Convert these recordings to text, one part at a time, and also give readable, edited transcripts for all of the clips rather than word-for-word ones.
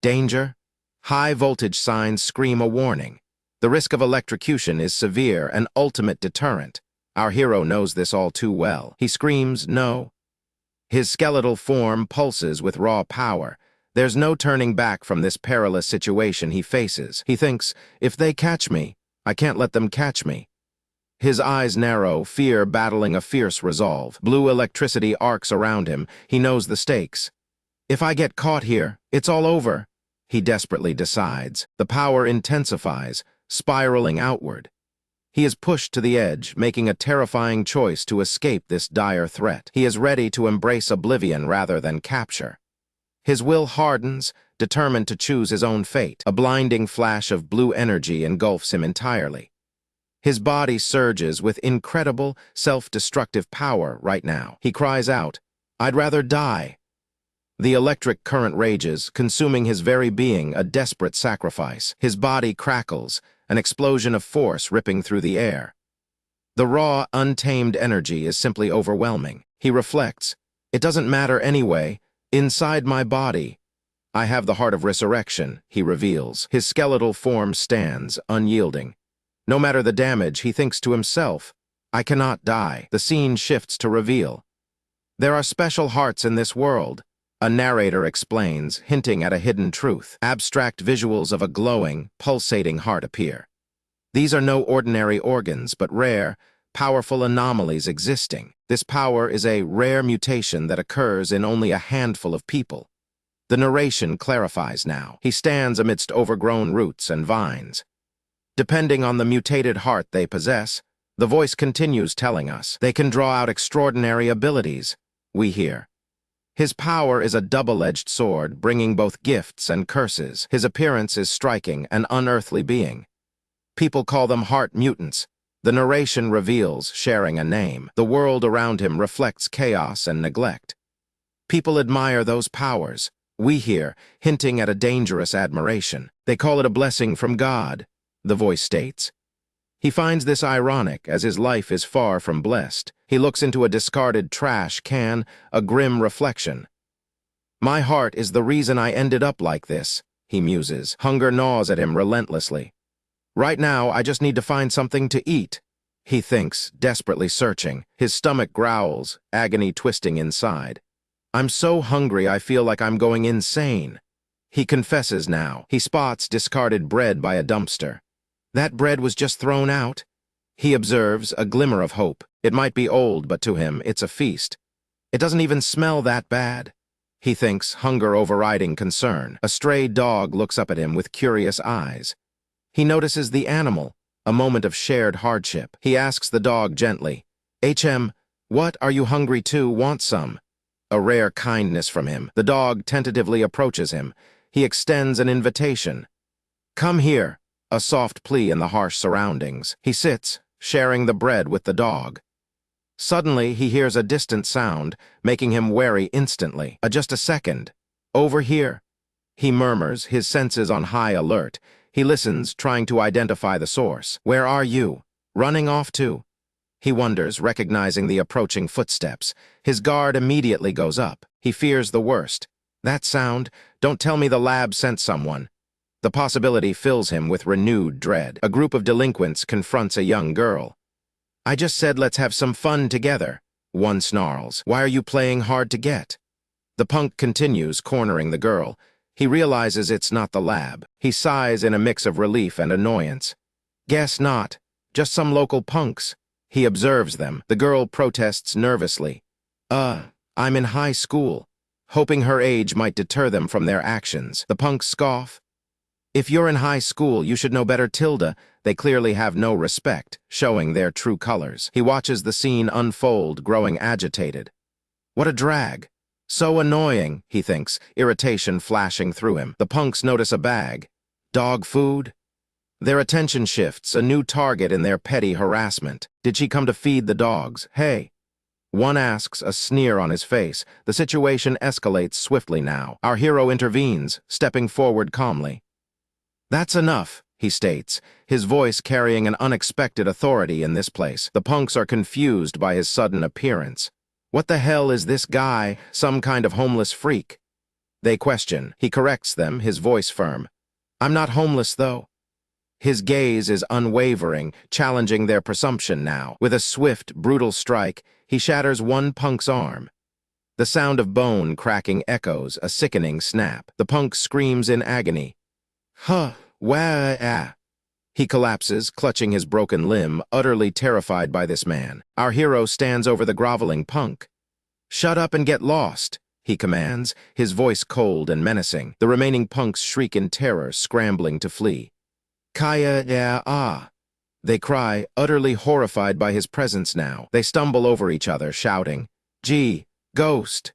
Danger? High voltage signs scream a warning. The risk of electrocution is severe, an ultimate deterrent. Our hero knows this all too well. He screams, no. His skeletal form pulses with raw power. There's no turning back from this perilous situation he faces. He thinks, if they catch me, I can't let them catch me. His eyes narrow, fear battling a fierce resolve. Blue electricity arcs around him. He knows the stakes. If I get caught here, it's all over, he desperately decides. The power intensifies, spiraling outward. He is pushed to the edge, making a terrifying choice to escape this dire threat. He is ready to embrace oblivion rather than capture. His will hardens, determined to choose his own fate. A blinding flash of blue energy engulfs him entirely. His body surges with incredible, self-destructive power right now. He cries out, "I'd rather die." The electric current rages, consuming his very being, a desperate sacrifice. His body crackles, an explosion of force ripping through the air. The raw, untamed energy is simply overwhelming. He reflects, "It doesn't matter anyway. Inside my body, I have the heart of resurrection," he reveals. His skeletal form stands, unyielding. No matter the damage, he thinks to himself, "I cannot die." The scene shifts to reveal. There are special hearts in this world, a narrator explains, hinting at a hidden truth. Abstract visuals of a glowing, pulsating heart appear. These are no ordinary organs, but rare, powerful anomalies existing. This power is a rare mutation that occurs in only a handful of people. The narration clarifies now. He stands amidst overgrown roots and vines. Depending on the mutated heart they possess, the voice continues telling us, they can draw out extraordinary abilities, we hear. His power is a double-edged sword, bringing both gifts and curses. His appearance is striking, an unearthly being. People call them heart mutants. The narration reveals, sharing a name. The world around him reflects chaos and neglect. People admire those powers, we hear, hinting at a dangerous admiration. They call it a blessing from God, the voice states. He finds this ironic, as his life is far from blessed. He looks into a discarded trash can, a grim reflection. "My heart is the reason I ended up like this," he muses. Hunger gnaws at him relentlessly. "Right now, I just need to find something to eat," he thinks, desperately searching. His stomach growls, agony twisting inside. "I'm so hungry I feel like I'm going insane." He confesses now. He spots discarded bread by a dumpster. That bread was just thrown out. He observes, a glimmer of hope. It might be old, but to him, it's a feast. It doesn't even smell that bad. He thinks, hunger overriding concern. A stray dog looks up at him with curious eyes. He notices the animal, a moment of shared hardship. He asks the dog gently, "HM, what are you hungry to? Want some?" A rare kindness from him. The dog tentatively approaches him. He extends an invitation. "Come here," a soft plea in the harsh surroundings. He sits, sharing the bread with the dog. Suddenly, he hears a distant sound, making him wary instantly. Just a second. "Over here," he murmurs, his senses on high alert. He listens, trying to identify the source. "Where are you? Running off to?" He wonders, recognizing the approaching footsteps. His guard immediately goes up. He fears the worst. That sound, don't tell me the lab sent someone. The possibility fills him with renewed dread. A group of delinquents confronts a young girl. "I just said let's have some fun together," one snarls. "Why are you playing hard to get?" The punk continues, cornering the girl. He realizes it's not the lab. He sighs in a mix of relief and annoyance. "Guess not. Just some local punks." He observes them. The girl protests nervously. I'm in high school," hoping her age might deter them from their actions. The punks scoff. "If you're in high school, you should know better, Tilda." They clearly have no respect, showing their true colors. He watches the scene unfold, growing agitated. What a drag. So annoying, he thinks, irritation flashing through him. The punks notice a bag. Dog food? Their attention shifts, a new target in their petty harassment. Did she come to feed the dogs? Hey. One asks, a sneer on his face. The situation escalates swiftly now. Our hero intervenes, stepping forward calmly. "That's enough," he states, his voice carrying an unexpected authority in this place. The punks are confused by his sudden appearance. What the hell is this guy, some kind of homeless freak? They question. He corrects them, his voice firm. I'm not homeless, though. His gaze is unwavering, challenging their presumption now. With a swift, brutal strike, he shatters one punk's arm. The sound of bone cracking echoes, a sickening snap. The punk screams in agony. Huh, wah. He collapses, clutching his broken limb, utterly terrified by this man. Our hero stands over the groveling punk. Shut up and get lost, he commands, his voice cold and menacing. The remaining punks shriek in terror, scrambling to flee. Kaya ya ah. They cry, utterly horrified by his presence now. They stumble over each other, shouting, Gee, ghost.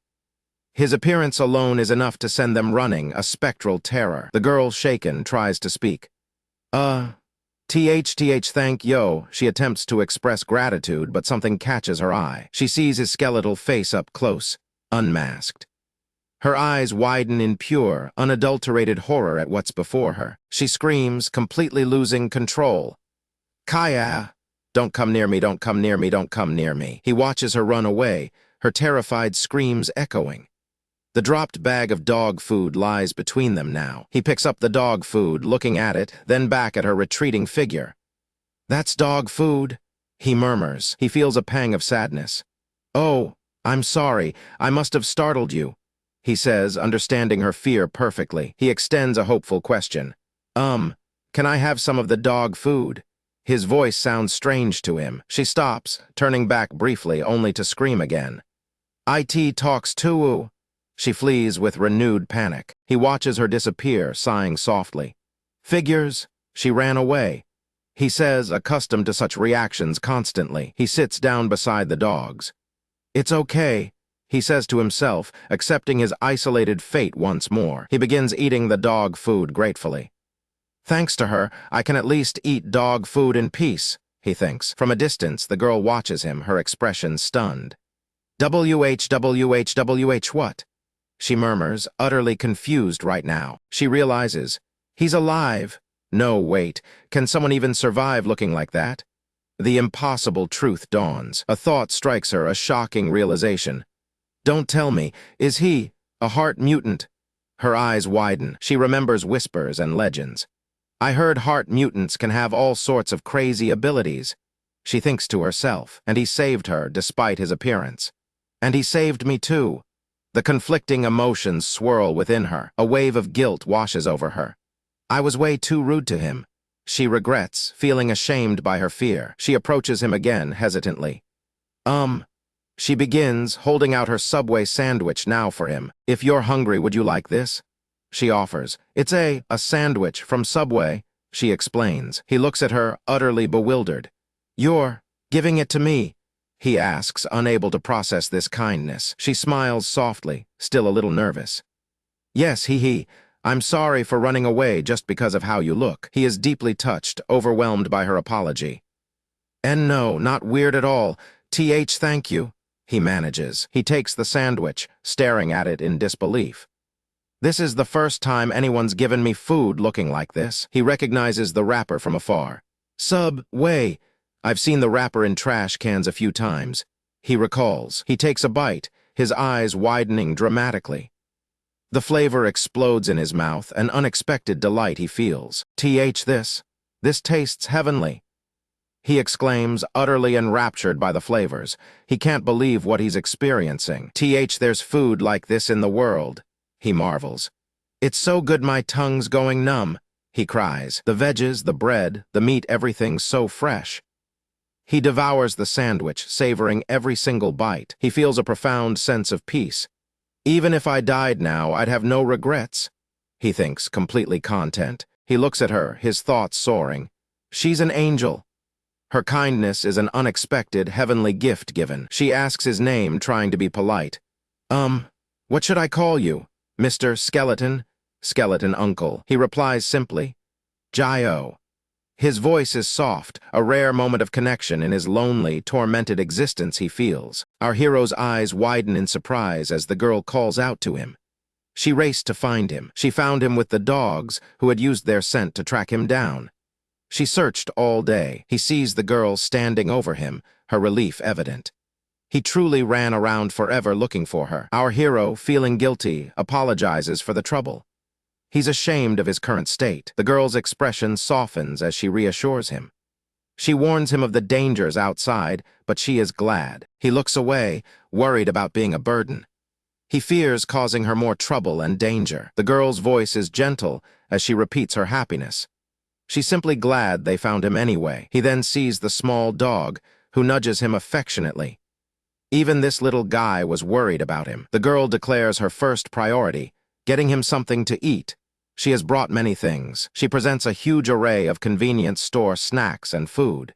His appearance alone is enough to send them running, a spectral terror. The girl, shaken, tries to speak. Thank yo. She attempts to express gratitude, but something catches her eye. She sees his skeletal face up close, unmasked. Her eyes widen in pure, unadulterated horror at what's before her. She screams, completely losing control. Kaya! Don't come near me, don't come near me, don't come near me. He watches her run away, her terrified screams echoing. The dropped bag of dog food lies between them now. He picks up the dog food, looking at it, then back at her retreating figure. That's dog food, he murmurs. He feels a pang of sadness. Oh, I'm sorry, I must have startled you, he says, understanding her fear perfectly. He extends a hopeful question. Can I have some of the dog food? His voice sounds strange to him. She stops, turning back briefly, only to scream again. It talks too. She flees with renewed panic. He watches her disappear, sighing softly. Figures, she ran away. He says, accustomed to such reactions constantly. He sits down beside the dogs. It's okay, he says to himself, accepting his isolated fate once more. He begins eating the dog food gratefully. Thanks to her, I can at least eat dog food in peace, he thinks. From a distance, the girl watches him, her expression stunned. WH what? She murmurs, utterly confused right now. She realizes, he's alive. No, wait, can someone even survive looking like that? The impossible truth dawns. A thought strikes her, a shocking realization. Don't tell me, is he a heart mutant? Her eyes widen. She remembers whispers and legends. I heard heart mutants can have all sorts of crazy abilities. She thinks to herself, and he saved her despite his appearance. And he saved me too. The conflicting emotions swirl within her. A wave of guilt washes over her. I was way too rude to him. She regrets, feeling ashamed by her fear. She approaches him again, hesitantly. She begins, holding out her Subway sandwich now for him. If you're hungry, would you like this? She offers. It's a sandwich from Subway, she explains. He looks at her, utterly bewildered. You're giving it to me? He asks, unable to process this kindness. She smiles softly, still a little nervous. Yes, I'm sorry for running away just because of how you look. He is deeply touched, overwhelmed by her apology. And no, not weird at all. Thank you, he manages. He takes the sandwich, staring at it in disbelief. This is the first time anyone's given me food looking like this. He recognizes the wrapper from afar. Subway. I've seen the wrapper in trash cans a few times. He recalls. He takes a bite, his eyes widening dramatically. The flavor explodes in his mouth, an unexpected delight he feels. This tastes heavenly. He exclaims, utterly enraptured by the flavors. He can't believe what he's experiencing. There's food like this in the world, he marvels. It's so good my tongue's going numb, he cries. The veggies, the bread, the meat, everything's so fresh. He devours the sandwich, savoring every single bite. He feels a profound sense of peace. Even if I died now, I'd have no regrets, he thinks, completely content. He looks at her, his thoughts soaring. She's an angel. Her kindness is an unexpected, heavenly gift given. She asks his name, trying to be polite. What should I call you? Mr. Skeleton? Skeleton Uncle. He replies simply, Jio. His voice is soft, a rare moment of connection in his lonely, tormented existence he feels. Our hero's eyes widen in surprise as the girl calls out to him. She raced to find him. She found him with the dogs, who had used their scent to track him down. She searched all day. He sees the girl standing over him, her relief evident. He truly ran around forever looking for her. Our hero, feeling guilty, apologizes for the trouble. He's ashamed of his current state. The girl's expression softens as she reassures him. She warns him of the dangers outside, but she is glad. He looks away, worried about being a burden. He fears causing her more trouble and danger. The girl's voice is gentle as she repeats her happiness. She's simply glad they found him anyway. He then sees the small dog, who nudges him affectionately. Even this little guy was worried about him. The girl declares her first priority, getting him something to eat. She has brought many things. She presents a huge array of convenience store snacks and food.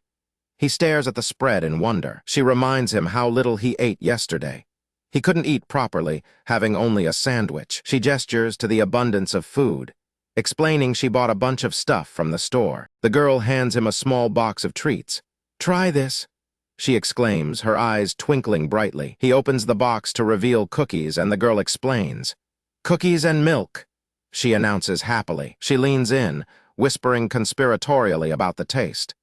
He stares at the spread in wonder. She reminds him how little he ate yesterday. He couldn't eat properly, having only a sandwich. She gestures to the abundance of food, explaining she bought a bunch of stuff from the store. The girl hands him a small box of treats. "Try this," she exclaims, her eyes twinkling brightly. He opens the box to reveal cookies, and the girl explains. "Cookies and milk," she announces happily. She leans in, whispering conspiratorially about the taste.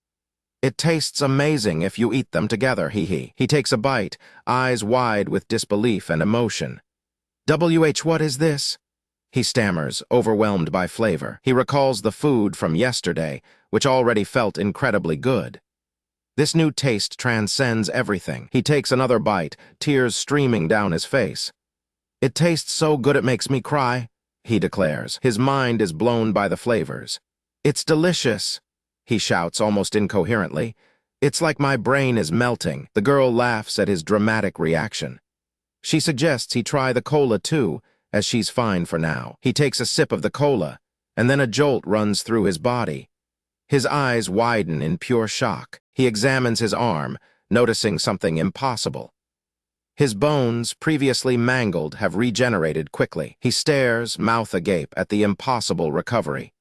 "It tastes amazing if you eat them together, he." He takes a bite, eyes wide with disbelief and emotion. What is this?" he stammers, overwhelmed by flavor. He recalls the food from yesterday, which already felt incredibly good. This new taste transcends everything. He takes another bite, tears streaming down his face. "It tastes so good it makes me cry," he declares. His mind is blown by the flavors. "It's delicious," he shouts almost incoherently. "It's like my brain is melting." The girl laughs at his dramatic reaction. She suggests he try the cola too, as she's fine for now. He takes a sip of the cola, and then a jolt runs through his body. His eyes widen in pure shock. He examines his arm, noticing something impossible. His bones, previously mangled, have regenerated quickly. He stares, mouth agape, at the impossible recovery.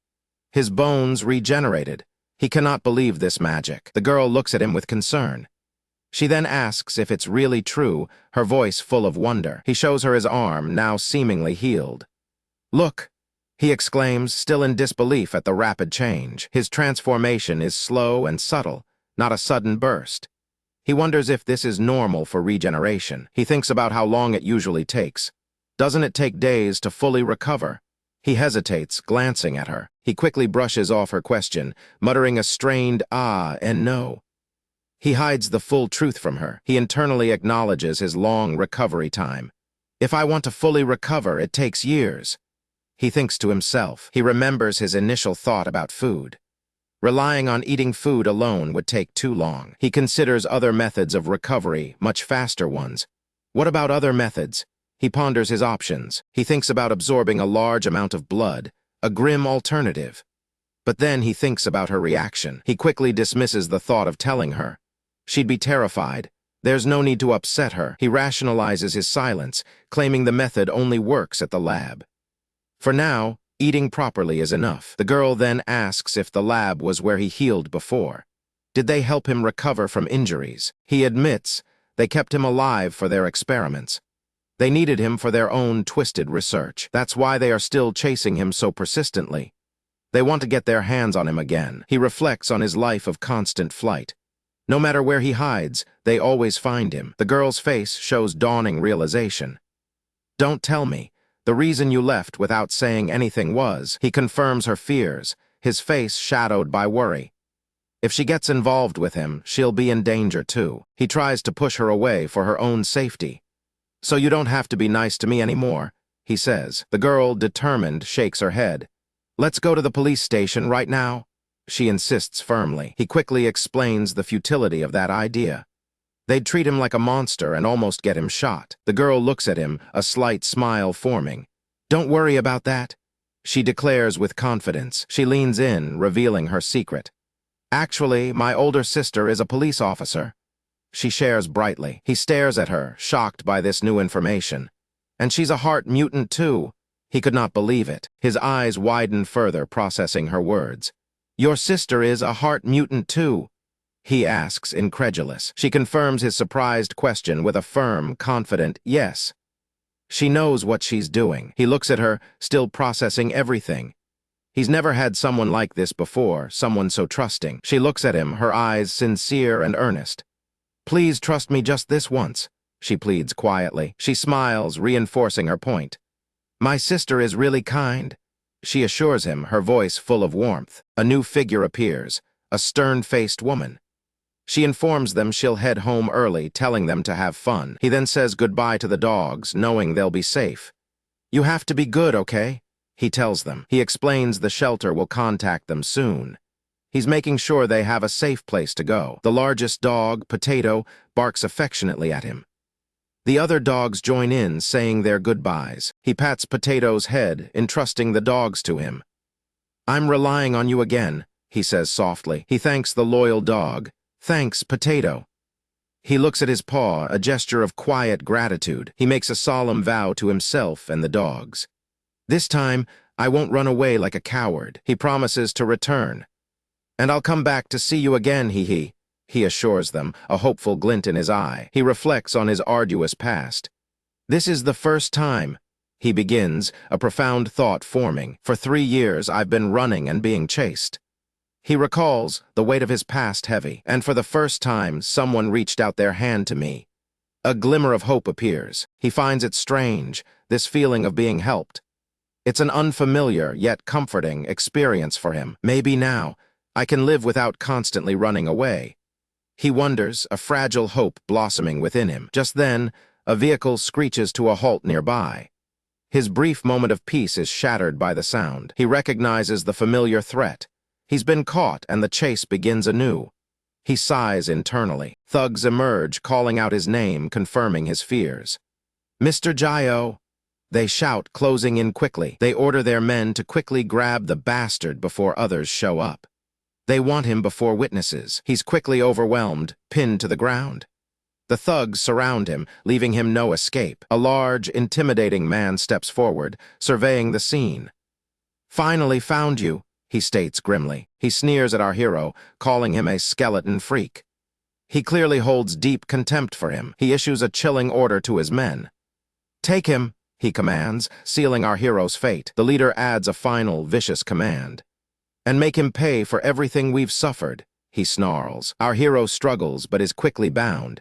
His bones regenerated. He cannot believe this magic. The girl looks at him with concern. She then asks if it's really true, her voice full of wonder. He shows her his arm, now seemingly healed. "Look," he exclaims, still in disbelief at the rapid change. His transformation is slow and subtle, not a sudden burst. He wonders if this is normal for regeneration. He thinks about how long it usually takes. Doesn't it take days to fully recover? He hesitates, glancing at her. He quickly brushes off her question, muttering a strained ah and no. He hides the full truth from her. He internally acknowledges his long recovery time. "If I want to fully recover, it takes years." He thinks to himself. He remembers his initial thought about food. Relying on eating food alone would take too long. He considers other methods of recovery, much faster ones. What about other methods? He ponders his options. He thinks about absorbing a large amount of blood, a grim alternative. But then he thinks about her reaction. He quickly dismisses the thought of telling her. She'd be terrified. There's no need to upset her. He rationalizes his silence, claiming the method only works at the lab. For now, eating properly is enough. The girl then asks if the lab was where he healed before. Did they help him recover from injuries? He admits they kept him alive for their experiments. They needed him for their own twisted research. That's why they are still chasing him so persistently. They want to get their hands on him again. He reflects on his life of constant flight. No matter where he hides, they always find him. The girl's face shows dawning realization. "Don't tell me. The reason you left without saying anything was..." He confirms her fears, his face shadowed by worry. If she gets involved with him, she'll be in danger too. He tries to push her away for her own safety. "So you don't have to be nice to me anymore," he says. The girl, determined, shakes her head. "Let's go to the police station right now," she insists firmly. He quickly explains the futility of that idea. They'd treat him like a monster and almost get him shot. The girl looks at him, a slight smile forming. "Don't worry about that," she declares with confidence. She leans in, revealing her secret. "Actually, my older sister is a police officer," she shares brightly. He stares at her, shocked by this new information. "And she's a heart mutant too." He could not believe it. His eyes widen further, processing her words. "Your sister is a heart mutant too?" he asks, incredulous. She confirms his surprised question with a firm, confident yes. She knows what she's doing. He looks at her, still processing everything. He's never had someone like this before, someone so trusting. She looks at him, her eyes sincere and earnest. "Please trust me just this once." she pleads quietly. She smiles, reinforcing her point. My sister is really kind, she assures him, her voice full of warmth. A new figure appears, a stern-faced woman. She informs them she'll head home early, telling them to have fun. He then says goodbye to the dogs, knowing they'll be safe. You have to be good, okay? He tells them. He explains the shelter will contact them soon. He's making sure they have a safe place to go. The largest dog, Potato, barks affectionately at him. The other dogs join in, saying their goodbyes. He pats Potato's head, entrusting the dogs to him. I'm relying on you again, he says softly. He thanks the loyal dog. Thanks, Potato. He looks at his paw, a gesture of quiet gratitude. He makes a solemn vow to himself and the dogs. This time, I won't run away like a coward. He promises to return. And I'll come back to see you again, he assures them, a hopeful glint in his eye. He reflects on his arduous past. This is the first time, he begins, a profound thought forming. For 3 years, I've been running and being chased. He recalls, the weight of his past heavy, and for the first time, someone reached out their hand to me. A glimmer of hope appears. He finds it strange, this feeling of being helped. It's an unfamiliar, yet comforting, experience for him. Maybe now, I can live without constantly running away. He wonders, a fragile hope blossoming within him. Just then, a vehicle screeches to a halt nearby. His brief moment of peace is shattered by the sound. He recognizes the familiar threat. He's been caught, and the chase begins anew. He sighs internally. Thugs emerge, calling out his name, confirming his fears. Mr. Jayo! They shout, closing in quickly. They order their men to quickly grab the bastard before others show up. They want him before witnesses. He's quickly overwhelmed, pinned to the ground. The thugs surround him, leaving him no escape. A large, intimidating man steps forward, surveying the scene. Finally found you, he states grimly. He sneers at our hero, calling him a skeleton freak. He clearly holds deep contempt for him. He issues a chilling order to his men. Take him, he commands, sealing our hero's fate. The leader adds a final, vicious command. And make him pay for everything we've suffered, he snarls. Our hero struggles, but is quickly bound.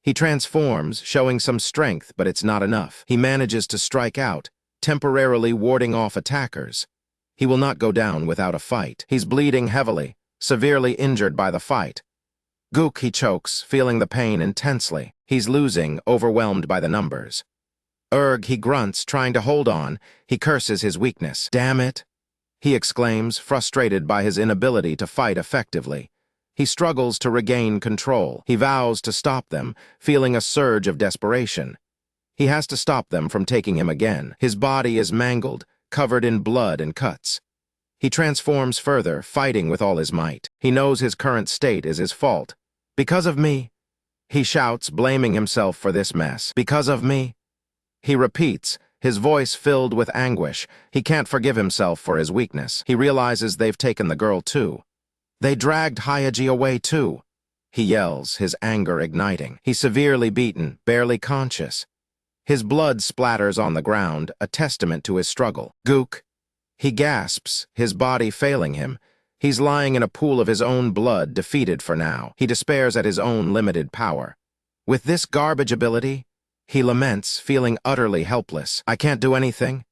He transforms, showing some strength, but it's not enough. He manages to strike out, temporarily warding off attackers. He will not go down without a fight. He's bleeding heavily, severely injured by the fight. Gook, he chokes, feeling the pain intensely. He's losing, overwhelmed by the numbers. He grunts, trying to hold on. He curses his weakness. Damn it, he exclaims, frustrated by his inability to fight effectively. He struggles to regain control. He vows to stop them, feeling a surge of desperation. He has to stop them from taking him again. His body is mangled, covered in blood and cuts. He transforms further, fighting with all his might. He knows his current state is his fault. Because of me, he shouts, blaming himself for this mess. Because of me. He repeats, his voice filled with anguish. He can't forgive himself for his weakness. He realizes they've taken the girl too. They dragged Hyaji away too. He yells, his anger igniting. He's severely beaten, barely conscious. His blood splatters on the ground, a testament to his struggle. Gook. He gasps, his body failing him. He's lying in a pool of his own blood, defeated for now. He despairs at his own limited power. With this garbage ability, he laments, feeling utterly helpless. I can't do anything.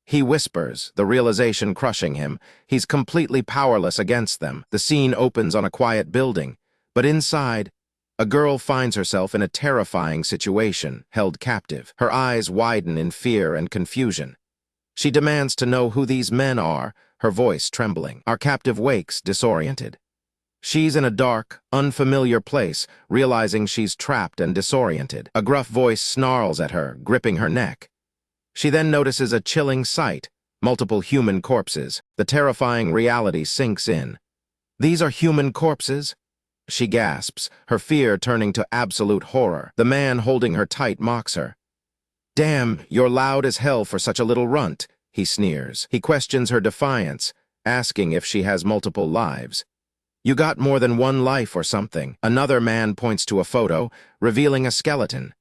He whispers, the realization crushing him. He's completely powerless against them. The scene opens on a quiet building, but inside, a girl finds herself in a terrifying situation, held captive. Her eyes widen in fear and confusion. She demands to know who these men are, her voice trembling. Our captive wakes, disoriented. She's in a dark, unfamiliar place, realizing she's trapped and disoriented. A gruff voice snarls at her, gripping her neck. She then notices a chilling sight, multiple human corpses. The terrifying reality sinks in. These are human corpses? She gasps, her fear turning to absolute horror. The man holding her tight mocks her. Damn, you're loud as hell for such a little runt, he sneers. He questions her defiance, asking if she has multiple lives. You got more than one life or something. Another man points to a photo, revealing a skeleton.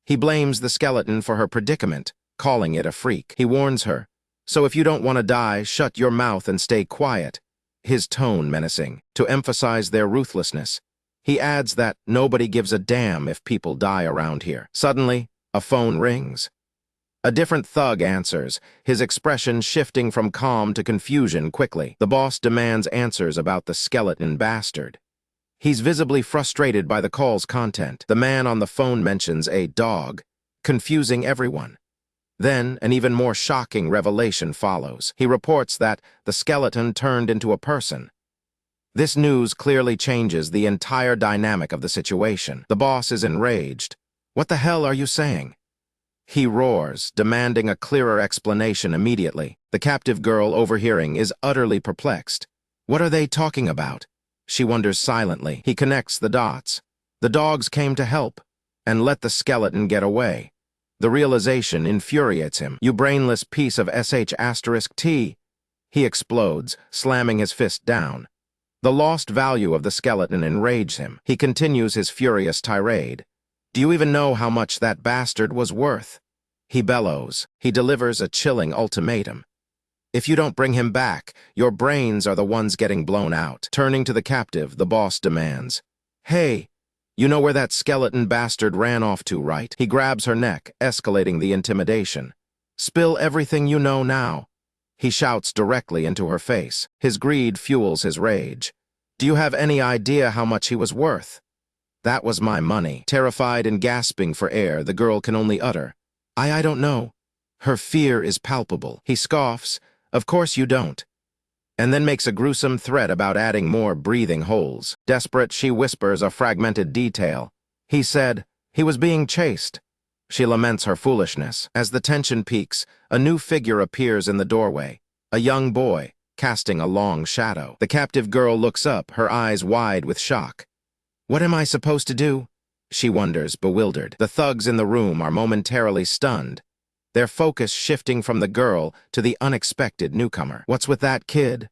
He blames the skeleton for her predicament, calling it a freak. He warns her, so if you don't want to die, shut your mouth and stay quiet. His tone menacing, to emphasize their ruthlessness. He adds that nobody gives a damn if people die around here. Suddenly, a phone rings. A different thug answers, his expression shifting from calm to confusion quickly. The boss demands answers about the skeleton bastard. He's visibly frustrated by the call's content. The man on the phone mentions a dog, confusing everyone. Then, an even more shocking revelation follows. He reports that the skeleton turned into a person. This news clearly changes the entire dynamic of the situation. The boss is enraged. "What the hell are you saying?" He roars, demanding a clearer explanation immediately. The captive girl, overhearing, is utterly perplexed. What are they talking about? She wonders silently. He connects the dots. The dogs came to help and let the skeleton get away. The realization infuriates him. "You brainless piece of sh*T. He explodes, slamming his fist down. The lost value of the skeleton enrages him. He continues his furious tirade. "Do you even know how much that bastard was worth?" He bellows. He delivers a chilling ultimatum. "If you don't bring him back, your brains are the ones getting blown out." Turning to the captive, the boss demands, "Hey, you know where that skeleton bastard ran off to, right?" He grabs her neck, escalating the intimidation. "Spill everything you know now." He shouts directly into her face. His greed fuels his rage. "Do you have any idea how much he was worth?" "That was my money." Terrified and gasping for air, the girl can only utter, I don't know." Her fear is palpable. He scoffs, "Of course you don't," and then makes a gruesome threat about adding more breathing holes. Desperate, she whispers a fragmented detail. "He said he was being chased." She laments her foolishness. As the tension peaks, a new figure appears in the doorway, a young boy, casting a long shadow. The captive girl looks up, her eyes wide with shock. "What am I supposed to do?" she wonders, bewildered. The thugs in the room are momentarily stunned, their focus shifting from the girl to the unexpected newcomer. "What's with that kid?"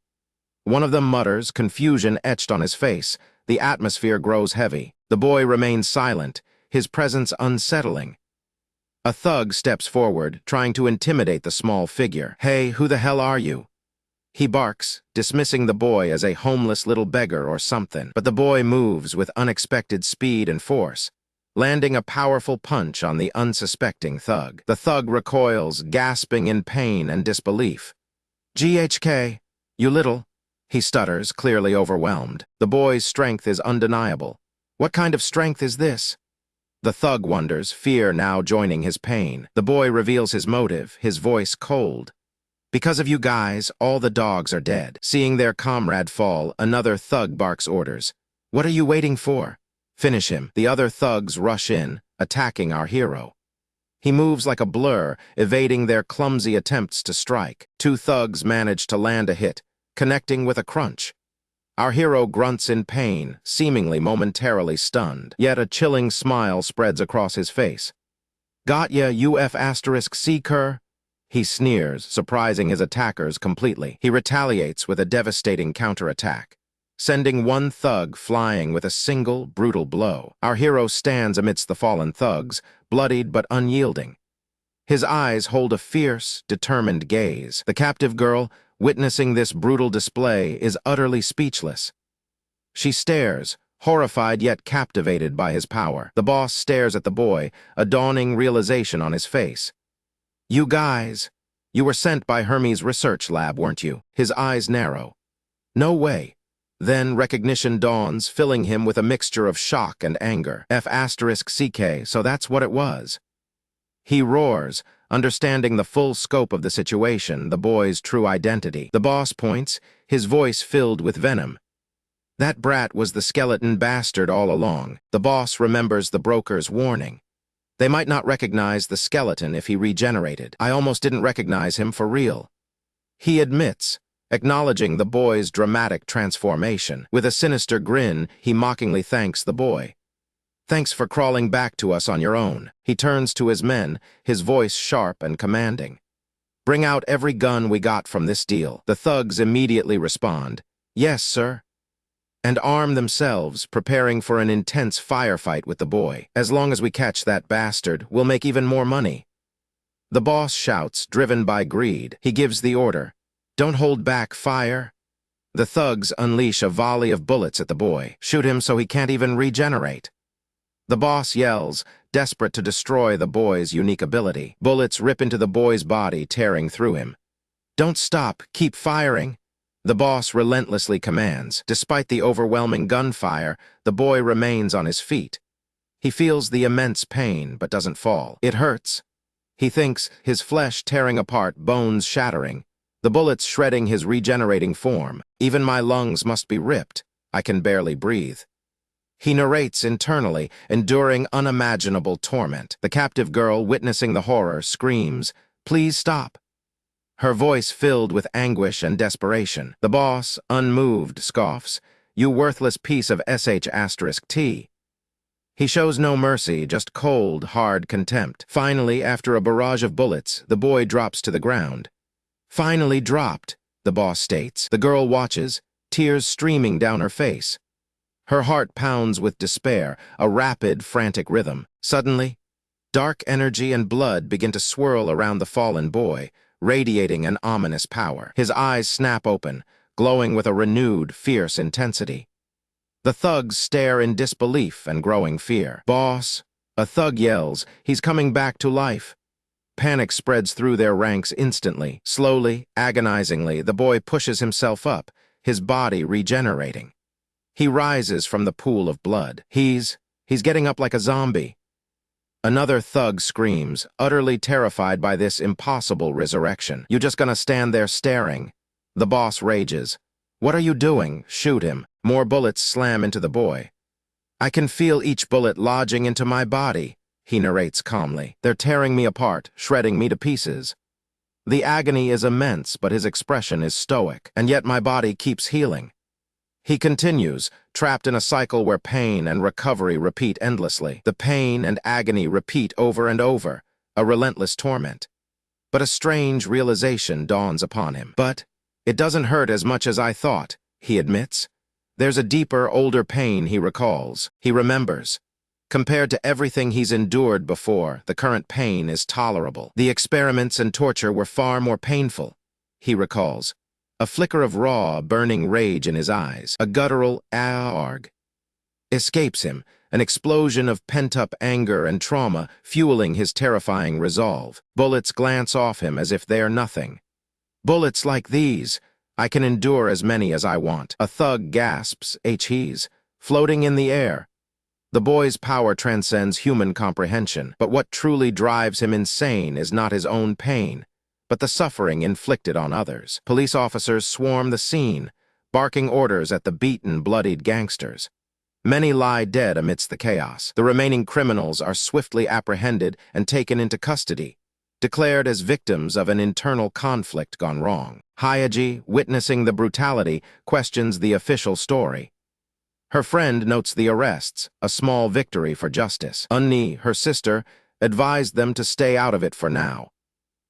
One of them mutters, confusion etched on his face. The atmosphere grows heavy. The boy remains silent, his presence unsettling. A thug steps forward, trying to intimidate the small figure. "Hey, who the hell are you?" He barks, dismissing the boy as a homeless little beggar or something. But the boy moves with unexpected speed and force, landing a powerful punch on the unsuspecting thug. The thug recoils, gasping in pain and disbelief. "GHK, you little..." He stutters, clearly overwhelmed. The boy's strength is undeniable. What kind of strength is this? The thug wonders, fear now joining his pain. The boy reveals his motive, his voice cold. "Because of you guys, all the dogs are dead." Seeing their comrade fall, another thug barks orders. "What are you waiting for? Finish him." The other thugs rush in, attacking our hero. He moves like a blur, evading their clumsy attempts to strike. Two thugs manage to land a hit, connecting with a crunch. Our hero grunts in pain, seemingly momentarily stunned, yet a chilling smile spreads across his face. "Got ya, UF*C cur?" He sneers, surprising his attackers completely. He retaliates with a devastating counterattack, sending one thug flying with a single, brutal blow. Our hero stands amidst the fallen thugs, bloodied but unyielding. His eyes hold a fierce, determined gaze. The captive girl, witnessing this brutal display, is utterly speechless. She stares, horrified yet captivated by his power. The boss stares at the boy, a dawning realization on his face. "You guys, you were sent by Hermes' research lab, weren't you?" His eyes narrow. "No way." Then recognition dawns, filling him with a mixture of shock and anger. F***CK, so that's what it was. He roars, understanding the full scope of the situation, the boy's true identity. The boss points, his voice filled with venom. "That brat was the skeleton bastard all along." The boss remembers the broker's warning. They might not recognize the skeleton if he regenerated. "I almost didn't recognize him for real." He admits, acknowledging the boy's dramatic transformation. With a sinister grin, he mockingly thanks the boy. "Thanks for crawling back to us on your own." He turns to his men, his voice sharp and commanding. "Bring out every gun we got from this deal." The thugs immediately respond, "Yes, sir," and arm themselves, preparing for an intense firefight with the boy. "As long as we catch that bastard, we'll make even more money." The boss shouts, driven by greed. He gives the order, "Don't hold back, fire." The thugs unleash a volley of bullets at the boy, shoot him so he can't even regenerate. The boss yells, desperate to destroy the boy's unique ability. Bullets rip into the boy's body, tearing through him. "Don't stop, keep firing," the boss relentlessly commands. Despite the overwhelming gunfire, the boy remains on his feet. He feels the immense pain, but doesn't fall. It hurts. He thinks, his flesh tearing apart, bones shattering, the bullets shredding his regenerating form. "Even my lungs must be ripped. I can barely breathe." He narrates internally, enduring unimaginable torment. The captive girl, witnessing the horror, screams, "Please stop." Her voice filled with anguish and desperation. The boss, unmoved, scoffs, "You worthless piece of sh*T." He shows no mercy, just cold, hard contempt. Finally, after a barrage of bullets, the boy drops to the ground. "Finally dropped," the boss states. The girl watches, tears streaming down her face. Her heart pounds with despair, a rapid, frantic rhythm. Suddenly, dark energy and blood begin to swirl around the fallen boy, radiating an ominous power. His eyes snap open, glowing with a renewed, fierce intensity. The thugs stare in disbelief and growing fear. "Boss," a thug yells, "he's coming back to life." Panic spreads through their ranks instantly. Slowly, agonizingly, the boy pushes himself up, his body regenerating. He rises from the pool of blood. He's getting up like a zombie. Another thug screams, utterly terrified by this impossible resurrection. "You just gonna stand there staring?" The boss rages. "What are you doing? Shoot him." More bullets slam into the boy. "I can feel each bullet lodging into my body," he narrates calmly. "They're tearing me apart, shredding me to pieces." The agony is immense, but his expression is stoic. "And yet my body keeps healing." He continues, trapped in a cycle where pain and recovery repeat endlessly. The pain and agony repeat over and over, a relentless torment. But a strange realization dawns upon him. "But it doesn't hurt as much as I thought," he admits. There's a deeper, older pain he recalls. He remembers. Compared to everything he's endured before, the current pain is tolerable. "The experiments and torture were far more painful," he recalls. A flicker of raw, burning rage in his eyes. A guttural "arg" escapes him, an explosion of pent-up anger and trauma fueling his terrifying resolve. Bullets glance off him as if they're nothing. "Bullets like these, I can endure as many as I want." A thug gasps, he's floating in the air. The boy's power transcends human comprehension, but what truly drives him insane is not his own pain, but the suffering inflicted on others. Police officers swarm the scene, barking orders at the beaten, bloodied gangsters. Many lie dead amidst the chaos. The remaining criminals are swiftly apprehended and taken into custody, declared as victims of an internal conflict gone wrong. Hyaji, witnessing the brutality, questions the official story. Her friend notes the arrests, a small victory for justice. Unni, her sister, advised them to stay out of it for now.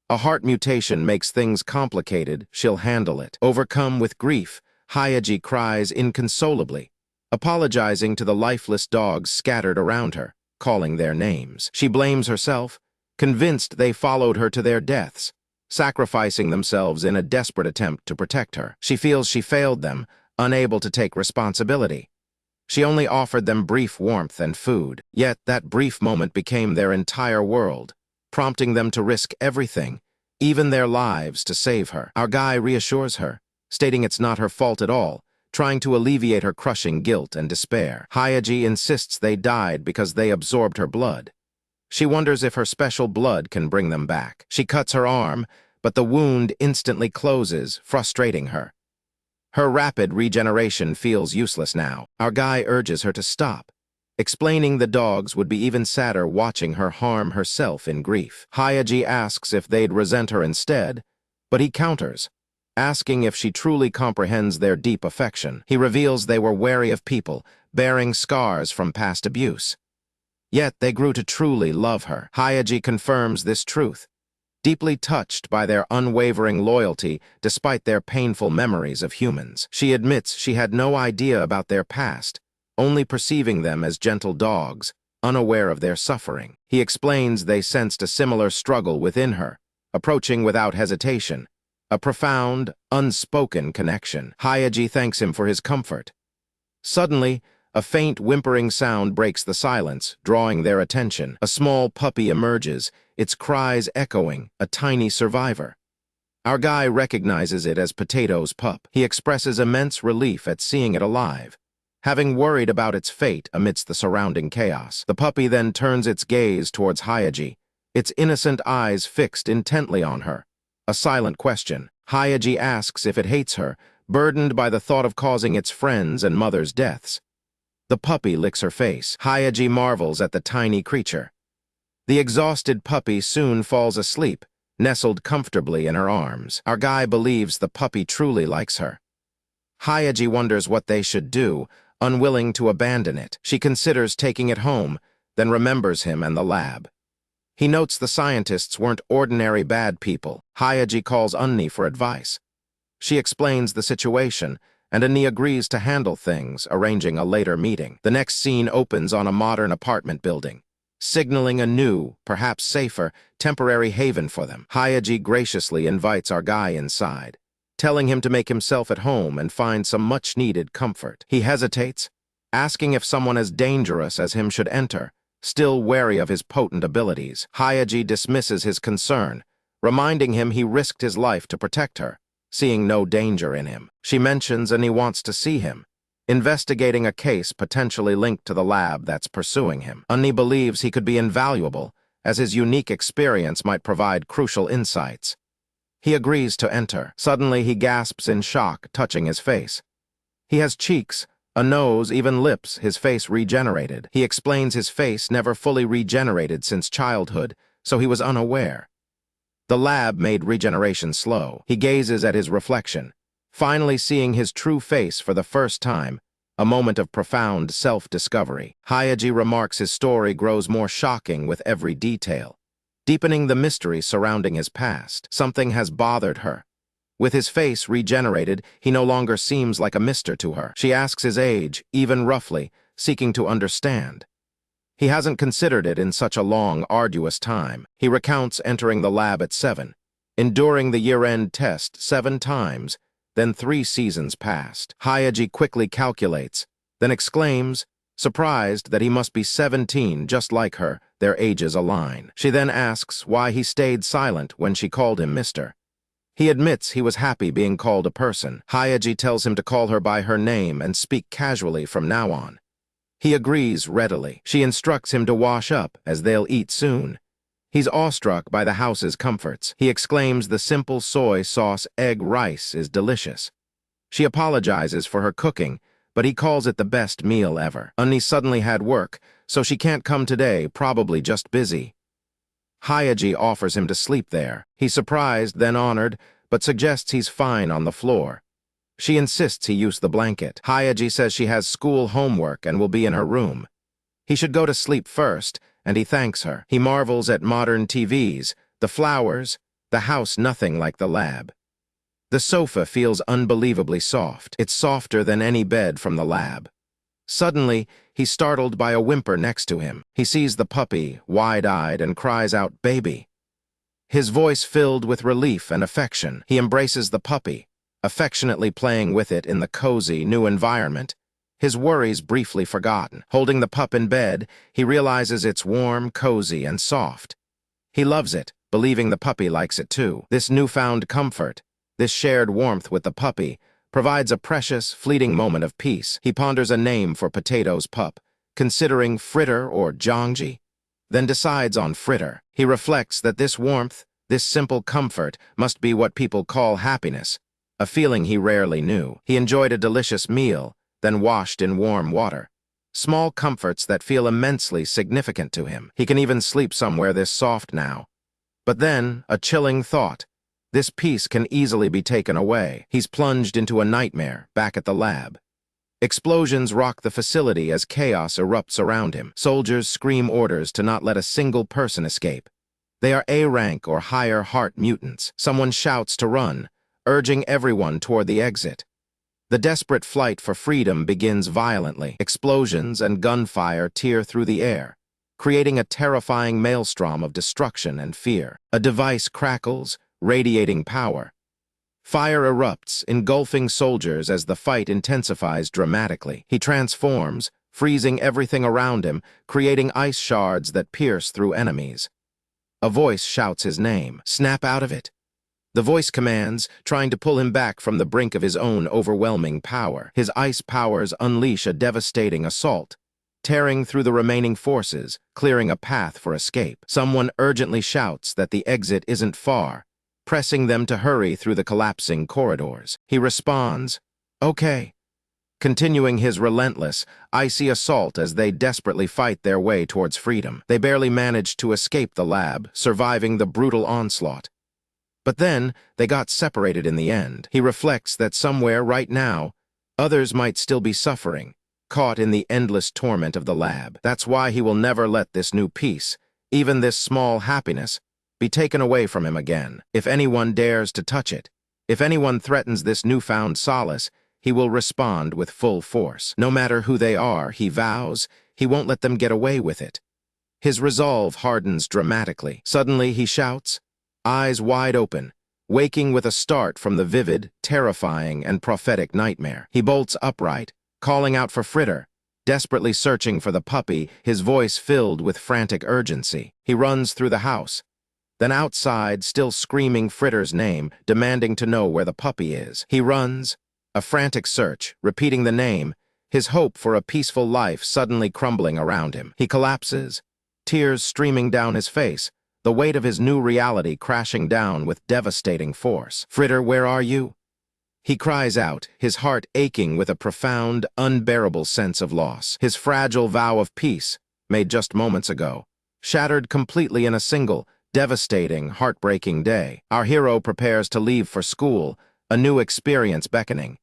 A heart mutation makes things complicated, she'll handle it. Overcome with grief, Hyaji cries inconsolably, apologizing to the lifeless dogs scattered around her, calling their names. She blames herself, convinced they followed her to their deaths, sacrificing themselves in a desperate attempt to protect her. She feels she failed them, unable to take responsibility. She only offered them brief warmth and food, yet that brief moment became their entire world, prompting them to risk everything, even their lives, to save her. Our guy reassures her, stating it's not her fault at all, trying to alleviate her crushing guilt and despair. Hyaji insists they died because they absorbed her blood. She wonders if her special blood can bring them back. She cuts her arm, but the wound instantly closes, frustrating her. Her rapid regeneration feels useless now. Our guy urges her to stop, explaining the dogs would be even sadder watching her harm herself in grief. Hyaji asks if they'd resent her instead, but he counters, asking if she truly comprehends their deep affection. He reveals they were wary of people, bearing scars from past abuse. Yet they grew to truly love her. Hyaji confirms this truth, deeply touched by their unwavering loyalty despite their painful memories of humans. She admits she had no idea about their past, only perceiving them as gentle dogs, unaware of their suffering. He explains they sensed a similar struggle within her, approaching without hesitation, A profound, unspoken connection. Hyaji thanks him for his comfort. Suddenly, a faint whimpering sound breaks the silence, drawing their attention. A small puppy emerges, its cries echoing, a tiny survivor. Our guy recognizes it as Potato's pup. He expresses immense relief at seeing it alive, having worried about its fate amidst the surrounding chaos. The puppy then turns its gaze towards Hyaji, its innocent eyes fixed intently on her. A silent question. Hyaji asks if it hates her, burdened by the thought of causing its friends and mother's deaths. The puppy licks her face. Hyaji marvels at the tiny creature. The exhausted puppy soon falls asleep, nestled comfortably in her arms. Our guy believes the puppy truly likes her. Hyaji wonders what they should do, unwilling to abandon it. She considers taking it home, then remembers him and the lab. He notes the scientists weren't ordinary bad people. Hyaji calls Unni for advice. She explains the situation, and Unni agrees to handle things, arranging a later meeting. The next scene opens on a modern apartment building, signaling a new, perhaps safer, temporary haven for them. Hyaji graciously invites our guy inside, telling him to make himself at home and find some much-needed comfort. He hesitates, asking if someone as dangerous as him should enter, still wary of his potent abilities. Hyaji dismisses his concern, reminding him he risked his life to protect her, seeing no danger in him. She mentions and he wants to see him, investigating a case potentially linked to the lab that's pursuing him. Unni believes he could be invaluable, as his unique experience might provide crucial insights. He agrees to enter. Suddenly he gasps in shock, touching his face. He has cheeks, a nose, even lips, his face regenerated. He explains his face never fully regenerated since childhood, so he was unaware. The lab made regeneration slow. He gazes at his reflection, finally seeing his true face for the first time, a moment of profound self-discovery. Hyaji remarks his story grows more shocking with every detail, deepening the mystery surrounding his past. Something has bothered her. With his face regenerated, he no longer seems like a mister to her. She asks his age, even roughly, seeking to understand. He hasn't considered it in such a long, arduous time. He recounts entering the lab at 7, enduring the year-end test 7 times, then 3 seasons passed. Hyaji quickly calculates, then exclaims, surprised that he must be 17 just like her, their ages align. She then asks why he stayed silent when she called him mister. He admits he was happy being called a person. Hyaji tells him to call her by her name and speak casually from now on. He agrees readily. She instructs him to wash up, as they'll eat soon. He's awestruck by the house's comforts. He exclaims the simple soy sauce egg rice is delicious. She apologizes for her cooking, but he calls it the best meal ever. Unni suddenly had work, so she can't come today, probably just busy. Hyaji offers him to sleep there. He's surprised, then honored, but suggests he's fine on the floor. She insists he use the blanket. Hyaji says she has school homework and will be in her room. He should go to sleep first, and he thanks her. He marvels at modern TVs, the flowers, the house nothing like the lab. The sofa feels unbelievably soft. It's softer than any bed from the lab. Suddenly, he's startled by a whimper next to him. He sees the puppy, wide-eyed, and cries out, "Baby." His voice filled with relief and affection. He embraces the puppy, affectionately playing with it in the cozy, new environment, his worries briefly forgotten. Holding the pup in bed, he realizes it's warm, cozy, and soft. He loves it, believing the puppy likes it too. This newfound comfort, this shared warmth with the puppy, provides a precious, fleeting moment of peace. He ponders a name for Potato's pup, considering Fritter or Jongji, then decides on Fritter. He reflects that this warmth, this simple comfort, must be what people call happiness, a feeling he rarely knew. He enjoyed a delicious meal, then washed in warm water. Small comforts that feel immensely significant to him. He can even sleep somewhere this soft now. But then, a chilling thought. This peace can easily be taken away. He's plunged into a nightmare, back at the lab. Explosions rock the facility as chaos erupts around him. Soldiers scream orders to not let a single person escape. They are A-rank or higher heart mutants. Someone shouts to run, urging everyone toward the exit. The desperate flight for freedom begins violently. Explosions and gunfire tear through the air, creating a terrifying maelstrom of destruction and fear. A device crackles, radiating power. Fire erupts, engulfing soldiers as the fight intensifies dramatically. He transforms, freezing everything around him, creating ice shards that pierce through enemies. A voice shouts his name. Snap out of it. The voice commands, trying to pull him back from the brink of his own overwhelming power. His ice powers unleash a devastating assault, tearing through the remaining forces, clearing a path for escape. Someone urgently shouts that the exit isn't far, pressing them to hurry through the collapsing corridors. He responds, "Okay," continuing his relentless, icy assault as they desperately fight their way towards freedom. They barely manage to escape the lab, surviving the brutal onslaught. But then, they got separated in the end. He reflects that somewhere right now, others might still be suffering, caught in the endless torment of the lab. That's why he will never let this new peace, even this small happiness, be taken away from him again. If anyone dares to touch it, if anyone threatens this newfound solace, he will respond with full force. No matter who they are, he vows, he won't let them get away with it. His resolve hardens dramatically. Suddenly he shouts, eyes wide open, waking with a start from the vivid, terrifying, and prophetic nightmare. He bolts upright, calling out for Fritter, desperately searching for the puppy, his voice filled with frantic urgency. He runs through the house, then outside, still screaming Fritter's name, demanding to know where the puppy is. He runs, a frantic search, repeating the name, his hope for a peaceful life suddenly crumbling around him. He collapses, tears streaming down his face, the weight of his new reality crashing down with devastating force. "Fritter, where are you?" He cries out, his heart aching with a profound, unbearable sense of loss. His fragile vow of peace, made just moments ago, shattered completely in a single, devastating, heartbreaking day. Our hero prepares to leave for school, a new experience beckoning.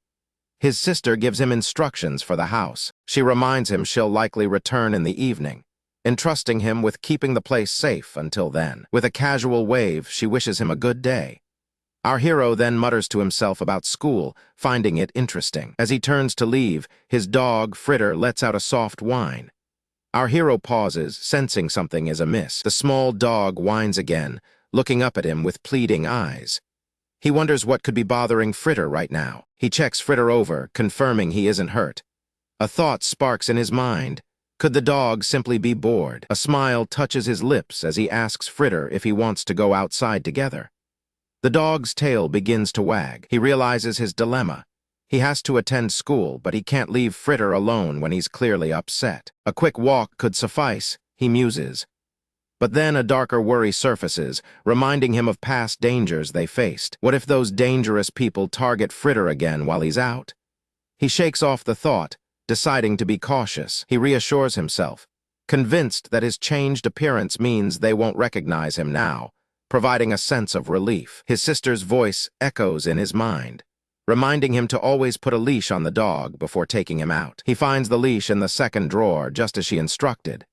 His sister gives him instructions for the house. She reminds him she'll likely return in the evening, entrusting him with keeping the place safe until then. With a casual wave, she wishes him a good day. Our hero then mutters to himself about school, finding it interesting. As he turns to leave, his dog, Fritter, lets out a soft whine. Our hero pauses, sensing something is amiss. The small dog whines again, looking up at him with pleading eyes. He wonders what could be bothering Fritter right now. He checks Fritter over, confirming he isn't hurt. A thought sparks in his mind. Could the dog simply be bored? A smile touches his lips as he asks Fritter if he wants to go outside together. The dog's tail begins to wag. He realizes his dilemma. He has to attend school, but he can't leave Fritter alone when he's clearly upset. A quick walk could suffice, he muses. But then a darker worry surfaces, reminding him of past dangers they faced. What if those dangerous people target Fritter again while he's out? He shakes off the thought, deciding to be cautious. He reassures himself, convinced that his changed appearance means they won't recognize him now, providing a sense of relief. His sister's voice echoes in his mind, reminding him to always put a leash on the dog before taking him out. He finds the leash in the second drawer, just as she instructed.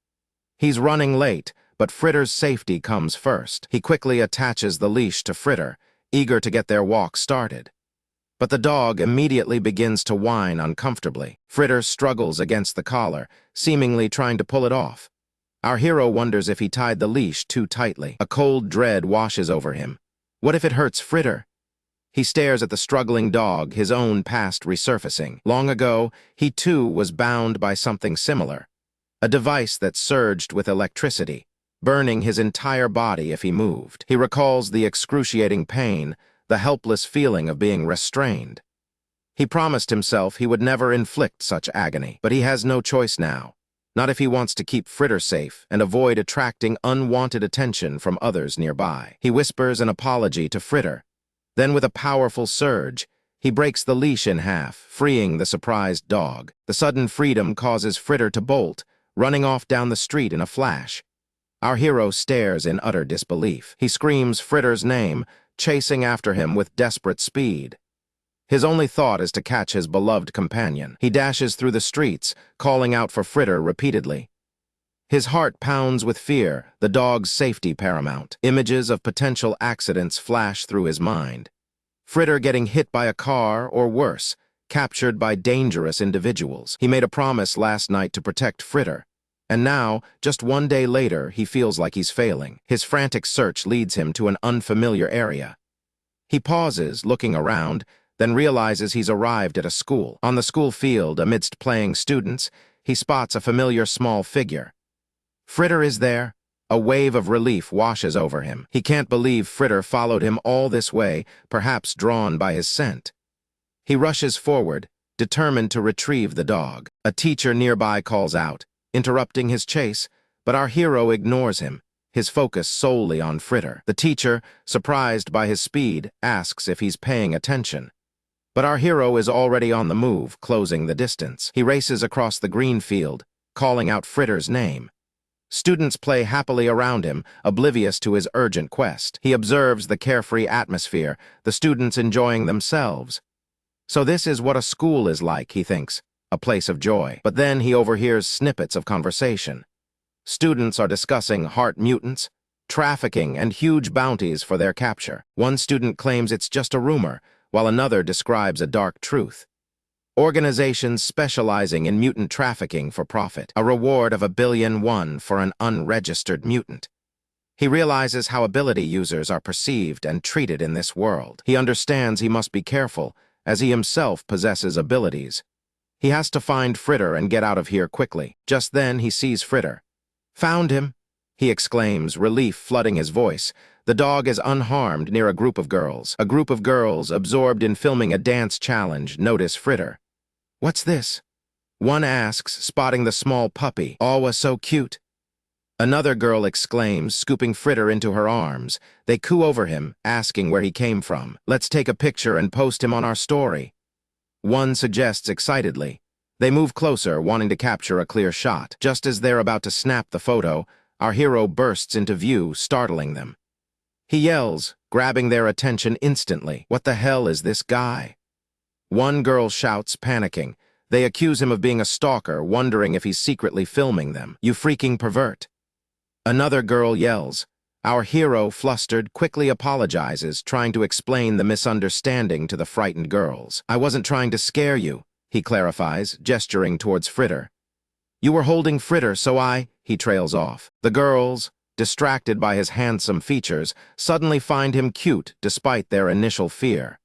He's running late, but Fritter's safety comes first. He quickly attaches the leash to Fritter, eager to get their walk started. But the dog immediately begins to whine uncomfortably. Fritter struggles against the collar, seemingly trying to pull it off. Our hero wonders if he tied the leash too tightly. A cold dread washes over him. What if it hurts Fritter? He stares at the struggling dog, his own past resurfacing. Long ago, he too was bound by something similar. A device that surged with electricity, burning his entire body if he moved. He recalls the excruciating pain, the helpless feeling of being restrained. He promised himself he would never inflict such agony, but he has no choice now. Not if he wants to keep Fritter safe and avoid attracting unwanted attention from others nearby. He whispers an apology to Fritter. Then with a powerful surge, he breaks the leash in half, freeing the surprised dog. The sudden freedom causes Fritter to bolt, running off down the street in a flash. Our hero stares in utter disbelief. He screams Fritter's name, chasing after him with desperate speed. His only thought is to catch his beloved companion. He dashes through the streets, calling out for Fritter repeatedly. His heart pounds with fear, the dog's safety paramount. Images of potential accidents flash through his mind. Fritter getting hit by a car, or worse, captured by dangerous individuals. He made a promise last night to protect Fritter, and now, just one day later, he feels like he's failing. His frantic search leads him to an unfamiliar area. He pauses, looking around, then realizes he's arrived at a school. On the school field, amidst playing students, he spots a familiar small figure. Fritter is there. A wave of relief washes over him. He can't believe Fritter followed him all this way, perhaps drawn by his scent. He rushes forward, determined to retrieve the dog. A teacher nearby calls out, interrupting his chase, but our hero ignores him, his focus solely on Fritter. The teacher, surprised by his speed, asks if he's paying attention. But our hero is already on the move, closing the distance. He races across the green field, calling out Fritter's name. Students play happily around him, oblivious to his urgent quest. He observes the carefree atmosphere, the students enjoying themselves. So this is what a school is like, he thinks, a place of joy. But then he overhears snippets of conversation. Students are discussing heart mutants, trafficking, and huge bounties for their capture. One student claims it's just a rumor, while another describes a dark truth. Organizations specializing in mutant trafficking for profit, a reward of 1 billion won for an unregistered mutant. He realizes how ability users are perceived and treated in this world. He understands he must be careful, as he himself possesses abilities. He has to find Fritter and get out of here quickly. Just then he sees Fritter. "Found him," he exclaims, relief flooding his voice. The dog is unharmed near a group of girls. A group of girls, absorbed in filming a dance challenge, notice Fritter. "What's this?" one asks, spotting the small puppy. "Aw, so cute." Another girl exclaims, scooping Fritter into her arms. They coo over him, asking where he came from. "Let's take a picture and post him on our story," one suggests excitedly. They move closer, wanting to capture a clear shot. Just as they're about to snap the photo, our hero bursts into view, startling them. He yells, grabbing their attention instantly. "What the hell is this guy?" One girl shouts, panicking. They accuse him of being a stalker, wondering if he's secretly filming them. "You freaking pervert." Another girl yells. Our hero, flustered, quickly apologizes, trying to explain the misunderstanding to the frightened girls. "I wasn't trying to scare you," he clarifies, gesturing towards Fritter. "You were holding Fritter, so he trails off. The girls, distracted by his handsome features, suddenly find him cute despite their initial fear.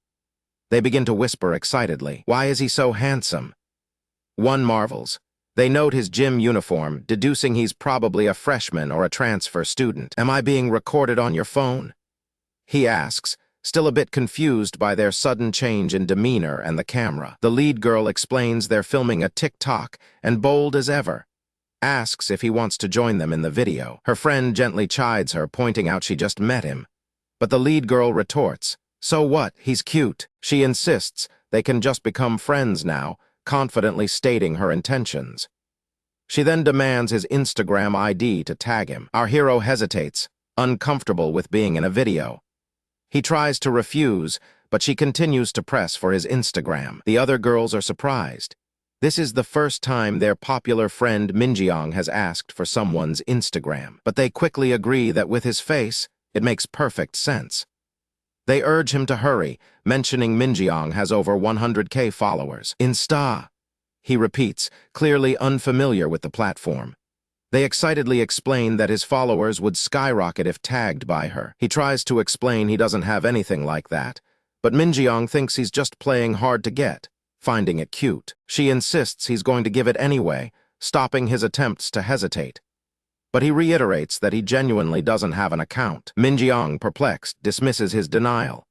They begin to whisper excitedly, "Why is he so handsome?" One marvels. They note his gym uniform, deducing he's probably a freshman or a transfer student. "Am I being recorded on your phone?" he asks, still a bit confused by their sudden change in demeanor and the camera. The lead girl explains they're filming a TikTok, and bold as ever, asks if he wants to join them in the video. Her friend gently chides her, pointing out she just met him. But the lead girl retorts, "So what? He's cute." She insists they can just become friends now, confidently stating her intentions. She then demands his Instagram ID to tag him. Our hero hesitates, uncomfortable with being in a video. He tries to refuse, but she continues to press for his Instagram. The other girls are surprised. This is the first time their popular friend Minjeong has asked for someone's Instagram, but they quickly agree that with his face, it makes perfect sense. They urge him to hurry, mentioning Minjeong has over 100K followers. "Insta," he repeats, clearly unfamiliar with the platform. They excitedly explain that his followers would skyrocket if tagged by her. He tries to explain he doesn't have anything like that, but Minjeong thinks he's just playing hard to get, finding it cute. She insists he's going to give it anyway, stopping his attempts to hesitate. But he reiterates that he genuinely doesn't have an account. Minjeong, perplexed, dismisses his denial.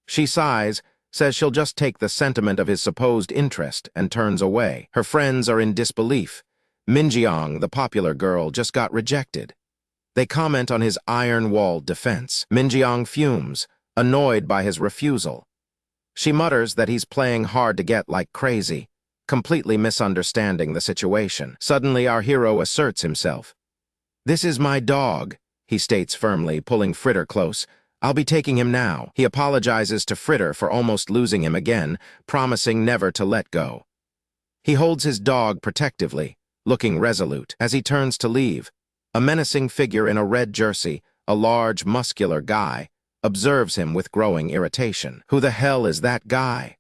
She sighs, says she'll just take the sentiment of his supposed interest, and turns away. Her friends are in disbelief. Minjeong, the popular girl, just got rejected. They comment on his iron-walled defense. Minjeong fumes, annoyed by his refusal. She mutters that he's playing hard to get like crazy, completely misunderstanding the situation. Suddenly, our hero asserts himself. "This is my dog," he states firmly, pulling Fritter close. "I'll be taking him now." He apologizes to Fritter for almost losing him again, promising never to let go. He holds his dog protectively, looking resolute. As he turns to leave, a menacing figure in a red jersey, a large, muscular guy, observes him with growing irritation. Who the hell is that guy?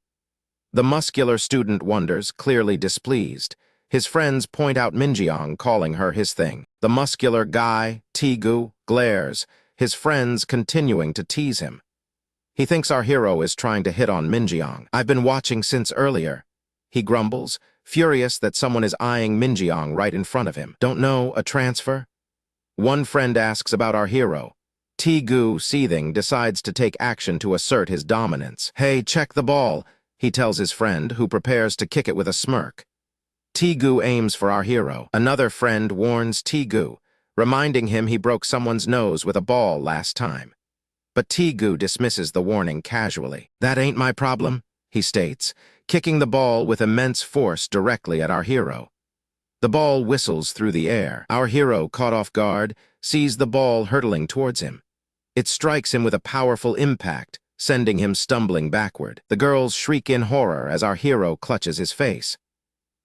The muscular student wonders, clearly displeased. His friends point out Minjeong, calling her his thing. The muscular guy, Tigu, glares, his friends continuing to tease him. He thinks our hero is trying to hit on Minjeong. "I've been watching since earlier," he grumbles, furious that someone is eyeing Minjeong right in front of him. "Don't know, a transfer?" One friend asks about our hero. Taegu, seething, decides to take action to assert his dominance. "Hey, check the ball," he tells his friend, who prepares to kick it with a smirk. Taegu aims for our hero. Another friend warns Taegu, reminding him he broke someone's nose with a ball last time. But Taegu dismisses the warning casually. "That ain't my problem," he states, kicking the ball with immense force directly at our hero. The ball whistles through the air. Our hero, caught off guard, sees the ball hurtling towards him. It strikes him with a powerful impact, sending him stumbling backward. The girls shriek in horror as our hero clutches his face.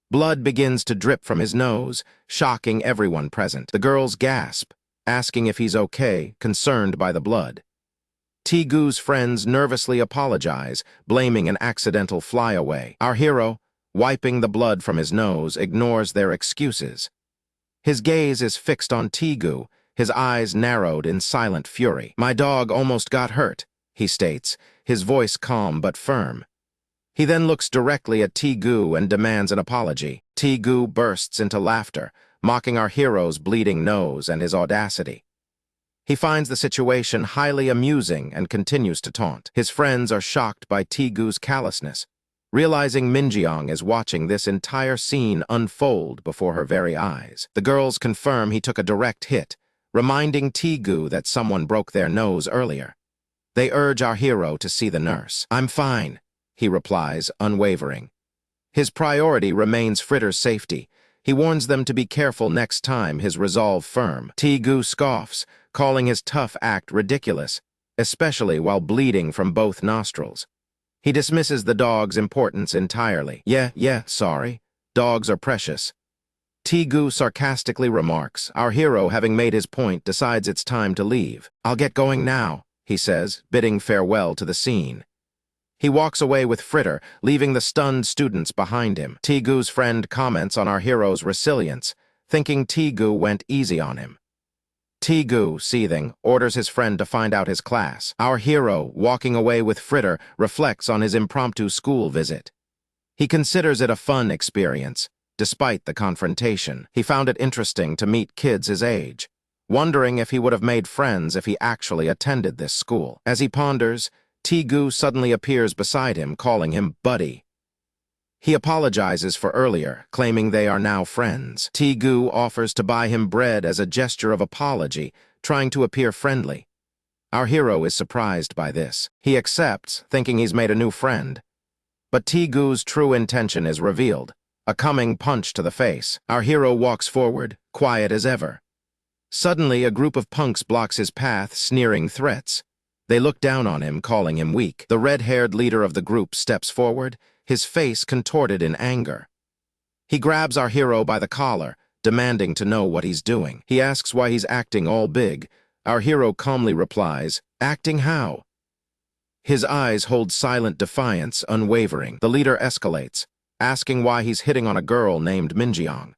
Blood begins to drip from his nose, shocking everyone present. The girls gasp, asking if he's okay, concerned by the blood. Taegu's friends nervously apologize, blaming an accidental flyaway. Our hero, wiping the blood from his nose, ignores their excuses. His gaze is fixed on Taegu, his eyes narrowed in silent fury. "My dog almost got hurt," he states, his voice calm but firm. He then looks directly at Taegu and demands an apology. Taegu bursts into laughter, mocking our hero's bleeding nose and his audacity. He finds the situation highly amusing and continues to taunt. His friends are shocked by Taegu's callousness, realizing Minjeong is watching this entire scene unfold before her very eyes. The girls confirm he took a direct hit, reminding Taegu that someone broke their nose earlier. They urge our hero to see the nurse. "I'm fine," he replies, unwavering. His priority remains Fritter's safety. He warns them to be careful next time, his resolve firm. Taegu scoffs, calling his tough act ridiculous, especially while bleeding from both nostrils. He dismisses the dog's importance entirely. Yeah, sorry. Dogs are precious." Taegu sarcastically remarks. Our hero, having made his point, decides it's time to leave. "I'll get going now," he says, bidding farewell to the scene. He walks away with Fritter, leaving the stunned students behind him. Taegu's friend comments on our hero's resilience, thinking Taegu went easy on him. Taegu, seething, orders his friend to find out his class. Our hero, walking away with Fritter, reflects on his impromptu school visit. He considers it a fun experience, despite the confrontation. He found it interesting to meet kids his age, wondering if he would have made friends if he actually attended this school. As he ponders, Taegu suddenly appears beside him, calling him buddy. He apologizes for earlier, claiming they are now friends. Taegu offers to buy him bread as a gesture of apology, trying to appear friendly. Our hero is surprised by this. He accepts, thinking he's made a new friend. But Taegu's true intention is revealed, a coming punch to the face. Our hero walks forward, quiet as ever. Suddenly, a group of punks blocks his path, sneering threats. They look down on him, calling him weak. The red-haired leader of the group steps forward, his face contorted in anger. He grabs our hero by the collar, demanding to know what he's doing. He asks why he's acting all big. Our hero calmly replies, "Acting how?" His eyes hold silent defiance, unwavering. The leader escalates, asking why he's hitting on a girl named Minjeong.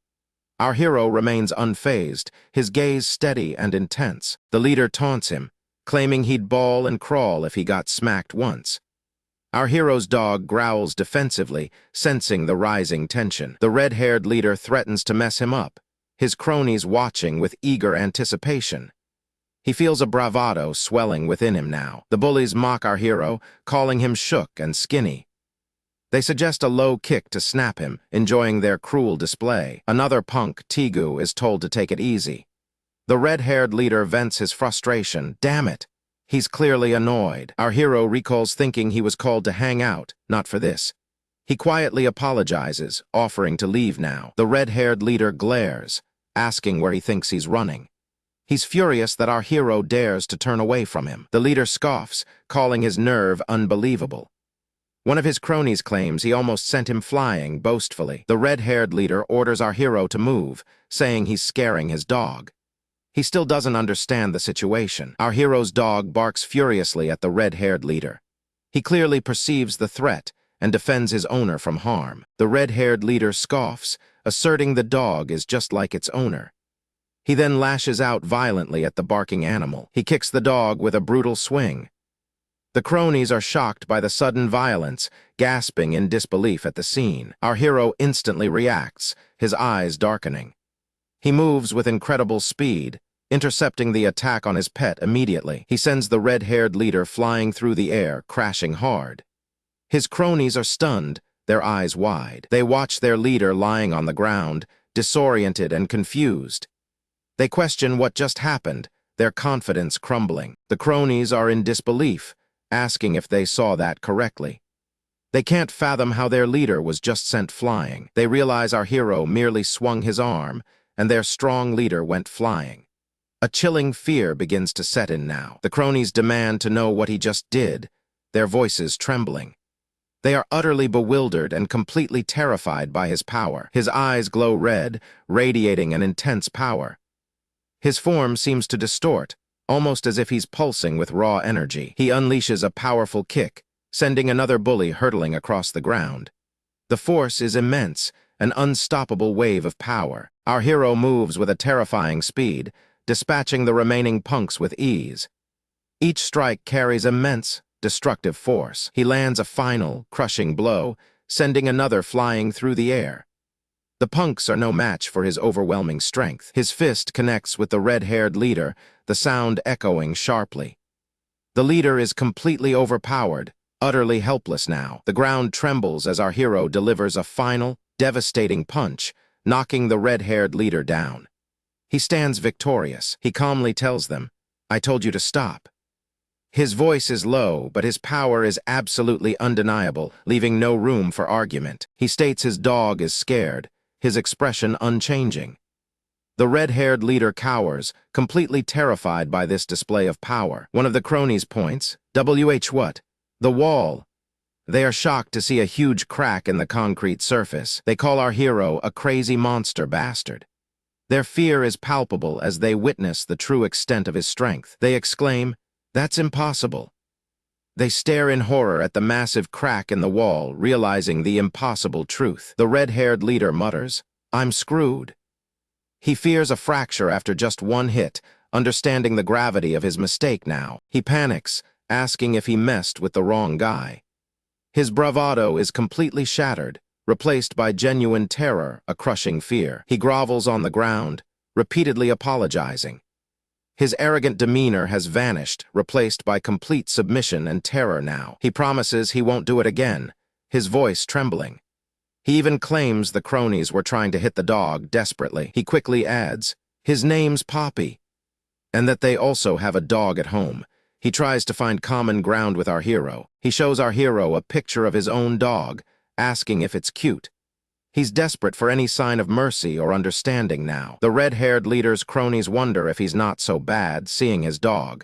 Our hero remains unfazed, his gaze steady and intense. The leader taunts him, claiming he'd bawl and crawl if he got smacked once. Our hero's dog growls defensively, sensing the rising tension. The red-haired leader threatens to mess him up, his cronies watching with eager anticipation. He feels a bravado swelling within him now. The bullies mock our hero, calling him shook and skinny. They suggest a low kick to snap him, enjoying their cruel display. Another punk, Taegu, is told to take it easy. The red-haired leader vents his frustration. Damn it! He's clearly annoyed. Our hero recalls thinking he was called to hang out, not for this. He quietly apologizes, offering to leave now. The red-haired leader glares, asking where he thinks he's running. He's furious that our hero dares to turn away from him. The leader scoffs, calling his nerve unbelievable. One of his cronies claims he almost sent him flying, boastfully. The red-haired leader orders our hero to move, saying he's scaring his dog. He still doesn't understand the situation. Our hero's dog barks furiously at the red-haired leader. He clearly perceives the threat and defends his owner from harm. The red-haired leader scoffs, asserting the dog is just like its owner. He then lashes out violently at the barking animal. He kicks the dog with a brutal swing. The cronies are shocked by the sudden violence, gasping in disbelief at the scene. Our hero instantly reacts, his eyes darkening. He moves with incredible speed, intercepting the attack on his pet immediately. He sends the red-haired leader flying through the air, crashing hard. His cronies are stunned, their eyes wide. They watch their leader lying on the ground, disoriented and confused. They question what just happened, their confidence crumbling. The cronies are in disbelief, asking if they saw that correctly. They can't fathom how their leader was just sent flying. They realize our hero merely swung his arm, and their strong leader went flying. A chilling fear begins to set in now. The cronies demand to know what he just did, their voices trembling. They are utterly bewildered and completely terrified by his power. His eyes glow red, radiating an intense power. His form seems to distort, almost as if he's pulsing with raw energy. He unleashes a powerful kick, sending another bully hurtling across the ground. The force is immense, an unstoppable wave of power. Our hero moves with a terrifying speed, dispatching the remaining punks with ease. Each strike carries immense, destructive force. He lands a final, crushing blow, sending another flying through the air. The punks are no match for his overwhelming strength. His fist connects with the red-haired leader, the sound echoing sharply. The leader is completely overpowered, utterly helpless now. The ground trembles as our hero delivers a final, devastating punch, knocking the red-haired leader down. He stands victorious. He calmly tells them, "I told you to stop." His voice is low, but his power is absolutely undeniable, leaving no room for argument. He states his dog is scared, his expression unchanging. The red-haired leader cowers, completely terrified by this display of power. One of the cronies points, what? The wall. They are shocked to see a huge crack in the concrete surface. They call our hero a crazy monster bastard. Their fear is palpable as they witness the true extent of his strength. They exclaim, "That's impossible." They stare in horror at the massive crack in the wall, realizing the impossible truth. The red-haired leader mutters, "I'm screwed." He fears a fracture after just one hit, understanding the gravity of his mistake now. He panics, asking if he messed with the wrong guy. His bravado is completely shattered, replaced by genuine terror, a crushing fear. He grovels on the ground, repeatedly apologizing. His arrogant demeanor has vanished, replaced by complete submission and terror now. He promises he won't do it again, his voice trembling. He even claims the cronies were trying to hit the dog desperately. He quickly adds, his name's Poppy, and that they also have a dog at home. He tries to find common ground with our hero. He shows our hero a picture of his own dog, asking if it's cute. He's desperate for any sign of mercy or understanding now. The red-haired leader's cronies wonder if he's not so bad, seeing his dog.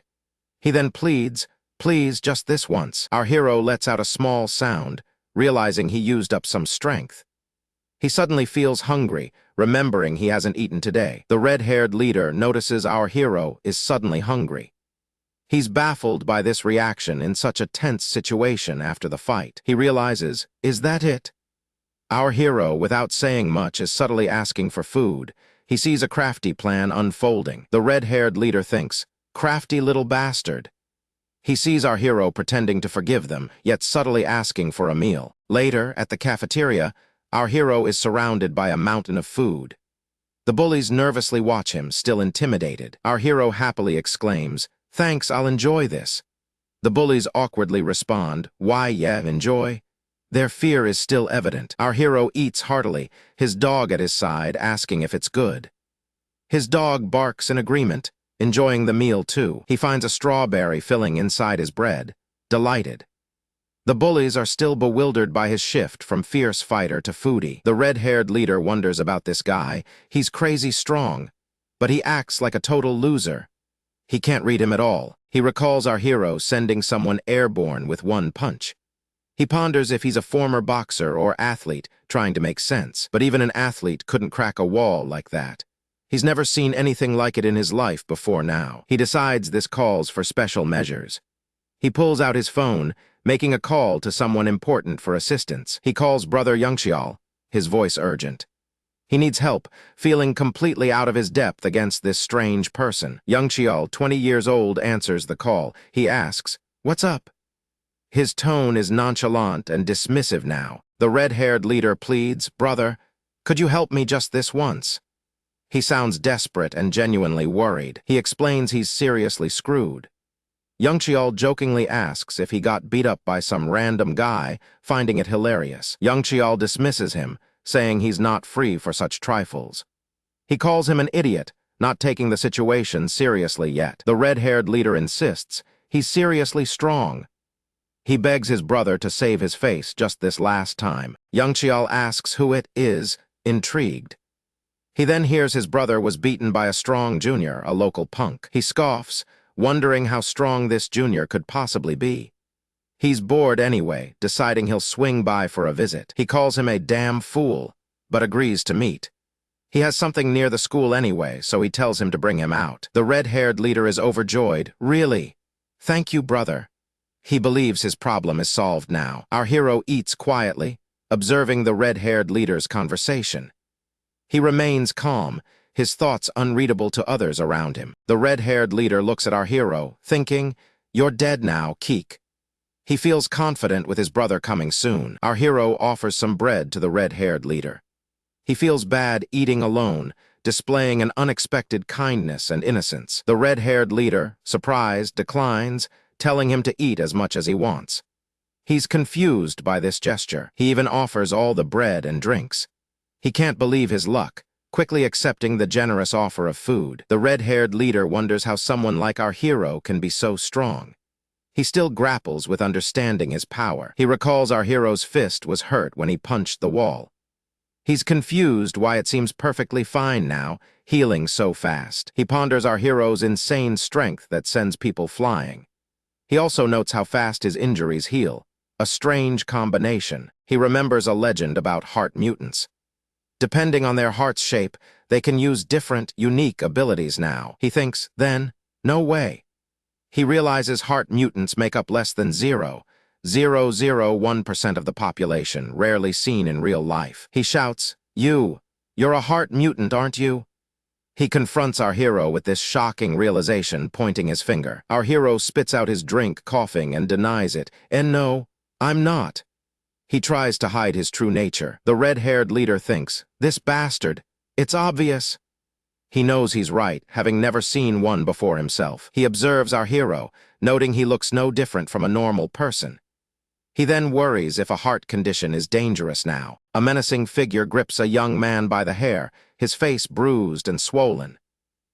He then pleads, "Please, just this once." Our hero lets out a small sound, realizing he used up some strength. He suddenly feels hungry, remembering he hasn't eaten today. The red-haired leader notices our hero is suddenly hungry. He's baffled by this reaction in such a tense situation after the fight. He realizes, is that it? Our hero, without saying much, is subtly asking for food. He sees a crafty plan unfolding. The red-haired leader thinks, crafty little bastard. He sees our hero pretending to forgive them, yet subtly asking for a meal. Later, at the cafeteria, our hero is surrounded by a mountain of food. The bullies nervously watch him, still intimidated. Our hero happily exclaims, "Thanks, I'll enjoy this." The bullies awkwardly respond, "Why, yeah, enjoy?" Their fear is still evident. Our hero eats heartily, his dog at his side asking if it's good. His dog barks in agreement, enjoying the meal too. He finds a strawberry filling inside his bread, delighted. The bullies are still bewildered by his shift from fierce fighter to foodie. The red-haired leader wonders about this guy. He's crazy strong, but he acts like a total loser. He can't read him at all. He recalls our hero sending someone airborne with one punch. He ponders if he's a former boxer or athlete, trying to make sense. But even an athlete couldn't crack a wall like that. He's never seen anything like it in his life before now. He decides this calls for special measures. He pulls out his phone, making a call to someone important for assistance. He calls brother Yangxiao, his voice urgent. He needs help, feeling completely out of his depth against this strange person. Yangxiao, 20 years old, answers the call. He asks, "What's up?" His tone is nonchalant and dismissive now. The red-haired leader pleads, "Brother, could you help me just this once?" He sounds desperate and genuinely worried. He explains he's seriously screwed. Youngcheol jokingly asks if he got beat up by some random guy, finding it hilarious. Youngcheol dismisses him, saying he's not free for such trifles. He calls him an idiot, not taking the situation seriously yet. The red-haired leader insists he's seriously strong. He begs his brother to save his face just this last time. Youngcheol asks who it is, intrigued. He then hears his brother was beaten by a strong junior, a local punk. He scoffs, wondering how strong this junior could possibly be. He's bored anyway, deciding he'll swing by for a visit. He calls him a damn fool, but agrees to meet. He has something near the school anyway, so he tells him to bring him out. The red-haired leader is overjoyed. "Really? Thank you, brother." He believes his problem is solved now. Our hero eats quietly, observing the red-haired leader's conversation. He remains calm, his thoughts unreadable to others around him. The red-haired leader looks at our hero, thinking, "You're dead now, Keek." He feels confident with his brother coming soon. Our hero offers some bread to the red-haired leader. He feels bad eating alone, displaying an unexpected kindness and innocence. The red-haired leader, surprised, declines, telling him to eat as much as he wants. He's confused by this gesture. He even offers all the bread and drinks. He can't believe his luck, quickly accepting the generous offer of food. The red-haired leader wonders how someone like our hero can be so strong. He still grapples with understanding his power. He recalls our hero's fist was hurt when he punched the wall. He's confused why it seems perfectly fine now, healing so fast. He ponders our hero's insane strength that sends people flying. He also notes how fast his injuries heal, a strange combination. He remembers a legend about heart mutants. Depending on their heart's shape, they can use different, unique abilities now. He thinks, then, no way. He realizes heart mutants make up less than 0.001% of the population, rarely seen in real life. He shouts, You're a heart mutant, aren't you?" He confronts our hero with this shocking realization, pointing his finger. Our hero spits out his drink, coughing, and denies it. "And no, I'm not." He tries to hide his true nature. The red-haired leader thinks, "This bastard, it's obvious." He knows he's right, having never seen one before himself. He observes our hero, noting he looks no different from a normal person. He then worries if a heart condition is dangerous now. A menacing figure grips a young man by the hair, his face bruised and swollen.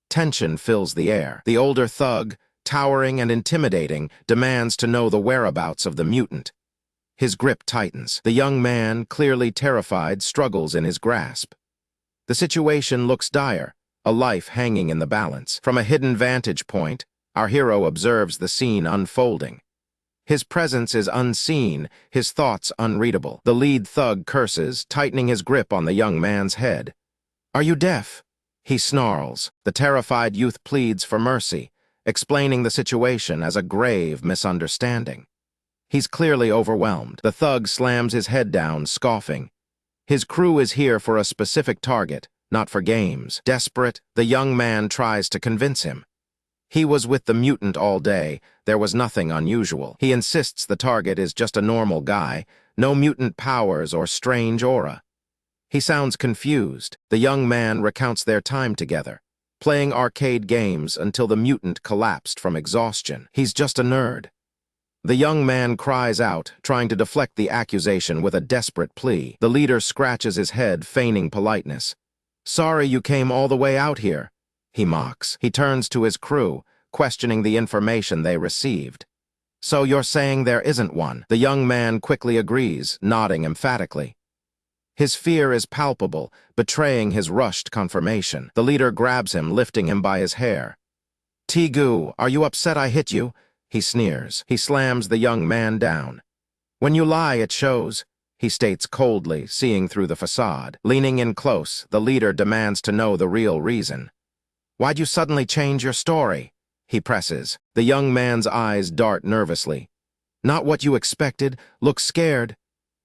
Tension fills the air. The older thug, towering and intimidating, demands to know the whereabouts of the mutant. His grip tightens. The young man, clearly terrified, struggles in his grasp. The situation looks dire, a life hanging in the balance. From a hidden vantage point, our hero observes the scene unfolding. His presence is unseen, his thoughts unreadable. The lead thug curses, tightening his grip on the young man's head. "Are you deaf?" He snarls. The terrified youth pleads for mercy, explaining the situation as a grave misunderstanding. He's clearly overwhelmed. The thug slams his head down, scoffing. His crew is here for a specific target, not for games. Desperate, the young man tries to convince him. He was with the mutant all day. There was nothing unusual. He insists the target is just a normal guy, no mutant powers or strange aura. He sounds confused. The young man recounts their time together, playing arcade games until the mutant collapsed from exhaustion. He's just a nerd. The young man cries out, trying to deflect the accusation with a desperate plea. The leader scratches his head, feigning politeness. "Sorry you came all the way out here," he mocks. He turns to his crew, questioning the information they received. "So you're saying there isn't one?" The young man quickly agrees, nodding emphatically. His fear is palpable, betraying his rushed confirmation. The leader grabs him, lifting him by his hair. "Tigu, are you upset I hit you?" He sneers. He slams the young man down. "When you lie, it shows," he states coldly, seeing through the facade. Leaning in close, the leader demands to know the real reason. "Why'd you suddenly change your story?" he presses. The young man's eyes dart nervously. "Not what you expected. Look scared."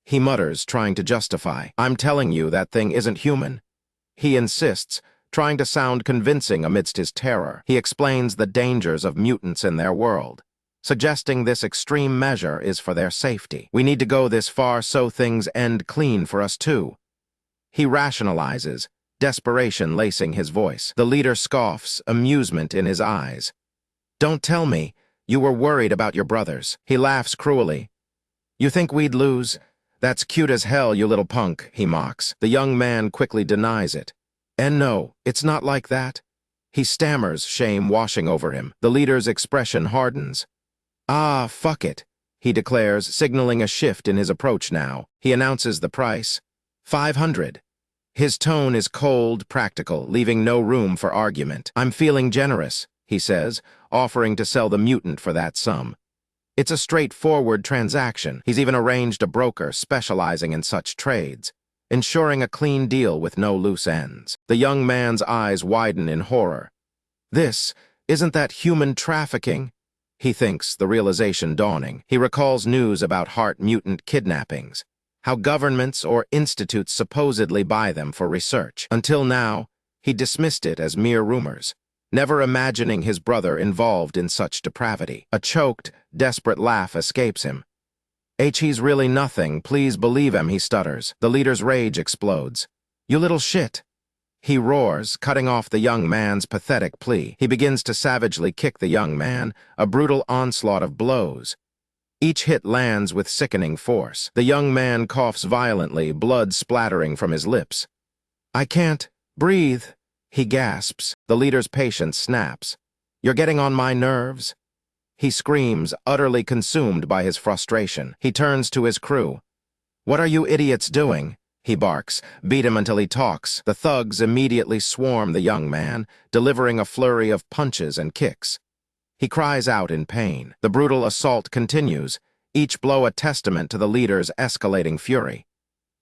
He mutters, trying to justify. "I'm telling you that thing isn't human." He insists, trying to sound convincing amidst his terror. He explains the dangers of mutants in their world. suggesting this extreme measure is for their safety. We need to go this far so things end clean for us too. He rationalizes, desperation lacing his voice. The leader scoffs, amusement in his eyes. Don't tell me, you were worried about your brothers. He laughs cruelly. You think we'd lose? That's cute as hell, you little punk, he mocks. The young man quickly denies it. And no, it's not like that. He stammers, shame washing over him. The leader's expression hardens. Ah, fuck it, he declares, signaling a shift in his approach now. He announces the price. 500. His tone is cold, practical, leaving no room for argument. I'm feeling generous, he says, offering to sell the mutant for that sum. It's a straightforward transaction. He's even arranged a broker specializing in such trades, ensuring a clean deal with no loose ends. The young man's eyes widen in horror. Isn't that human trafficking? He thinks, the realization dawning. He recalls news about heart mutant kidnappings, how governments or institutes supposedly buy them for research. Until now, he dismissed it as mere rumors, never imagining his brother involved in such depravity. A choked, desperate laugh escapes him. He's really nothing, please believe him, he stutters. The leader's rage explodes. You little shit! He roars, cutting off the young man's pathetic plea. He begins to savagely kick the young man, a brutal onslaught of blows. Each hit lands with sickening force. The young man coughs violently, blood splattering from his lips. I can't breathe, he gasps. The leader's patience snaps. You're getting on my nerves. He screams, utterly consumed by his frustration. He turns to his crew. What are you idiots doing? He barks. Beat him until he talks. The thugs immediately swarm the young man, delivering a flurry of punches and kicks. He cries out in pain. The brutal assault continues, each blow a testament to the leader's escalating fury.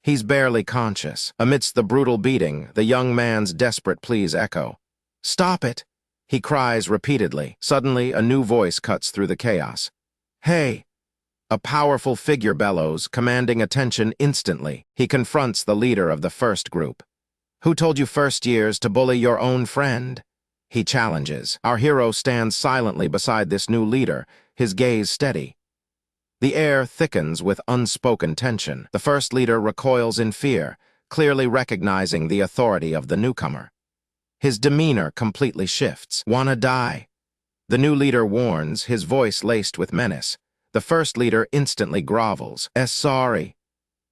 He's barely conscious. Amidst the brutal beating, the young man's desperate pleas echo. Stop it! He cries repeatedly. Suddenly, a new voice cuts through the chaos. Hey! A powerful figure bellows, commanding attention instantly. He confronts the leader of the first group. Who told you first years to bully your own friend? He challenges. Our hero stands silently beside this new leader, his gaze steady. The air thickens with unspoken tension. The first leader recoils in fear, clearly recognizing the authority of the newcomer. His demeanor completely shifts. Wanna die? The new leader warns, his voice laced with menace. The first leader instantly grovels. Sorry.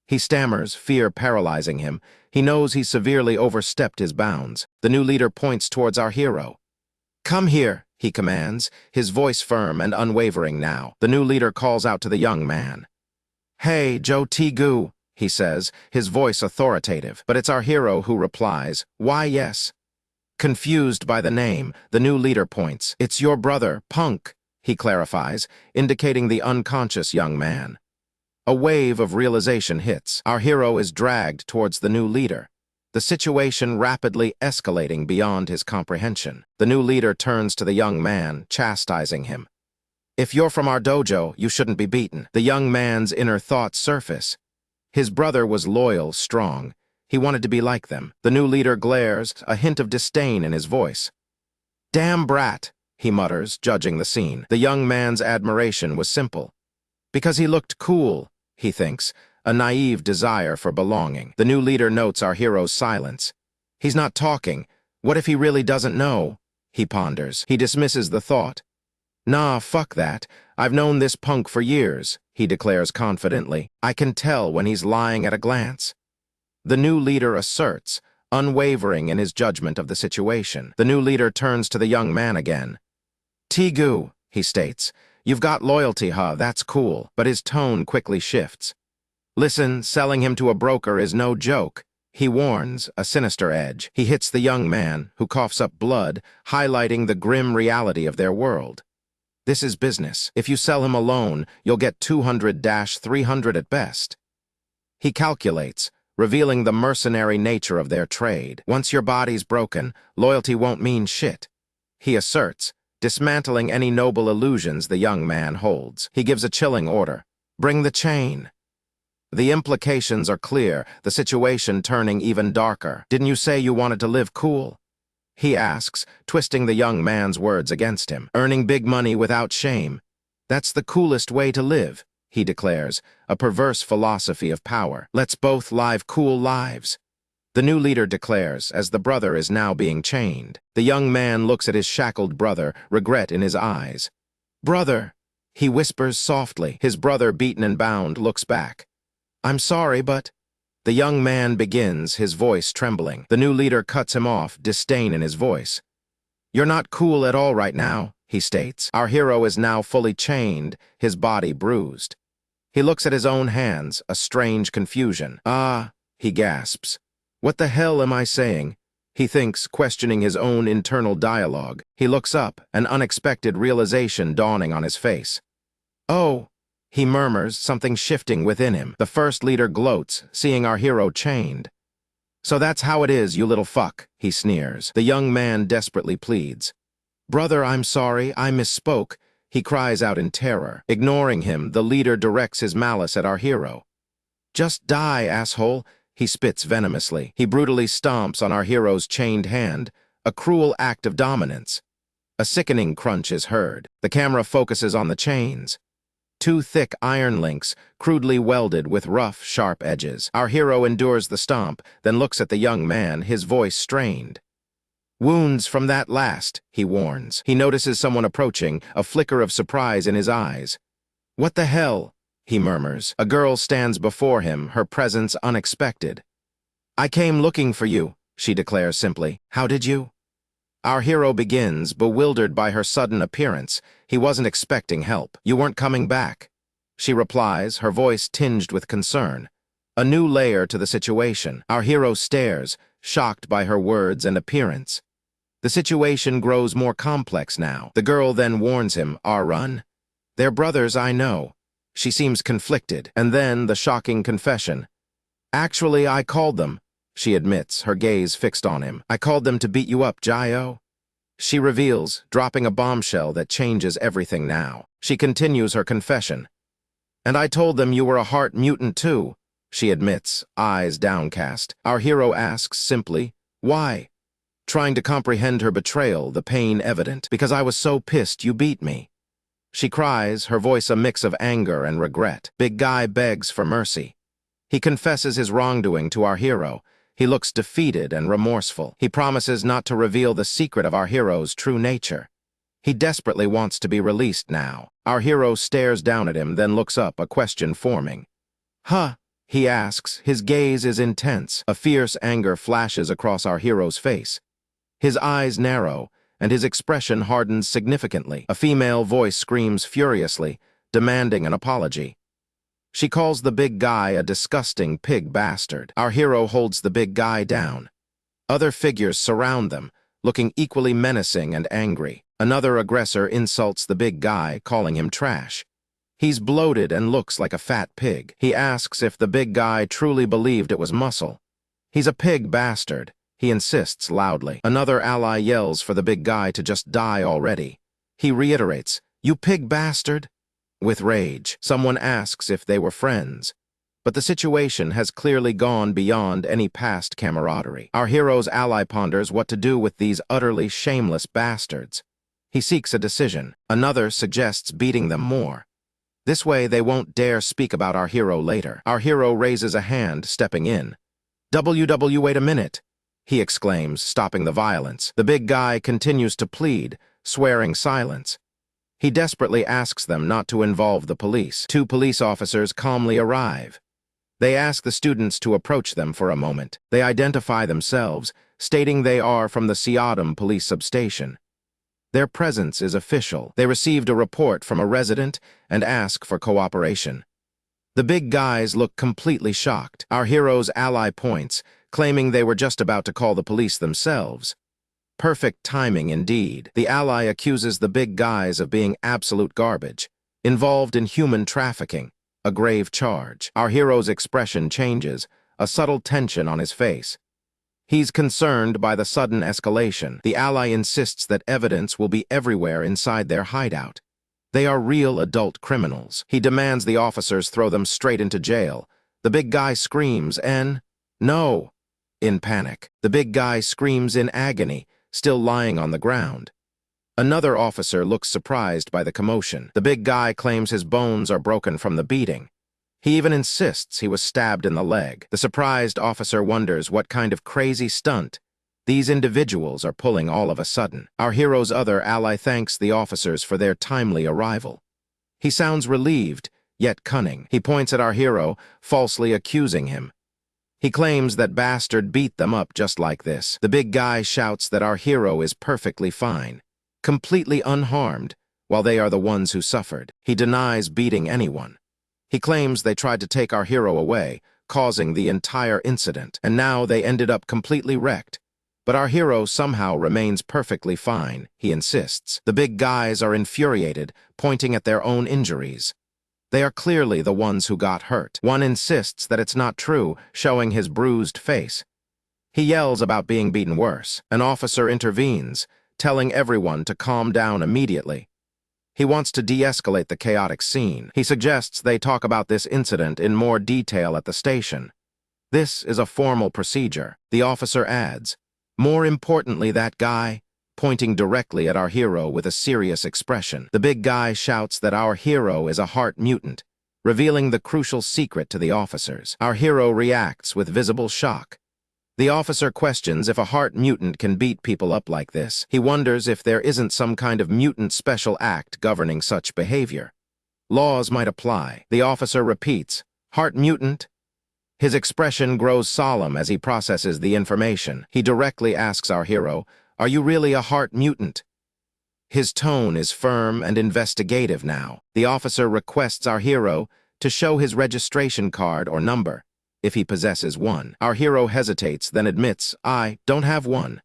He stammers, fear paralyzing him. He knows he severely overstepped his bounds. The new leader points towards our hero. Come here, he commands, his voice firm and unwavering now. The new leader calls out to the young man. Hey, Joe Tigu, he says, his voice authoritative. But it's our hero who replies, why yes. Confused by the name, the new leader points. It's your brother, Punk, he clarifies, indicating the unconscious young man. A wave of realization hits. Our hero is dragged towards the new leader, the situation rapidly escalating beyond his comprehension. The new leader turns to the young man, chastising him. If you're from our dojo, you shouldn't be beaten. The young man's inner thoughts surface. His brother was loyal, strong. He wanted to be like them. The new leader glares, a hint of disdain in his voice. Damn brat, he mutters, judging the scene. The young man's admiration was simple. Because he looked cool, he thinks, a naive desire for belonging. The new leader notes our hero's silence. He's not talking. What if he really doesn't know? He ponders. He dismisses the thought. Nah, fuck that. I've known this punk for years, he declares confidently. I can tell when he's lying at a glance. The new leader asserts, unwavering in his judgment of the situation. The new leader turns to the young man again. Tigu, he states, you've got loyalty, huh? That's cool. But his tone quickly shifts. Listen, selling him to a broker is no joke. He warns, a sinister edge. He hits the young man, who coughs up blood, highlighting the grim reality of their world. This is business. If you sell him alone, you'll get 200-300 at best. He calculates, revealing the mercenary nature of their trade. Once your body's broken, loyalty won't mean shit. He asserts, dismantling any noble illusions the young man holds. He gives a chilling order. Bring the chain. The implications are clear, the situation turning even darker. Didn't you say you wanted to live cool? He asks, twisting the young man's words against him. Earning big money without shame. That's the coolest way to live, he declares, a perverse philosophy of power. Let's both live cool lives. The new leader declares, as the brother is now being chained. The young man looks at his shackled brother, regret in his eyes. Brother, he whispers softly. His brother, beaten and bound, looks back. I'm sorry, but... The young man begins, his voice trembling. The new leader cuts him off, disdain in his voice. You're not cool at all right now, he states. Our hero is now fully chained, his body bruised. He looks at his own hands, a strange confusion. Ah, he gasps. What the hell am I saying? He thinks, questioning his own internal dialogue. He looks up, an unexpected realization dawning on his face. Oh, he murmurs, something shifting within him. The first leader gloats, seeing our hero chained. So that's how it is, you little fuck, he sneers. The young man desperately pleads. Brother, I'm sorry, I misspoke, he cries out in terror. Ignoring him, the leader directs his malice at our hero. Just die, asshole, he spits venomously. He brutally stomps on our hero's chained hand, a cruel act of dominance. A sickening crunch is heard. The camera focuses on the chains. Two thick iron links, crudely welded with rough, sharp edges. Our hero endures the stomp, then looks at the young man, his voice strained. Wounds from that last, he warns. He notices someone approaching, a flicker of surprise in his eyes. What the hell? He murmurs. A girl stands before him, her presence unexpected. I came looking for you, she declares simply. How did you? Our hero begins, bewildered by her sudden appearance. He wasn't expecting help. You weren't coming back. She replies, her voice tinged with concern. A new layer to the situation. Our hero stares, shocked by her words and appearance. The situation grows more complex now. The girl then warns him, run. They're brothers, I know. She seems conflicted, and then the shocking confession. Actually, I called them. She admits, her gaze fixed on him. I called them to beat you up, Jayo. She reveals, dropping a bombshell that changes everything now. She continues her confession. And I told them you were a heart mutant too, she admits, eyes downcast. Our hero asks simply, why? Trying to comprehend her betrayal, the pain evident. Because I was so pissed you beat me. She cries, her voice a mix of anger and regret. Big Guy begs for mercy. He confesses his wrongdoing to our hero. He looks defeated and remorseful. He promises not to reveal the secret of our hero's true nature. He desperately wants to be released now. Our hero stares down at him, then looks up, a question forming. Huh? He asks. His gaze is intense. A fierce anger flashes across our hero's face. His eyes narrow, and his expression hardens significantly. A female voice screams furiously, demanding an apology. She calls the big guy a disgusting pig bastard. Our hero holds the big guy down. Other figures surround them, looking equally menacing and angry. Another aggressor insults the big guy, calling him trash. He's bloated and looks like a fat pig. He asks if the big guy truly believed it was muscle. He's a pig bastard, he insists loudly. Another ally yells for the big guy to just die already. He reiterates, "You pig bastard?" With rage, someone asks if they were friends. But the situation has clearly gone beyond any past camaraderie. Our hero's ally ponders what to do with these utterly shameless bastards. He seeks a decision. Another suggests beating them more. This way they won't dare speak about our hero later. Our hero raises a hand, stepping in. Wait a minute, he exclaims, stopping the violence. The big guy continues to plead, swearing silence. He desperately asks them not to involve the police. Two police officers calmly arrive. They ask the students to approach them for a moment. They identify themselves, stating they are from the Siadam police substation. Their presence is official. They received a report from a resident and ask for cooperation. The big guys look completely shocked. Our hero's ally points, claiming they were just about to call the police themselves. Perfect timing indeed. The ally accuses the big guys of being absolute garbage, involved in human trafficking, a grave charge. Our hero's expression changes, a subtle tension on his face. He's concerned by the sudden escalation. The ally insists that evidence will be everywhere inside their hideout. They are real adult criminals. He demands the officers throw them straight into jail. The big guy screams, "No!" In panic. The big guy screams in agony, still lying on the ground. Another officer looks surprised by the commotion. The big guy claims his bones are broken from the beating. He even insists he was stabbed in the leg. The surprised officer wonders what kind of crazy stunt these individuals are pulling all of a sudden. Our hero's other ally thanks the officers for their timely arrival. He sounds relieved, yet cunning. He points at our hero, falsely accusing him. He claims that bastard beat them up just like this. The big guy shouts that our hero is perfectly fine, completely unharmed, while they are the ones who suffered. He denies beating anyone. He claims they tried to take our hero away, causing the entire incident, and now they ended up completely wrecked. But our hero somehow remains perfectly fine, he insists. The big guys are infuriated, pointing at their own injuries. They are clearly the ones who got hurt. One insists that it's not true, showing his bruised face. He yells about being beaten worse. An officer intervenes, telling everyone to calm down immediately. He wants to de-escalate the chaotic scene. He suggests they talk about this incident in more detail at the station. This is a formal procedure, the officer adds. More importantly, that guy, pointing directly at our hero with a serious expression. The big guy shouts that our hero is a heart mutant, revealing the crucial secret to the officers. Our hero reacts with visible shock. The officer questions if a heart mutant can beat people up like this. He wonders if there isn't some kind of mutant special act governing such behavior. Laws might apply. The officer repeats, "Heart mutant?" His expression grows solemn as he processes the information. He directly asks our hero, "Are you really a heart mutant?" His tone is firm and investigative now. The officer requests our hero to show his registration card or number, if he possesses one. Our hero hesitates, then admits, "I don't have one."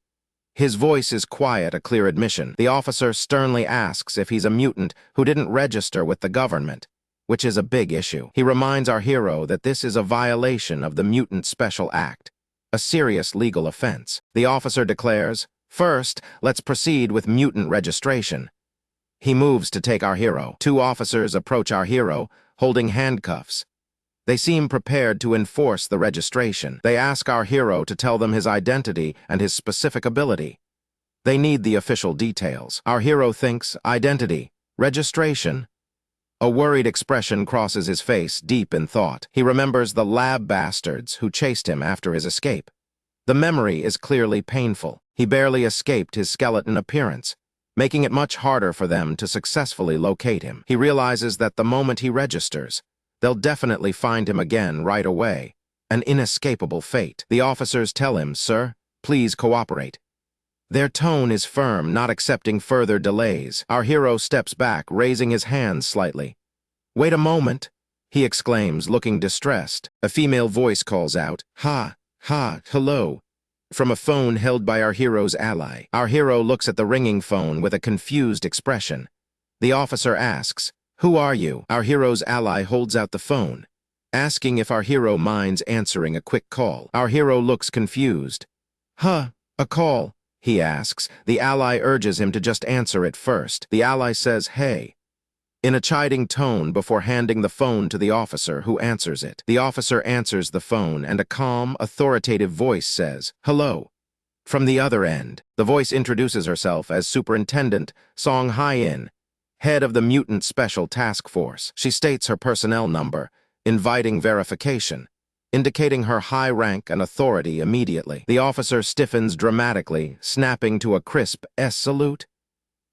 His voice is quiet, a clear admission. The officer sternly asks if he's a mutant who didn't register with the government, which is a big issue. He reminds our hero that this is a violation of the Mutant Special Act, a serious legal offense. The officer declares, "First, let's proceed with mutant registration." He moves to take our hero. Two officers approach our hero, holding handcuffs. They seem prepared to enforce the registration. They ask our hero to tell them his identity and his specific ability. They need the official details. Our hero thinks, identity, registration. A worried expression crosses his face, deep in thought. He remembers the lab bastards who chased him after his escape. The memory is clearly painful. He barely escaped his skeleton appearance, making it much harder for them to successfully locate him. He realizes that the moment he registers, they'll definitely find him again right away. An inescapable fate. The officers tell him, "Sir, please cooperate." Their tone is firm, not accepting further delays. Our hero steps back, raising his hands slightly. "Wait a moment," he exclaims, looking distressed. A female voice calls out, "Ha, ha, hello," from a phone held by our hero's ally. Our hero looks at the ringing phone with a confused expression. The officer asks, "Who are you?" Our hero's ally holds out the phone, asking if our hero minds answering a quick call. Our hero looks confused. "Huh, a call?" he asks. The ally urges him to just answer it first. The ally says, "Hey," in a chiding tone before handing the phone to the officer, who answers it. The officer answers the phone, and a calm, authoritative voice says, "Hello." From the other end, the voice introduces herself as Superintendent Song Hye-in, head of the Mutant Special Task Force. She states her personnel number, inviting verification, indicating her high rank and authority immediately. The officer stiffens dramatically, snapping to a crisp S salute.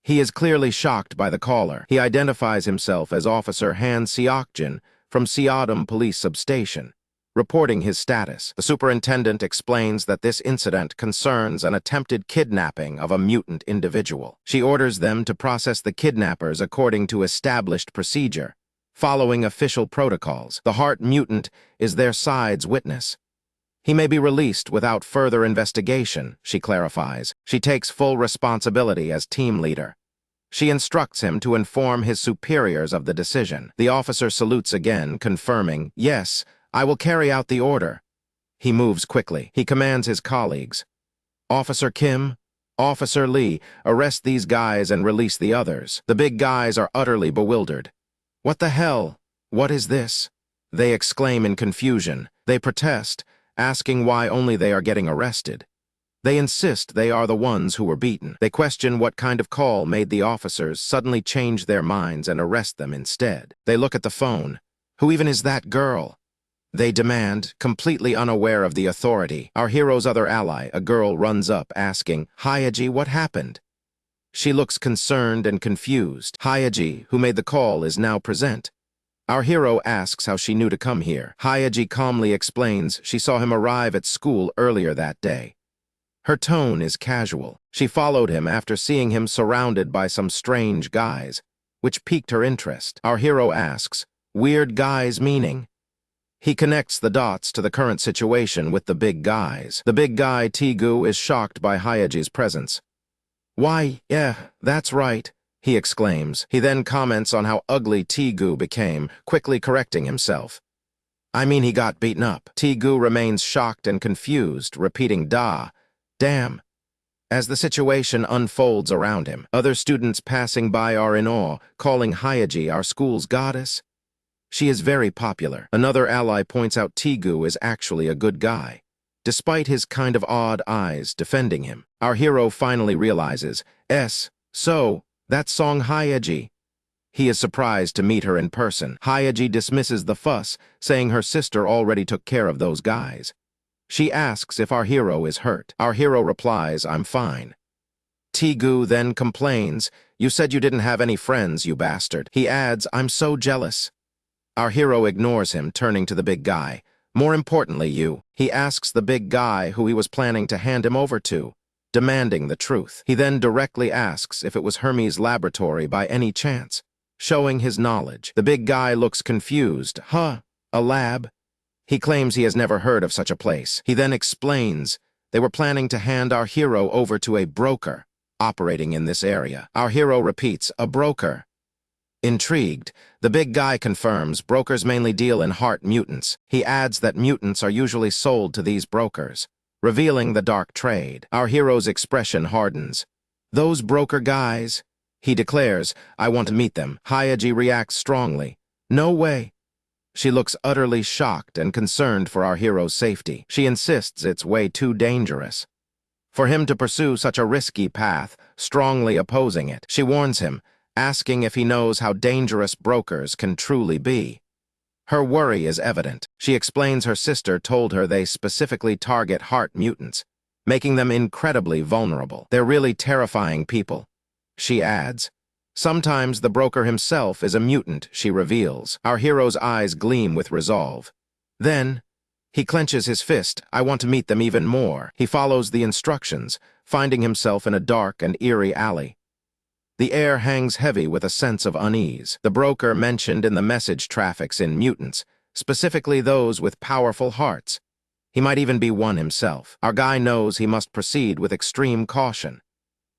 He is clearly shocked by the caller. He identifies himself as Officer Han Seokjin from Seodam Police Substation, reporting his status. The superintendent explains that this incident concerns an attempted kidnapping of a mutant individual. She orders them to process the kidnappers according to established procedure, following official protocols. The heart mutant is their side's witness. He may be released without further investigation, she clarifies. She takes full responsibility as team leader. She instructs him to inform his superiors of the decision. The officer salutes again, confirming, "Yes, I will carry out the order." He moves quickly. He commands his colleagues, "Officer Kim, Officer Lee, arrest these guys and release the others." The big guys are utterly bewildered. "What the hell? What is this?" they exclaim in confusion. They protest, asking why only they are getting arrested. They insist they are the ones who were beaten. They question what kind of call made the officers suddenly change their minds and arrest them instead. They look at the phone. Who even is that girl? They demand, completely unaware of the authority. Our hero's other ally, a girl, runs up asking, "Hyaji, what happened?" She looks concerned and confused. Hyaji, who made the call, is now present. Our hero asks how she knew to come here. Hyaji calmly explains she saw him arrive at school earlier that day. Her tone is casual. She followed him after seeing him surrounded by some strange guys, which piqued her interest. Our hero asks, "Weird guys meaning?" He connects the dots to the current situation with the big guys. The big guy, Tigu, is shocked by Hyaji's presence. "Why, yeah, that's right," he exclaims. He then comments on how ugly Tigu became, quickly correcting himself. "I mean, he got beaten up." Tigu remains shocked and confused, repeating "Da, damn." As the situation unfolds around him, other students passing by are in awe, calling Hyaji our school's goddess. She is very popular. Another ally points out Tigu is actually a good guy, despite his kind of odd eyes defending him. Our hero finally realizes, so, that's Song Hyaji. He is surprised to meet her in person. Hyaji dismisses the fuss, saying her sister already took care of those guys. She asks if our hero is hurt. Our hero replies, "I'm fine." Tigu then complains, "You said you didn't have any friends, you bastard." He adds, "I'm so jealous." Our hero ignores him, turning to the big guy. "More importantly, you." He asks the big guy who he was planning to hand him over to, demanding the truth. He then directly asks if it was Hermes' laboratory by any chance, showing his knowledge. The big guy looks confused. "Huh, a lab?" He claims he has never heard of such a place. He then explains they were planning to hand our hero over to a broker operating in this area. Our hero repeats, "A broker." Intrigued, the big guy confirms brokers mainly deal in heart mutants. He adds that mutants are usually sold to these brokers, revealing the dark trade. Our hero's expression hardens. "Those broker guys," he declares, "I want to meet them." Hyaji reacts strongly. "No way." She looks utterly shocked and concerned for our hero's safety. She insists it's way too dangerous for him to pursue such a risky path, strongly opposing it. She warns him, asking if he knows how dangerous brokers can truly be. Her worry is evident. She explains her sister told her they specifically target heart mutants, making them incredibly vulnerable. "They're really terrifying people," she adds. "Sometimes the broker himself is a mutant," she reveals. Our hero's eyes gleam with resolve. Then, he clenches his fist. "I want to meet them even more." He follows the instructions, finding himself in a dark and eerie alley. The air hangs heavy with a sense of unease. The broker mentioned in the message traffics in mutants, specifically those with powerful hearts. He might even be one himself. Our guy knows he must proceed with extreme caution.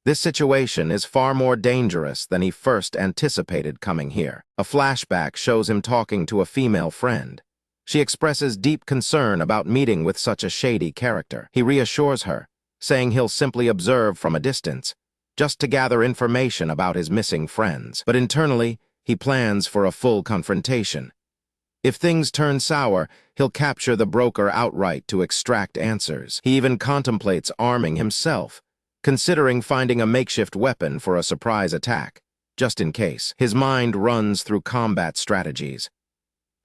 This situation is far more dangerous than he first anticipated coming here. A flashback shows him talking to a female friend. She expresses deep concern about meeting with such a shady character. He reassures her, saying he'll simply observe from a distance, just to gather information about his missing friends. But internally, he plans for a full confrontation. If things turn sour, he'll capture the broker outright to extract answers. He even contemplates arming himself, considering finding a makeshift weapon for a surprise attack, just in case. His mind runs through combat strategies.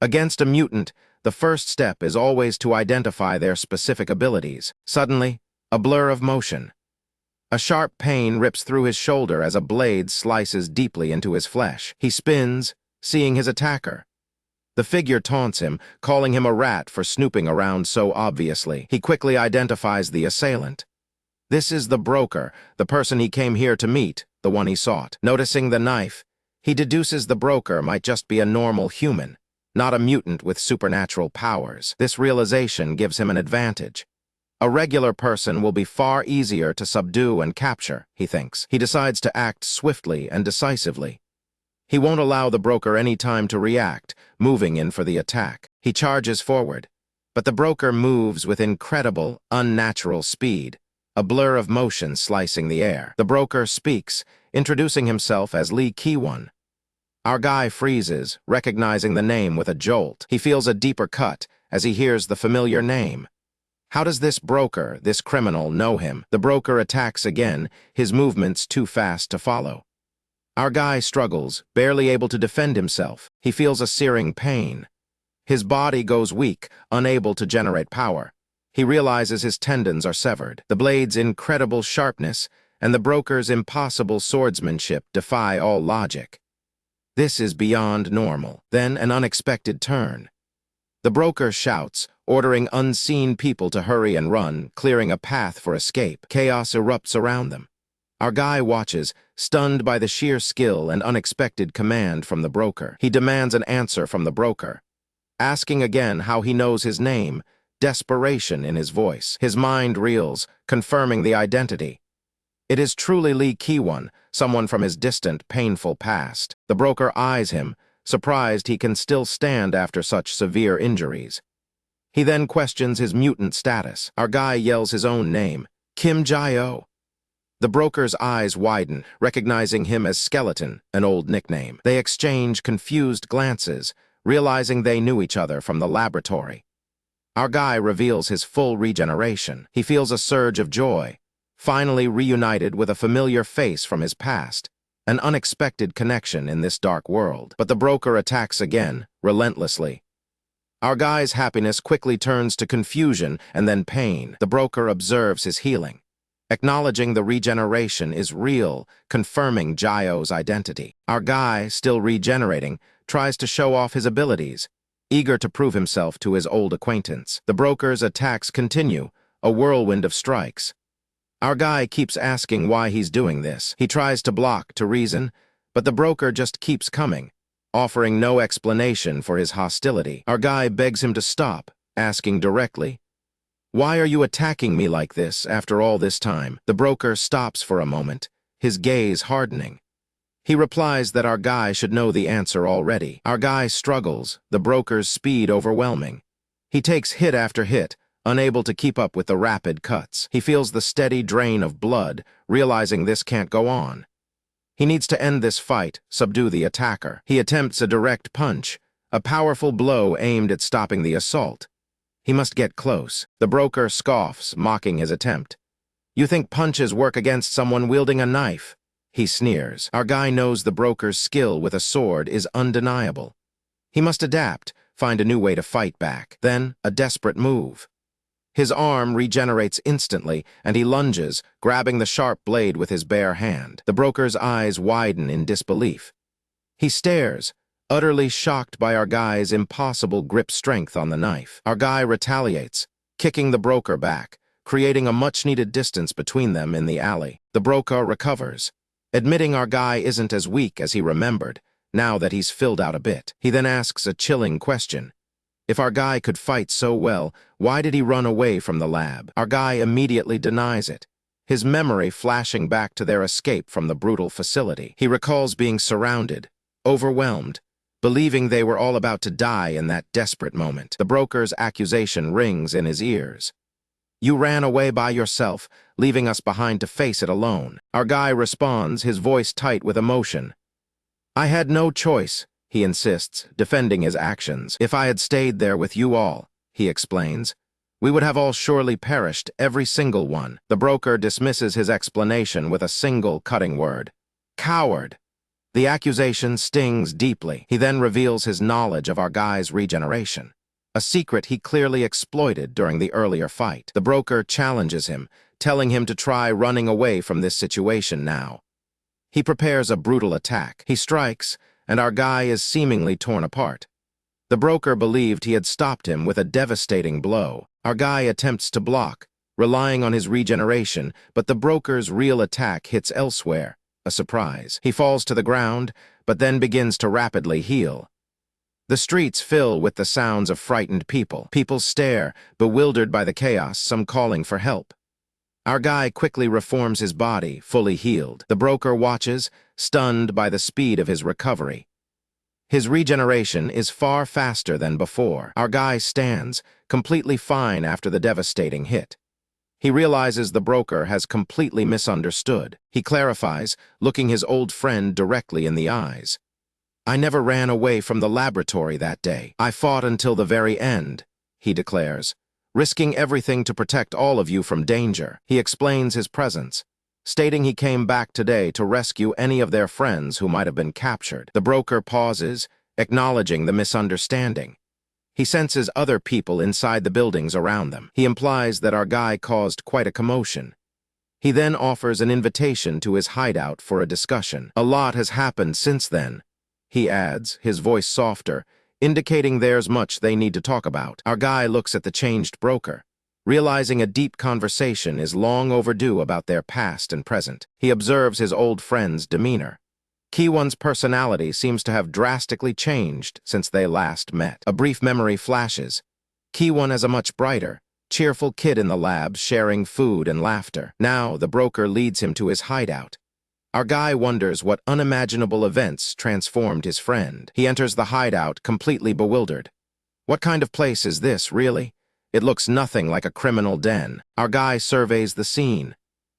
Against a mutant, the first step is always to identify their specific abilities. Suddenly, a blur of motion. A sharp pain rips through his shoulder as a blade slices deeply into his flesh. He spins, seeing his attacker. The figure taunts him, calling him a rat for snooping around so obviously. He quickly identifies the assailant. This is the broker, the person he came here to meet, the one he sought. Noticing the knife, he deduces the broker might just be a normal human, not a mutant with supernatural powers. This realization gives him an advantage. A regular person will be far easier to subdue and capture, he thinks. He decides to act swiftly and decisively. He won't allow the broker any time to react, moving in for the attack. He charges forward, but the broker moves with incredible, unnatural speed, a blur of motion slicing the air. The broker speaks, introducing himself as Lee Ki-won. Our guy freezes, recognizing the name with a jolt. He feels a deeper cut as he hears the familiar name. How does this broker, this criminal, know him? The broker attacks again, his movements too fast to follow. Our guy struggles, barely able to defend himself. He feels a searing pain. His body goes weak, unable to generate power. He realizes his tendons are severed. The blade's incredible sharpness and the broker's impossible swordsmanship defy all logic. This is beyond normal. Then an unexpected turn. The broker shouts, ordering unseen people to hurry and run, clearing a path for escape. Chaos erupts around them. Our guy watches, stunned by the sheer skill and unexpected command from the broker. He demands an answer from the broker, asking again how he knows his name, desperation in his voice. His mind reels, confirming the identity. It is truly Lee Ki-won, someone from his distant, painful past. The broker eyes him, surprised he can still stand after such severe injuries. He then questions his mutant status. Our guy yells his own name, Kim Jae-oh. The broker's eyes widen, recognizing him as Skeleton, an old nickname. They exchange confused glances, realizing they knew each other from the laboratory. Our guy reveals his full regeneration. He feels a surge of joy, finally reunited with a familiar face from his past, an unexpected connection in this dark world. But the broker attacks again, relentlessly. Our guy's happiness quickly turns to confusion and then pain. The broker observes his healing, acknowledging the regeneration is real, confirming Jae-oh's identity. Our guy, still regenerating, tries to show off his abilities, eager to prove himself to his old acquaintance. The broker's attacks continue, a whirlwind of strikes. Our guy keeps asking why he's doing this. He tries to block, to reason, but the broker just keeps coming, offering no explanation for his hostility. Our guy begs him to stop, asking directly, "Why are you attacking me like this after all this time?" The broker stops for a moment, his gaze hardening. He replies that our guy should know the answer already. Our guy struggles, the broker's speed overwhelming. He takes hit after hit, unable to keep up with the rapid cuts. He feels the steady drain of blood, realizing this can't go on. He needs to end this fight, subdue the attacker. He attempts a direct punch, a powerful blow aimed at stopping the assault. He must get close. The broker scoffs, mocking his attempt. "You think punches work against someone wielding a knife?" He sneers. Our guy knows the broker's skill with a sword is undeniable. He must adapt, find a new way to fight back. Then, a desperate move. His arm regenerates instantly, and he lunges, grabbing the sharp blade with his bare hand. The broker's eyes widen in disbelief. He stares, utterly shocked by our guy's impossible grip strength on the knife. Our guy retaliates, kicking the broker back, creating a much-needed distance between them in the alley. The broker recovers, admitting our guy isn't as weak as he remembered, now that he's filled out a bit. He then asks a chilling question. If our guy could fight so well, why did he run away from the lab? Our guy immediately denies it, his memory flashing back to their escape from the brutal facility. He recalls being surrounded, overwhelmed, believing they were all about to die in that desperate moment. The broker's accusation rings in his ears. "You ran away by yourself, leaving us behind to face it alone." Our guy responds, his voice tight with emotion. "I had no choice," he insists, defending his actions. "If I had stayed there with you all," he explains, "we would have all surely perished, every single one." The broker dismisses his explanation with a single cutting word. "Coward." The accusation stings deeply. He then reveals his knowledge of our guy's regeneration, a secret he clearly exploited during the earlier fight. The broker challenges him, telling him to try running away from this situation now. He prepares a brutal attack. He strikes, and our guy is seemingly torn apart. The broker believed he had stopped him with a devastating blow. Our guy attempts to block, relying on his regeneration, but the broker's real attack hits elsewhere, a surprise. He falls to the ground, but then begins to rapidly heal. The streets fill with the sounds of frightened people. People stare, bewildered by the chaos, some calling for help. Our guy quickly reforms his body, fully healed. The broker watches, stunned by the speed of his recovery. His regeneration is far faster than before. Our guy stands, completely fine after the devastating hit. He realizes the broker has completely misunderstood. He clarifies, looking his old friend directly in the eyes. "I never ran away from the laboratory that day. I fought until the very end," he declares, risking everything to protect all of you from danger. He explains his presence, stating he came back today to rescue any of their friends who might have been captured. The broker pauses, acknowledging the misunderstanding. He senses other people inside the buildings around them. He implies that our guy caused quite a commotion. He then offers an invitation to his hideout for a discussion. A lot has happened since then, he adds, his voice softer, indicating there's much they need to talk about. Our guy looks at the changed broker, realizing a deep conversation is long overdue about their past and present. He observes his old friend's demeanor. Ki-won's personality seems to have drastically changed since they last met. A brief memory flashes. Ki-won as a much brighter, cheerful kid in the lab sharing food and laughter. Now the broker leads him to his hideout. Our guy wonders what unimaginable events transformed his friend. He enters the hideout completely bewildered. What kind of place is this, really? It looks nothing like a criminal den. Our guy surveys the scene.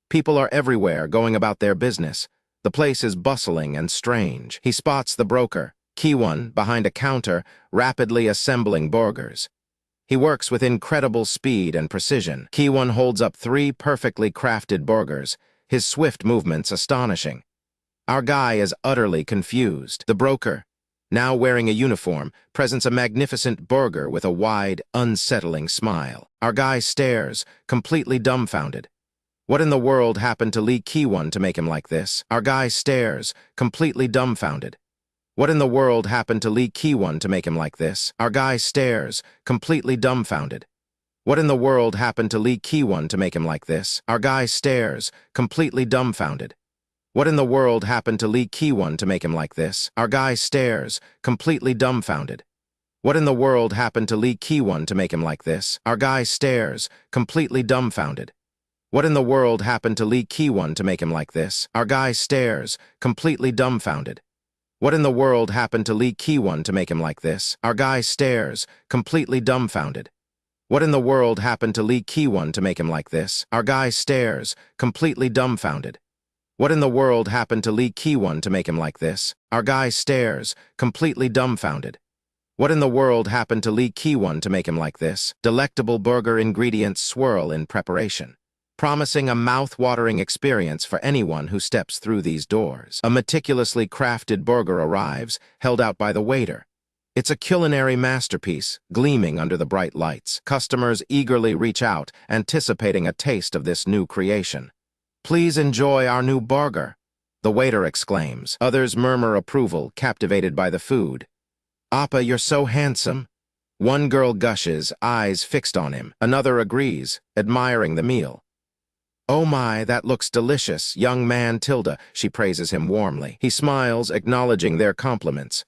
People are everywhere going about their business. The place is bustling and strange. He spots the broker, Ki-won, behind a counter, rapidly assembling burgers. He works with incredible speed and precision. Ki-won holds up 3 perfectly crafted burgers, his swift movements astonishing. Our guy is utterly confused. The broker, now wearing a uniform, presents a magnificent burger with a wide, unsettling smile. Our guy stares, completely dumbfounded. What in the world happened to Lee Ki-won to make him like this? Our guy stares, completely dumbfounded. What in the world happened to Lee Ki-won to make him like this? Our guy stares, completely dumbfounded. What in the world happened to Lee Ki-won to make him like this? Our guy stares, completely dumbfounded. What in the world happened to Lee Ki-won to make him like this? Our guy stares, completely dumbfounded. What in the world happened to Lee Ki-won to make him like this? Our guy stares, completely dumbfounded. What in the world happened to Lee Ki-won to make him like this? Our guy stares, completely dumbfounded. What in the world happened to Lee Ki-won to make him like this? Our guy stares, completely dumbfounded. What in the world happened to Lee Ki-won to make him like this? Our guy stares, completely dumbfounded. What in the world happened to Lee Ki-won to make him like this? Our guy stares, completely dumbfounded. What in the world happened to Lee Ki-won to make him like this? Delectable burger ingredients swirl in preparation, promising a mouth-watering experience for anyone who steps through these doors. A meticulously crafted burger arrives, held out by the waiter. It's a culinary masterpiece, gleaming under the bright lights. Customers eagerly reach out, anticipating a taste of this new creation. "Please enjoy our new burger," the waiter exclaims. Others murmur approval, captivated by the food. "Appa, you're so handsome." One girl gushes, eyes fixed on him. Another agrees, admiring the meal. "Oh my, that looks delicious, young man Tilda," she praises him warmly. He smiles, acknowledging their compliments.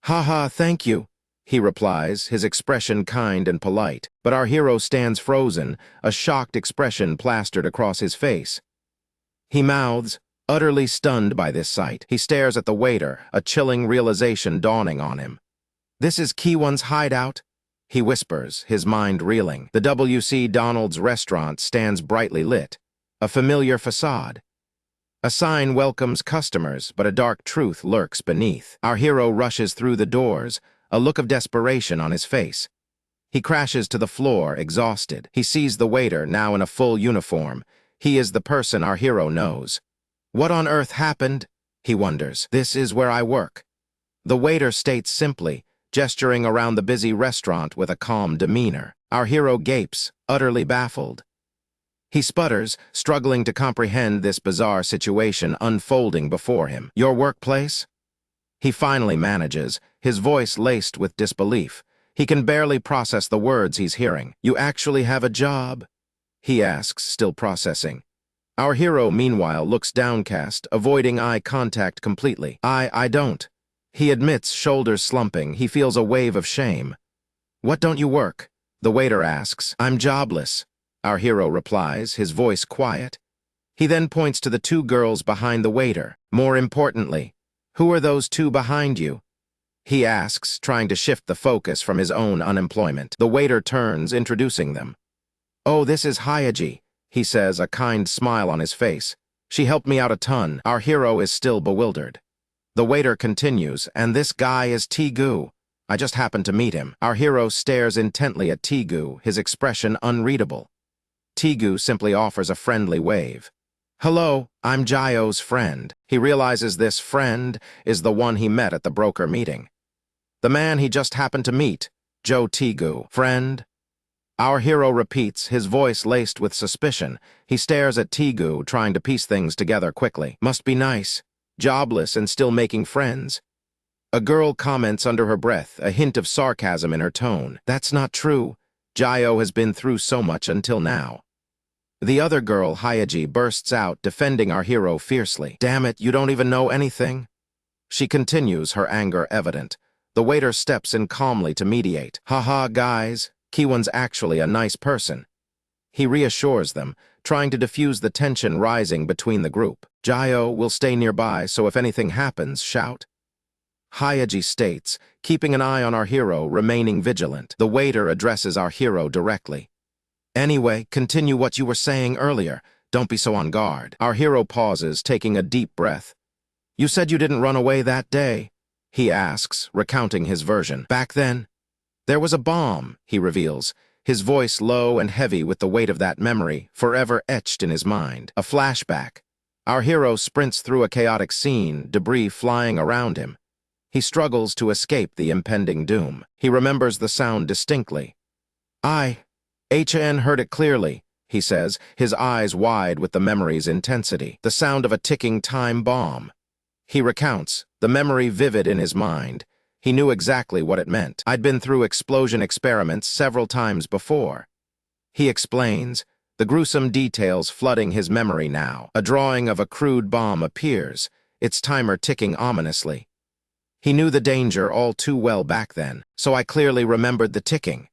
"Haha, thank you," he replies, his expression kind and polite. But our hero stands frozen, a shocked expression plastered across his face. He mouths, utterly stunned by this sight. He stares at the waiter, a chilling realization dawning on him. "This is Ki-won's hideout?" he whispers, his mind reeling. The W.C. Donald's restaurant stands brightly lit, a familiar facade. A sign welcomes customers, but a dark truth lurks beneath. Our hero rushes through the doors, a look of desperation on his face. He crashes to the floor, exhausted. He sees the waiter, now in a full uniform. He is the person our hero knows. "What on earth happened?" he wonders. "This is where I work." The waiter states simply, gesturing around the busy restaurant with a calm demeanor. Our hero gapes, utterly baffled. He sputters, struggling to comprehend this bizarre situation unfolding before him. "Your workplace?" He finally manages, his voice laced with disbelief. He can barely process the words he's hearing. "You actually have a job?" he asks, still processing. Our hero, meanwhile, looks downcast, avoiding eye contact completely. I don't." He admits, shoulders slumping. He feels a wave of shame. "What don't you work?" the waiter asks. "I'm jobless," our hero replies, his voice quiet. He then points to the 2 girls behind the waiter. "More importantly, who are those 2 behind you?" he asks, trying to shift the focus from his own unemployment. The waiter turns, introducing them. "Oh, this is Hyaji," he says, a kind smile on his face. "She helped me out a ton." Our hero is still bewildered. The waiter continues, "And this guy is Tigu." I just happened to meet him. Our hero stares intently at Tigu, his expression unreadable. Tigu simply offers a friendly wave. Hello, I'm Jayo's friend. He realizes this friend is the one he met at the broker meeting. The man he just happened to meet, Joe Tigu. Friend? Our hero repeats, his voice laced with suspicion. He stares at Tigu, trying to piece things together quickly. Must be nice. Jobless and still making friends. A girl comments under her breath, a hint of sarcasm in her tone. That's not true. Jayo has been through so much until now. The other girl, Hayaji, bursts out, defending our hero fiercely. Damn it, you don't even know anything. She continues, her anger evident. The waiter steps in calmly to mediate. Haha, guys. Kiwon's actually a nice person. He reassures them, trying to diffuse the tension rising between the group. Jayo will stay nearby, so if anything happens, shout. Hayaji states, keeping an eye on our hero, remaining vigilant. The waiter addresses our hero directly. Anyway, continue what you were saying earlier. Don't be so on guard. Our hero pauses, taking a deep breath. You said you didn't run away that day, he asks, recounting his version. Back then, there was a bomb, he reveals, his voice low and heavy with the weight of that memory, forever etched in his mind. A flashback. Our hero sprints through a chaotic scene, debris flying around him. He struggles to escape the impending doom. He remembers the sound distinctly. HN heard it clearly, he says, his eyes wide with the memory's intensity. The sound of a ticking time bomb. He recounts, the memory vivid in his mind. He knew exactly what it meant. I'd been through explosion experiments several times before. He explains, the gruesome details flooding his memory now. A drawing of a crude bomb appears, its timer ticking ominously. He knew the danger all too well back then, so I clearly remembered the ticking.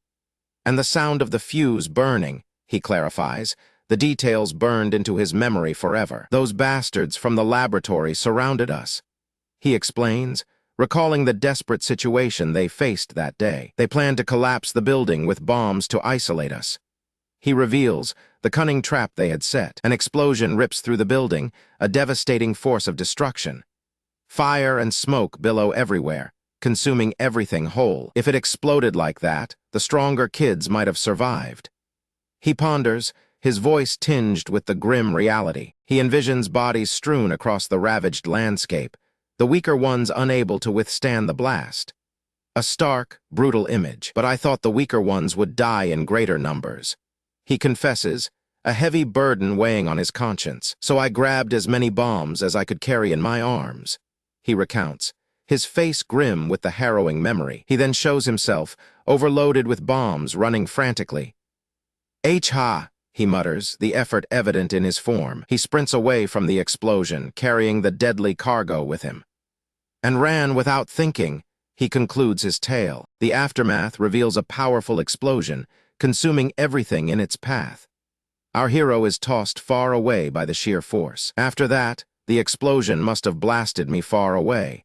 And the sound of the fuse burning, he clarifies, the details burned into his memory forever. Those bastards from the laboratory surrounded us. He explains, recalling the desperate situation they faced that day. They planned to collapse the building with bombs to isolate us. He reveals the cunning trap they had set. An explosion rips through the building, a devastating force of destruction. Fire and smoke billow everywhere, consuming everything whole. If it exploded like that, the stronger kids might have survived. He ponders, his voice tinged with the grim reality. He envisions bodies strewn across the ravaged landscape, the weaker ones unable to withstand the blast. A stark, brutal image, but I thought the weaker ones would die in greater numbers. He confesses, a heavy burden weighing on his conscience, so I grabbed as many bombs as I could carry in my arms. He recounts, his face grim with the harrowing memory. He then shows himself, overloaded with bombs, running frantically. Ha! He mutters, the effort evident in his form. He sprints away from the explosion, carrying the deadly cargo with him. And ran without thinking, he concludes his tale. The aftermath reveals a powerful explosion, consuming everything in its path. Our hero is tossed far away by the sheer force. After that, the explosion must have blasted me far away.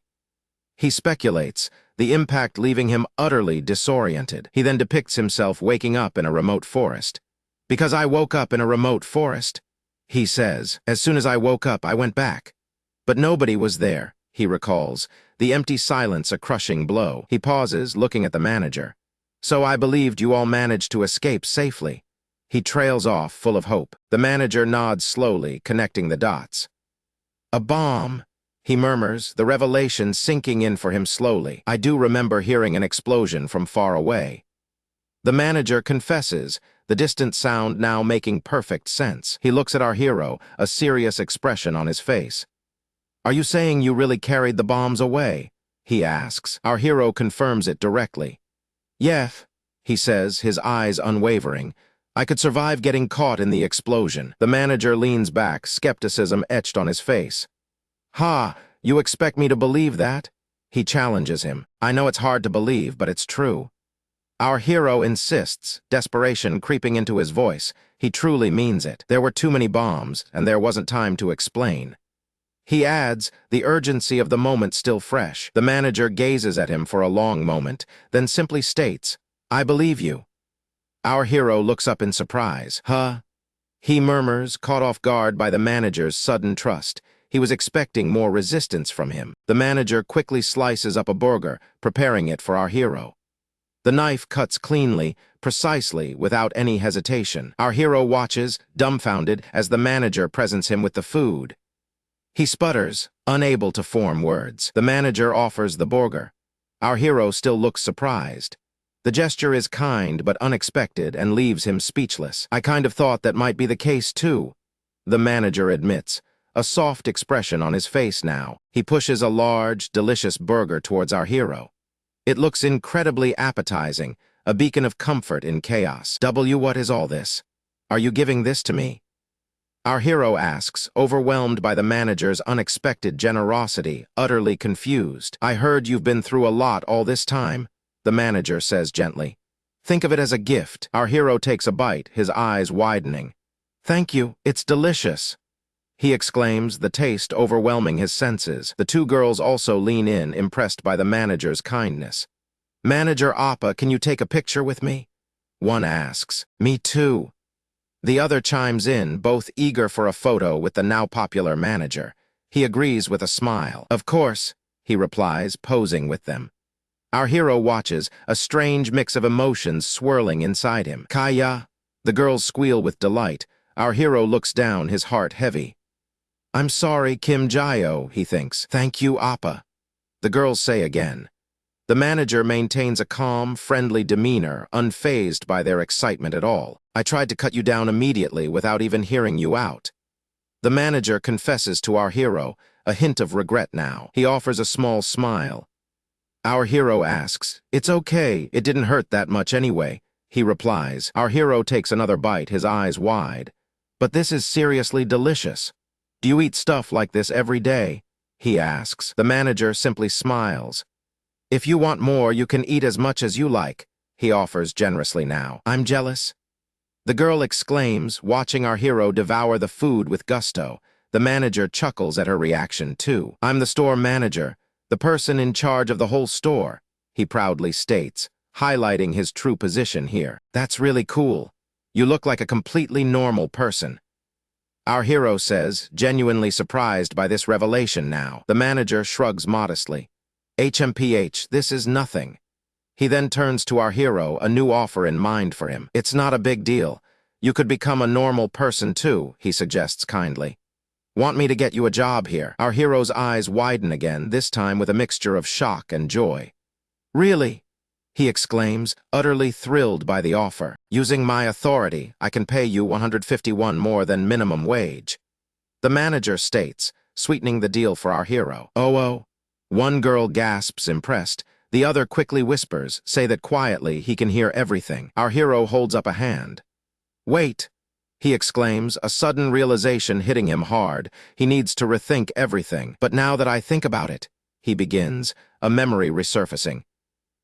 He speculates, the impact leaving him utterly disoriented. He then depicts himself waking up in a remote forest. Because I woke up in a remote forest, he says. As soon as I woke up, I went back. But nobody was there, he recalls, the empty silence a crushing blow. He pauses, looking at the manager. So I believed you all managed to escape safely. He trails off, full of hope. The manager nods slowly, connecting the dots. A bomb, he murmurs, the revelation sinking in for him slowly. I do remember hearing an explosion from far away. The manager confesses, the distant sound now making perfect sense. He looks at our hero, a serious expression on his face. Are you saying you really carried the bombs away? He asks. Our hero confirms it directly. Yes, he says, his eyes unwavering. I could survive getting caught in the explosion. The manager leans back, skepticism etched on his face. Ha, you expect me to believe that? He challenges him. I know it's hard to believe, but it's true. Our hero insists, desperation creeping into his voice. He truly means it. There were too many bombs, and there wasn't time to explain. He adds, the urgency of the moment still fresh. The manager gazes at him for a long moment, then simply states, I believe you. Our hero looks up in surprise. Huh? He murmurs, caught off guard by the manager's sudden trust. He was expecting more resistance from him. The manager quickly slices up a burger, preparing it for our hero. The knife cuts cleanly, precisely, without any hesitation. Our hero watches, dumbfounded, as the manager presents him with the food. He sputters, unable to form words. The manager offers the burger. Our hero still looks surprised. The gesture is kind but unexpected and leaves him speechless. I kind of thought that might be the case too, the manager admits, a soft expression on his face now. He pushes a large, delicious burger towards our hero. It looks incredibly appetizing, a beacon of comfort in chaos. What is all this? Are you giving this to me? Our hero asks, overwhelmed by the manager's unexpected generosity, utterly confused. I heard you've been through a lot all this time, the manager says gently. Think of it as a gift. Our hero takes a bite, his eyes widening. Thank you, it's delicious, he exclaims, the taste overwhelming his senses. The two girls also lean in, impressed by the manager's kindness. Manager Appa, can you take a picture with me? One asks. Me too. The other chimes in, both eager for a photo with the now popular manager. He agrees with a smile. Of course, he replies, posing with them. Our hero watches, a strange mix of emotions swirling inside him. Kaya, the girls squeal with delight. Our hero looks down, his heart heavy. I'm sorry, Kim Jayo, he thinks. Thank you, Appa, the girls say again. The manager maintains a calm, friendly demeanor, unfazed by their excitement at all. I tried to cut you down immediately without even hearing you out. The manager confesses to our hero, a hint of regret now. He offers a small smile. Our hero asks, It's okay, it didn't hurt that much anyway, he replies. Our hero takes another bite, his eyes wide. But this is seriously delicious. Do you eat stuff like this every day? He asks. The manager simply smiles. If you want more, you can eat as much as you like, he offers generously now. I'm jealous. The girl exclaims, watching our hero devour the food with gusto. The manager chuckles at her reaction too. I'm the store manager, the person in charge of the whole store, he proudly states, highlighting his true position here. That's really cool. You look like a completely normal person. Our hero says, genuinely surprised by this revelation now. The manager shrugs modestly. HMPH, this is nothing. He then turns to our hero, a new offer in mind for him. It's not a big deal. You could become a normal person too, he suggests kindly. Want me to get you a job here? Our hero's eyes widen again, this time with a mixture of shock and joy. Really? He exclaims, utterly thrilled by the offer. Using my authority, I can pay you 151 more than minimum wage. The manager states, sweetening the deal for our hero. Oh. One girl gasps, impressed. The other quickly whispers, say that quietly he can hear everything. Our hero holds up a hand. Wait, he exclaims, a sudden realization hitting him hard. He needs to rethink everything. But now that I think about it, he begins, a memory resurfacing.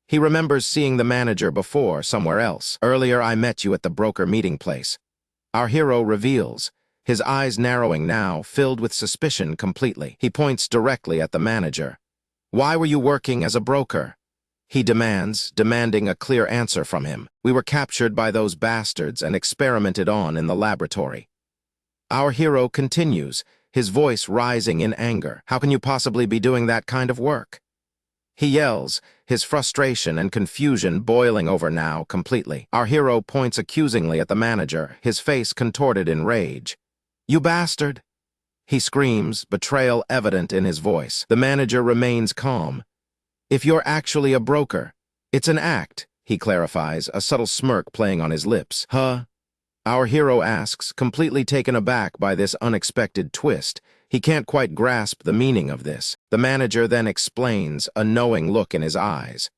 He remembers seeing the manager before, somewhere else. Earlier I met you at the broker meeting place. Our hero reveals, his eyes narrowing now, filled with suspicion completely. He points directly at the manager. Why were you working as a broker? He demands, demanding a clear answer from him. We were captured by those bastards and experimented on in the laboratory. Our hero continues, his voice rising in anger. How can you possibly be doing that kind of work? He yells, his frustration and confusion boiling over now completely. Our hero points accusingly at the manager, his face contorted in rage. You bastard! He screams, betrayal evident in his voice. The manager remains calm. If you're actually a broker, it's an act, he clarifies, a subtle smirk playing on his lips. Huh? Our hero asks, completely taken aback by this unexpected twist. He can't quite grasp the meaning of this. The manager then explains, a knowing look in his eyes.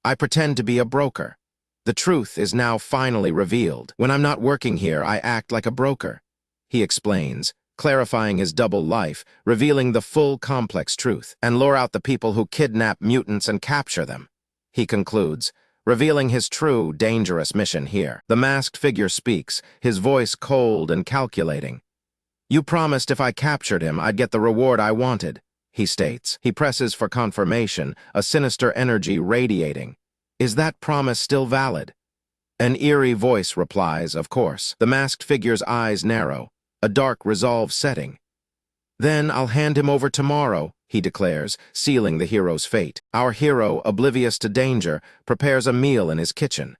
I pretend to be a broker. The truth is now finally revealed. When I'm not working here, I act like a broker, he explains, clarifying his double life, revealing the full complex truth, and lure out the people who kidnap mutants and capture them. He concludes, revealing his true, dangerous mission here. The masked figure speaks, his voice cold and calculating. You promised if I captured him, I'd get the reward I wanted, he states. He presses for confirmation, a sinister energy radiating. Is that promise still valid? An eerie voice replies, of course. The masked figure's eyes narrow, a dark resolve setting. Then I'll hand him over tomorrow, he declares, sealing the hero's fate. Our hero, oblivious to danger, prepares a meal in his kitchen.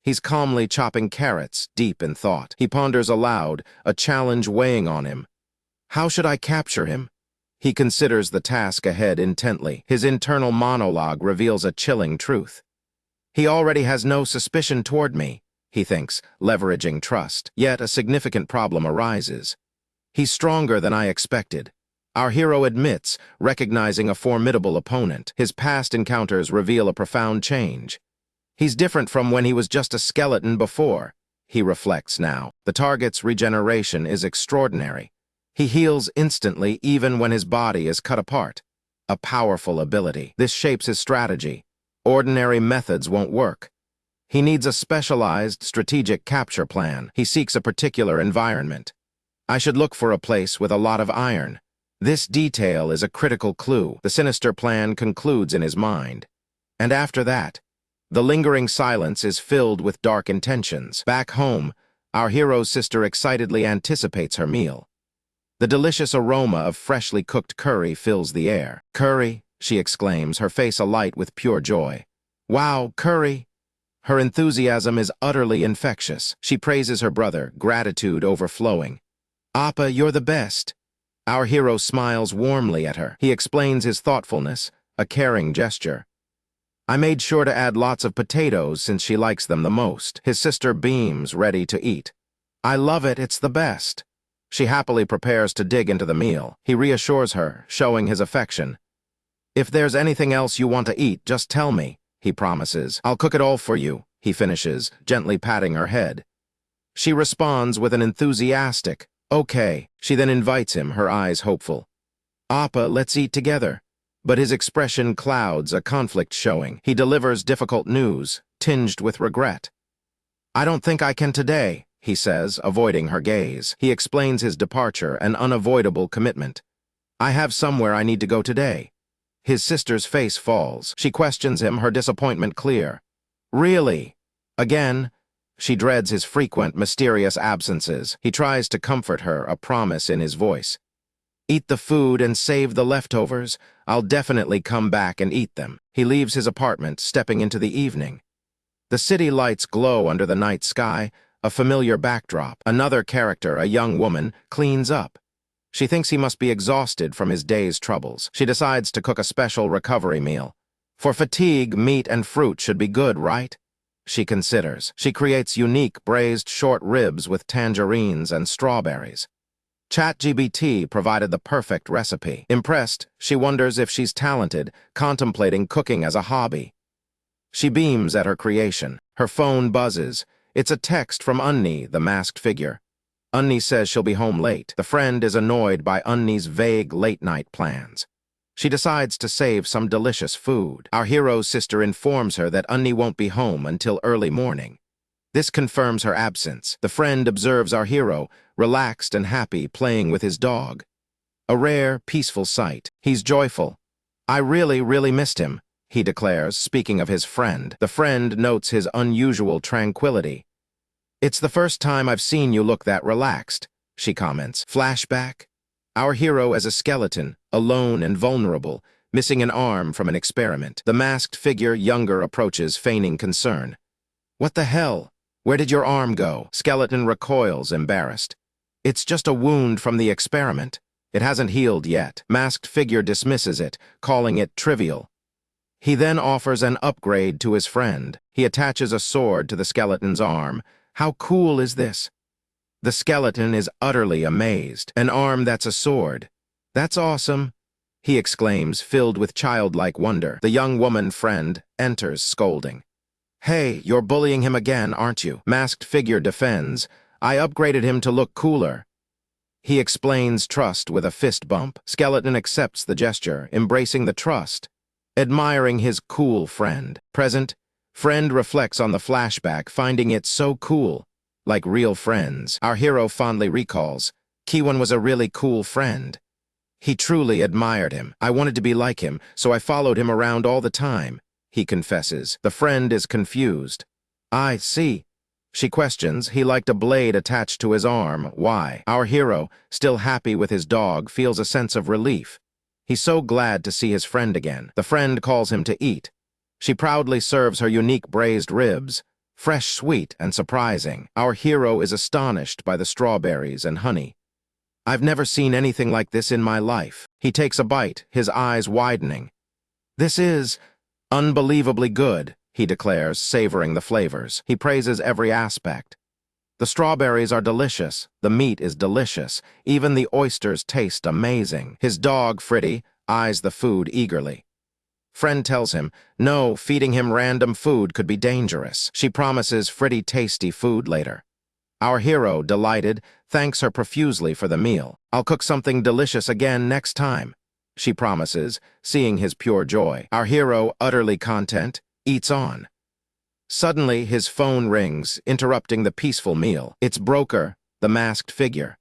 He's calmly chopping carrots, deep in thought. He ponders aloud, a challenge weighing on him. How should I capture him? He considers the task ahead intently. His internal monologue reveals a chilling truth. He already has no suspicion toward me, he thinks, leveraging trust. Yet a significant problem arises. He's stronger than I expected. Our hero admits, recognizing a formidable opponent. His past encounters reveal a profound change. He's different from when he was just a skeleton before, he reflects now. The target's regeneration is extraordinary. He heals instantly even when his body is cut apart. A powerful ability. This shapes his strategy. Ordinary methods won't work. He needs a specialized, strategic capture plan. He seeks a particular environment. I should look for a place with a lot of iron. This detail is a critical clue. The sinister plan concludes in his mind. And after that, the lingering silence is filled with dark intentions. Back home, our hero's sister excitedly anticipates her meal. The delicious aroma of freshly cooked curry fills the air. "Curry," she exclaims, her face alight with pure joy. "Wow, curry!" Her enthusiasm is utterly infectious. She praises her brother, gratitude overflowing. "Appa, you're the best." Our hero smiles warmly at her. He explains his thoughtfulness, a caring gesture. "I made sure to add lots of potatoes since she likes them the most." His sister beams, ready to eat. "I love it, it's the best." She happily prepares to dig into the meal. He reassures her, showing his affection. "If there's anything else you want to eat, just tell me," he promises. "I'll cook it all for you," he finishes, gently patting her head. She responds with an enthusiastic, "Okay." She then invites him, her eyes hopeful. "Appa, let's eat together." But his expression clouds, a conflict showing. He delivers difficult news, tinged with regret. "I don't think I can today," he says, avoiding her gaze. He explains his departure, an unavoidable commitment. "I have somewhere I need to go today." His sister's face falls. She questions him, her disappointment clear. "Really?" Again, she dreads his frequent, mysterious absences. He tries to comfort her, a promise in his voice. "Eat the food and save the leftovers. I'll definitely come back and eat them." He leaves his apartment, stepping into the evening. The city lights glow under the night sky, a familiar backdrop. Another character, a young woman, cleans up. She thinks he must be exhausted from his day's troubles. She decides to cook a special recovery meal. For fatigue, meat and fruit should be good, right? She considers. She creates unique braised short ribs with tangerines and strawberries. ChatGPT provided the perfect recipe. Impressed, she wonders if she's talented, contemplating cooking as a hobby. She beams at her creation. Her phone buzzes. It's a text from Unni, the masked figure. Unni says she'll be home late. The friend is annoyed by Unni's vague late-night plans. She decides to save some delicious food. Our hero's sister informs her that Unni won't be home until early morning. This confirms her absence. The friend observes our hero, relaxed and happy, playing with his dog. A rare, peaceful sight. He's joyful. "I really missed him," he declares, speaking of his friend. The friend notes his unusual tranquility. "It's the first time I've seen you look that relaxed," she comments. Flashback? Our hero as a skeleton, alone and vulnerable, missing an arm from an experiment. The masked figure, younger, approaches, feigning concern. "What the hell? Where did your arm go?" Skeleton recoils, embarrassed. "It's just a wound from the experiment. It hasn't healed yet." Masked figure dismisses it, calling it trivial. He then offers an upgrade to his friend. He attaches a sword to the skeleton's arm. How cool is this? The skeleton is utterly amazed. "An arm that's a sword. That's awesome," he exclaims, filled with childlike wonder. The young woman friend enters, scolding. "Hey, you're bullying him again, aren't you?" Masked figure defends. "I upgraded him to look cooler." He explains trust with a fist bump. Skeleton accepts the gesture, embracing the trust, admiring his cool friend. Present, friend reflects on the flashback, finding it so cool. Like real friends. Our hero fondly recalls, Kiwon was a really cool friend. He truly admired him. "I wanted to be like him, so I followed him around all the time," he confesses. The friend is confused. "I see." She questions. He liked a blade attached to his arm. Why? Our hero, still happy with his dog, feels a sense of relief. He's so glad to see his friend again. The friend calls him to eat. She proudly serves her unique braised ribs, fresh, sweet, and surprising. Our hero is astonished by the strawberries and honey. I've never seen anything like this in my life. He takes a bite, his eyes widening. This is unbelievably good, he declares, savoring the flavors. He praises every aspect. The strawberries are delicious, the meat is delicious, even the oysters taste amazing. His dog, Fritty, eyes the food eagerly. Friend tells him, no, feeding him random food could be dangerous. She promises Fritty tasty food later. Our hero, delighted, thanks her profusely for the meal. I'll cook something delicious again next time, she promises, seeing his pure joy. Our hero, utterly content, eats on. Suddenly, his phone rings, interrupting the peaceful meal. It's Broker, the masked figure.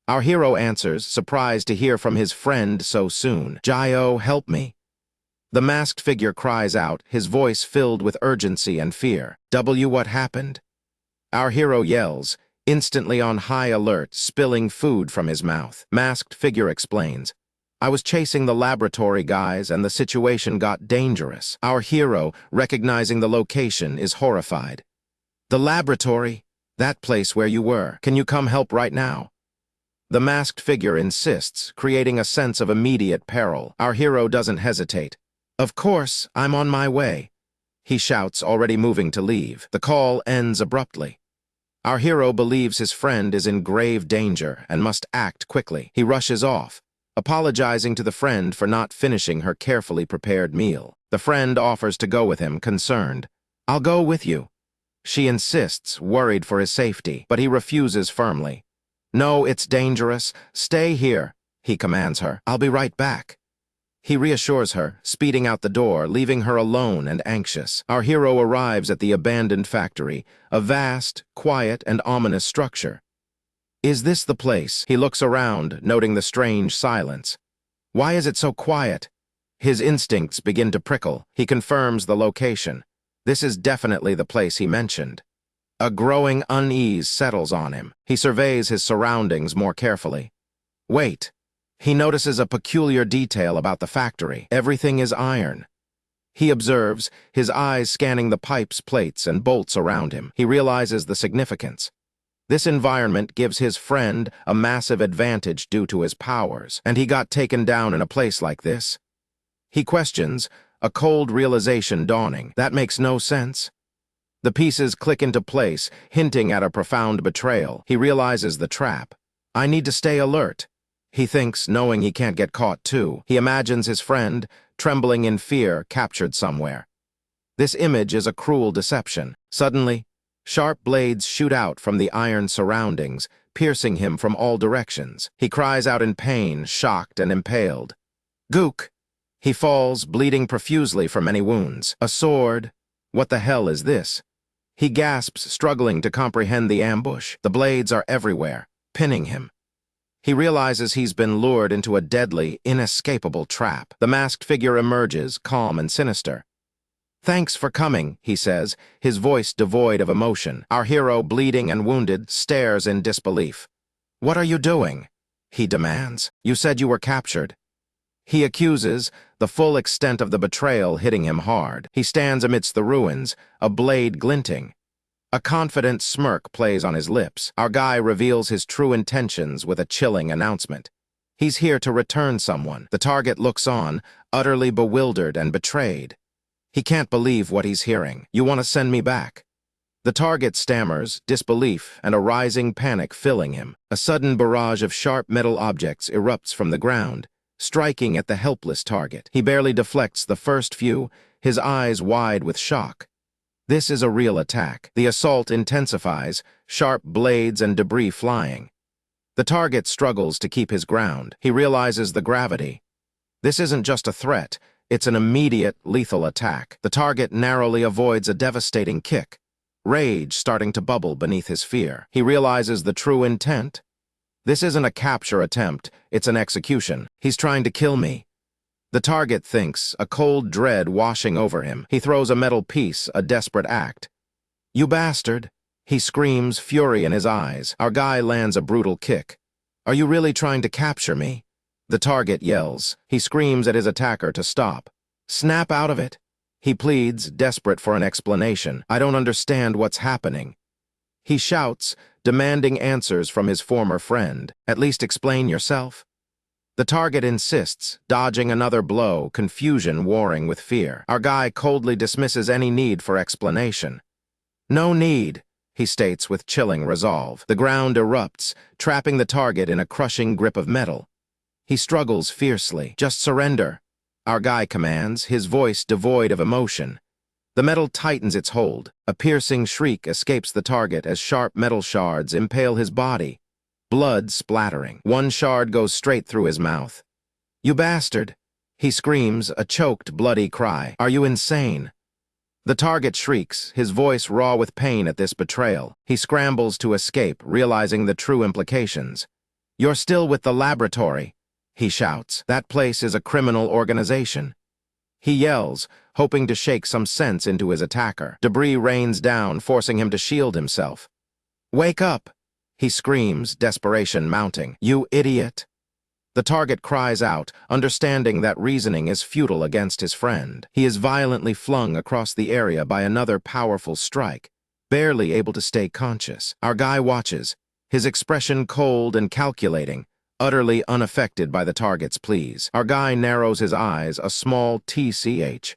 Our hero answers, surprised to hear from his friend so soon. Jio, help me. The masked figure cries out, his voice filled with urgency and fear. What happened? Our hero yells, instantly on high alert, spilling food from his mouth. Masked figure explains, I was chasing the laboratory guys and the situation got dangerous. Our hero, recognizing the location, is horrified. The laboratory? That place where you were. Can you come help right now? The masked figure insists, creating a sense of immediate peril. Our hero doesn't hesitate. Of course, I'm on my way, he shouts, already moving to leave. The call ends abruptly. Our hero believes his friend is in grave danger and must act quickly. He rushes off, apologizing to the friend for not finishing her carefully prepared meal. The friend offers to go with him, concerned. I'll go with you. She insists, worried for his safety, but he refuses firmly. No, it's dangerous. Stay here, he commands her. I'll be right back. He reassures her, speeding out the door, leaving her alone and anxious. Our hero arrives at the abandoned factory, a vast, quiet, and ominous structure. Is this the place? He looks around, noting the strange silence. Why is it so quiet? His instincts begin to prickle. He confirms the location. This is definitely the place he mentioned. A growing unease settles on him. He surveys his surroundings more carefully. Wait. He notices a peculiar detail about the factory. Everything is iron. He observes, his eyes scanning the pipes, plates, and bolts around him. He realizes the significance. This environment gives his friend a massive advantage due to his powers, and he got taken down in a place like this. He questions, a cold realization dawning. That makes no sense. The pieces click into place, hinting at a profound betrayal. He realizes the trap. I need to stay alert. He thinks, knowing he can't get caught too. He imagines his friend, trembling in fear, captured somewhere. This image is a cruel deception. Suddenly, sharp blades shoot out from the iron surroundings, piercing him from all directions. He cries out in pain, shocked and impaled. Gook! He falls, bleeding profusely from many wounds. A sword? What the hell is this? He gasps, struggling to comprehend the ambush. The blades are everywhere, pinning him. He realizes he's been lured into a deadly, inescapable trap. The masked figure emerges, calm and sinister. Thanks for coming, he says, his voice devoid of emotion. Our hero, bleeding and wounded, stares in disbelief. What are you doing? He demands. You said you were captured. He accuses, the full extent of the betrayal hitting him hard. He stands amidst the ruins, a blade glinting. A confident smirk plays on his lips. Our guy reveals his true intentions with a chilling announcement. He's here to return someone. The target looks on, utterly bewildered and betrayed. He can't believe what he's hearing. You want to send me back? The target stammers, disbelief and a rising panic filling him. A sudden barrage of sharp metal objects erupts from the ground, striking at the helpless target. He barely deflects the first few, his eyes wide with shock. This is a real attack. The assault intensifies, sharp blades and debris flying. The target struggles to keep his ground. He realizes the gravity. This isn't just a threat, it's an immediate, lethal attack. The target narrowly avoids a devastating kick, rage starting to bubble beneath his fear. He realizes the true intent. This isn't a capture attempt, it's an execution. He's trying to kill me. The target thinks, a cold dread washing over him. He throws a metal piece, a desperate act. You bastard! He screams, fury in his eyes. Our guy lands a brutal kick. Are you really trying to capture me? The target yells. He screams at his attacker to stop. Snap out of it. He pleads, desperate for an explanation. I don't understand what's happening. He shouts, demanding answers from his former friend. At least explain yourself. The target insists, dodging another blow, confusion warring with fear. Our guy coldly dismisses any need for explanation. No need, he states with chilling resolve. The ground erupts, trapping the target in a crushing grip of metal. He struggles fiercely. Just surrender, our guy commands, his voice devoid of emotion. The metal tightens its hold. A piercing shriek escapes the target as sharp metal shards impale his body. Blood splattering. One shard goes straight through his mouth. You bastard! He screams, a choked, bloody cry. Are you insane? The target shrieks, his voice raw with pain at this betrayal. He scrambles to escape, realizing the true implications. You're still with the laboratory, he shouts. That place is a criminal organization. He yells, hoping to shake some sense into his attacker. Debris rains down, forcing him to shield himself. Wake up! He screams, desperation mounting. You idiot! The target cries out, understanding that reasoning is futile against his friend. He is violently flung across the area by another powerful strike, barely able to stay conscious. Our guy watches, his expression cold and calculating, utterly unaffected by the target's pleas. Our guy narrows his eyes, a small TCH,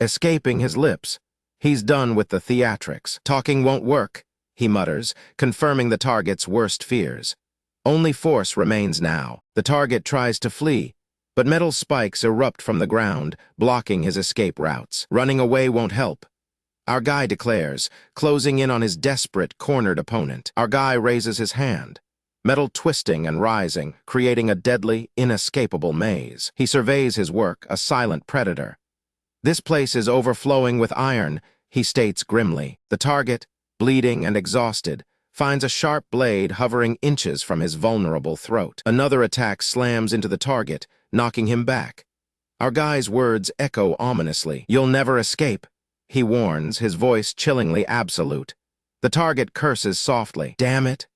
escaping his lips. He's done with the theatrics. Talking won't work, he mutters, confirming the target's worst fears. Only force remains now. The target tries to flee, but metal spikes erupt from the ground, blocking his escape routes. Running away won't help. Our guy declares, closing in on his desperate, cornered opponent. Our guy raises his hand, metal twisting and rising, creating a deadly, inescapable maze. He surveys his work, a silent predator. This place is overflowing with iron, he states grimly. The target, bleeding and exhausted, finds a sharp blade hovering inches from his vulnerable throat. Another attack slams into the target, knocking him back. Our guy's words echo ominously. You'll never escape, he warns, his voice chillingly absolute. The target curses softly. Damn it!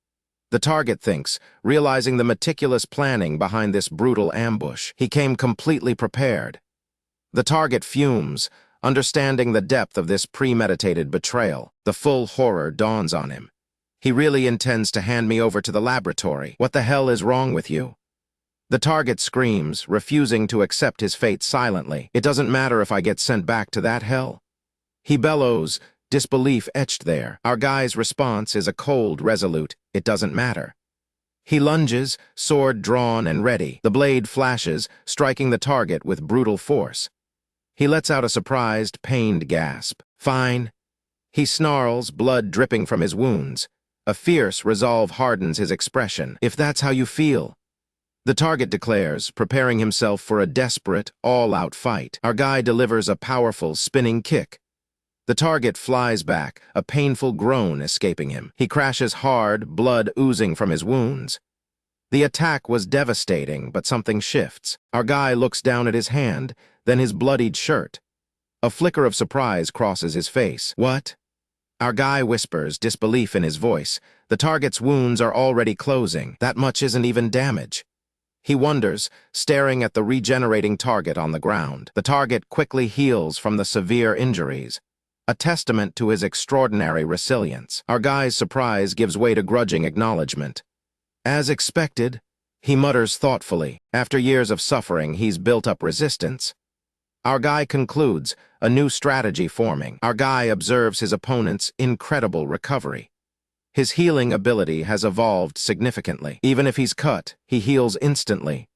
The target thinks, realizing the meticulous planning behind this brutal ambush. He came completely prepared. The target fumes, understanding the depth of this premeditated betrayal. The full horror dawns on him. He really intends to hand me over to the laboratory. What the hell is wrong with you? The target screams, refusing to accept his fate silently. It doesn't matter if I get sent back to that hell. He bellows, disbelief etched there. Our guy's response is a cold, resolute, it doesn't matter. He lunges, sword drawn and ready. The blade flashes, striking the target with brutal force. He lets out a surprised, pained gasp. Fine. He snarls, blood dripping from his wounds. A fierce resolve hardens his expression. If that's how you feel. The target declares, preparing himself for a desperate, all-out fight. Our guy delivers a powerful, spinning kick. The target flies back, a painful groan escaping him. He crashes hard, blood oozing from his wounds. The attack was devastating, but something shifts. Our guy looks down at his hand, then his bloodied shirt. A flicker of surprise crosses his face. What? Our guy whispers, disbelief in his voice. The target's wounds are already closing. That much isn't even damage. He wonders, staring at the regenerating target on the ground. The target quickly heals from the severe injuries, a testament to his extraordinary resilience. Our guy's surprise gives way to grudging acknowledgement. As expected, he mutters thoughtfully. After years of suffering, he's built up resistance. Our guy concludes, a new strategy forming. Our guy observes his opponent's incredible recovery. His healing ability has evolved significantly. Even if he's cut, he heals instantly.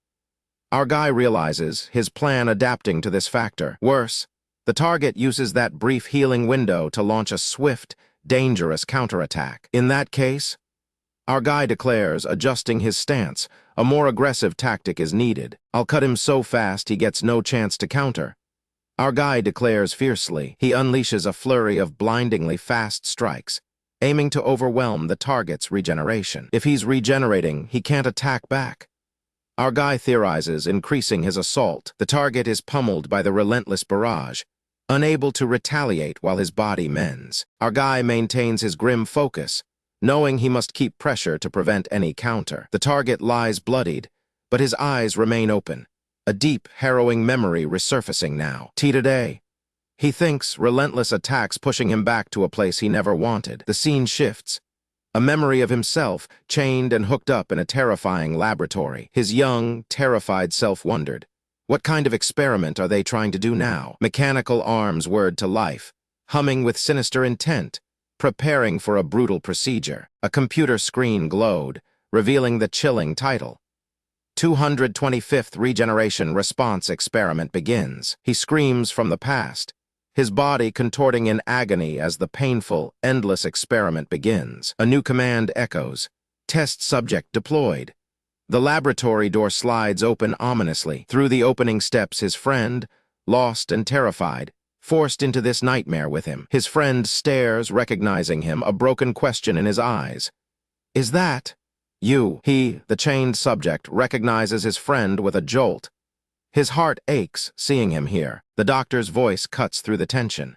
Our guy realizes his plan adapting to this factor. Worse, the target uses that brief healing window to launch a swift, dangerous counterattack. In that case, our guy declares, adjusting his stance, a more aggressive tactic is needed. I'll cut him so fast he gets no chance to counter. Our guy declares fiercely. He unleashes a flurry of blindingly fast strikes, aiming to overwhelm the target's regeneration. If he's regenerating, he can't attack back. Our guy theorizes, increasing his assault. The target is pummeled by the relentless barrage. unable to retaliate while his body mends. Our guy maintains his grim focus, knowing he must keep pressure to prevent any counter. The target lies bloodied, but his eyes remain open, a deep, harrowing memory resurfacing now. Today. He thinks, relentless attacks pushing him back to a place he never wanted. The scene shifts. A memory of himself, chained and hooked up in a terrifying laboratory. His young, terrified self wondered, what kind of experiment are they trying to do now? Mechanical arms whirred to life, humming with sinister intent, preparing for a brutal procedure. A computer screen glowed, revealing the chilling title. 225th Regeneration Response Experiment begins. He screams from the past, his body contorting in agony as the painful, endless experiment begins. A new command echoes. Test subject deployed. The laboratory door slides open ominously. Through the opening steps his friend, lost and terrified, forced into this nightmare with him. His friend stares, recognizing him, a broken question in his eyes. Is that you? He, the chained subject, recognizes his friend with a jolt. His heart aches, seeing him here. The doctor's voice cuts through the tension.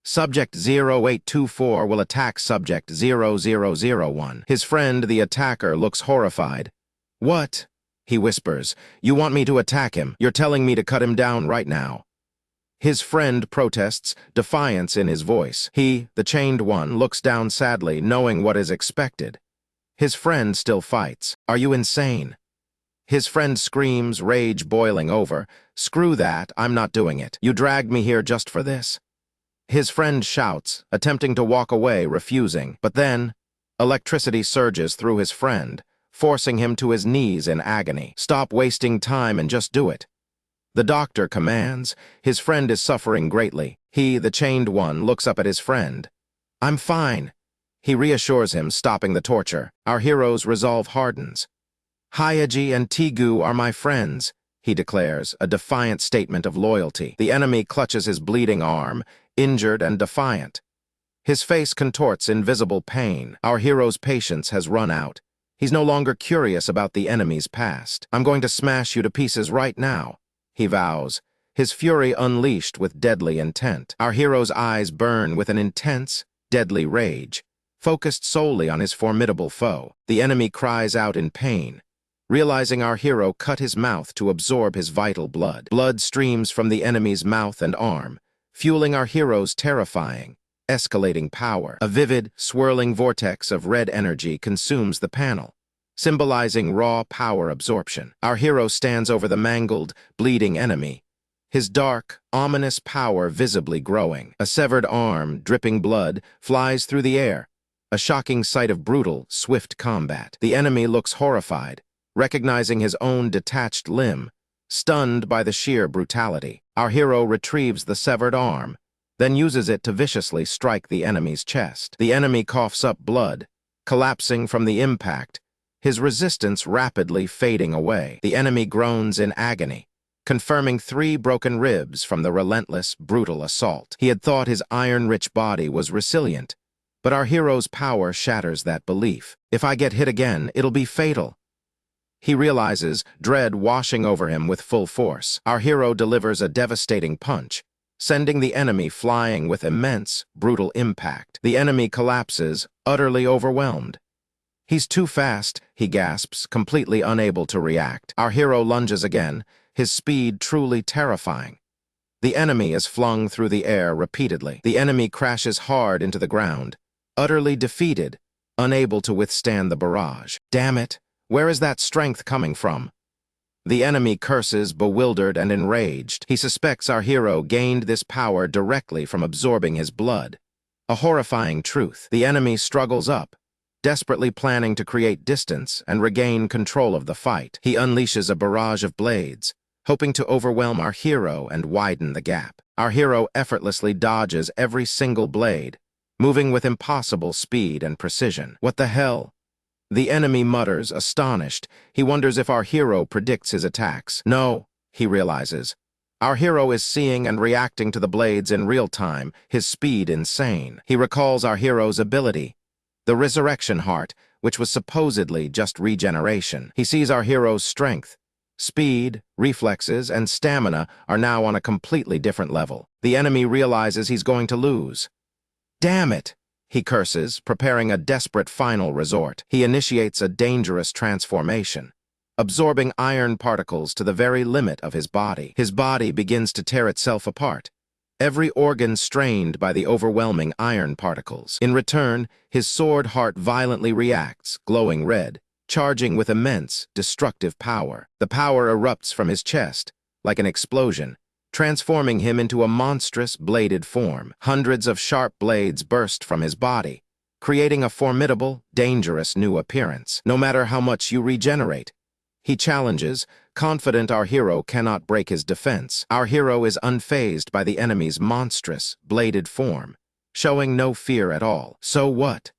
Subject 0824 will attack Subject 0001. His friend, the attacker, looks horrified. What? He whispers. You want me to attack him? You're telling me to cut him down right now. His friend protests, defiance in his voice. He, the chained one, looks down sadly, knowing what is expected. His friend still fights. Are you insane? His friend screams, rage boiling over. Screw that, I'm not doing it. You dragged me here just for this. His friend shouts, attempting to walk away, refusing. But then, electricity surges through his friend, forcing him to his knees in agony. Stop wasting time and just do it. The doctor commands. His friend is suffering greatly. He, the chained one, looks up at his friend. I'm fine. He reassures him, stopping the torture. Our hero's resolve hardens. Hyaji and Tigu are my friends, he declares, a defiant statement of loyalty. The enemy clutches his bleeding arm, injured and defiant. His face contorts in visible pain. Our hero's patience has run out. He's no longer curious about the enemy's past. I'm going to smash you to pieces right now, he vows, his fury unleashed with deadly intent. Our hero's eyes burn with an intense, deadly rage, focused solely on his formidable foe. The enemy cries out in pain, realizing our hero cut his mouth to absorb his vital blood. Blood streams from the enemy's mouth and arm, fueling our hero's terrifying, escalating power. A vivid, swirling vortex of red energy consumes the panel, symbolizing raw power absorption. Our hero stands over the mangled, bleeding enemy, his dark, ominous power visibly growing. A severed arm, dripping blood, flies through the air, a shocking sight of brutal, swift combat. The enemy looks horrified, recognizing his own detached limb, stunned by the sheer brutality. Our hero retrieves the severed arm, then uses it to viciously strike the enemy's chest. The enemy coughs up blood, collapsing from the impact, his resistance rapidly fading away. The enemy groans in agony, confirming 3 broken ribs from the relentless, brutal assault. He had thought his iron-rich body was resilient, but our hero's power shatters that belief. If I get hit again, it'll be fatal. He realizes, dread washing over him with full force. Our hero delivers a devastating punch, sending the enemy flying with immense, brutal impact. The enemy collapses, utterly overwhelmed. He's too fast, he gasps, completely unable to react. Our hero lunges again, his speed truly terrifying. The enemy is flung through the air repeatedly. The enemy crashes hard into the ground, utterly defeated, unable to withstand the barrage. Damn it! Where is that strength coming from? The enemy curses, bewildered and enraged. He suspects our hero gained this power directly from absorbing his blood. A horrifying truth. The enemy struggles up, desperately planning to create distance and regain control of the fight. He unleashes a barrage of blades, hoping to overwhelm our hero and widen the gap. Our hero effortlessly dodges every single blade, moving with impossible speed and precision. What the hell? The enemy mutters, astonished. He wonders if our hero predicts his attacks. No, he realizes. Our hero is seeing and reacting to the blades in real time, his speed insane. He recalls our hero's ability, the resurrection heart, which was supposedly just regeneration. He sees our hero's strength, Speed, reflexes, and stamina are now on a completely different level. The enemy realizes he's going to lose. Damn it! He curses, preparing a desperate final resort. He initiates a dangerous transformation, absorbing iron particles to the very limit of his body. His body begins to tear itself apart, every organ strained by the overwhelming iron particles. In return, his sword heart violently reacts, glowing red, charging with immense, destructive power. The power erupts from his chest, like an explosion, transforming him into a monstrous, bladed form. Hundreds of sharp blades burst from his body, creating a formidable, dangerous new appearance. No matter how much you regenerate, he challenges, confident our hero cannot break his defense. Our hero is unfazed by the enemy's monstrous, bladed form, showing no fear at all. So what?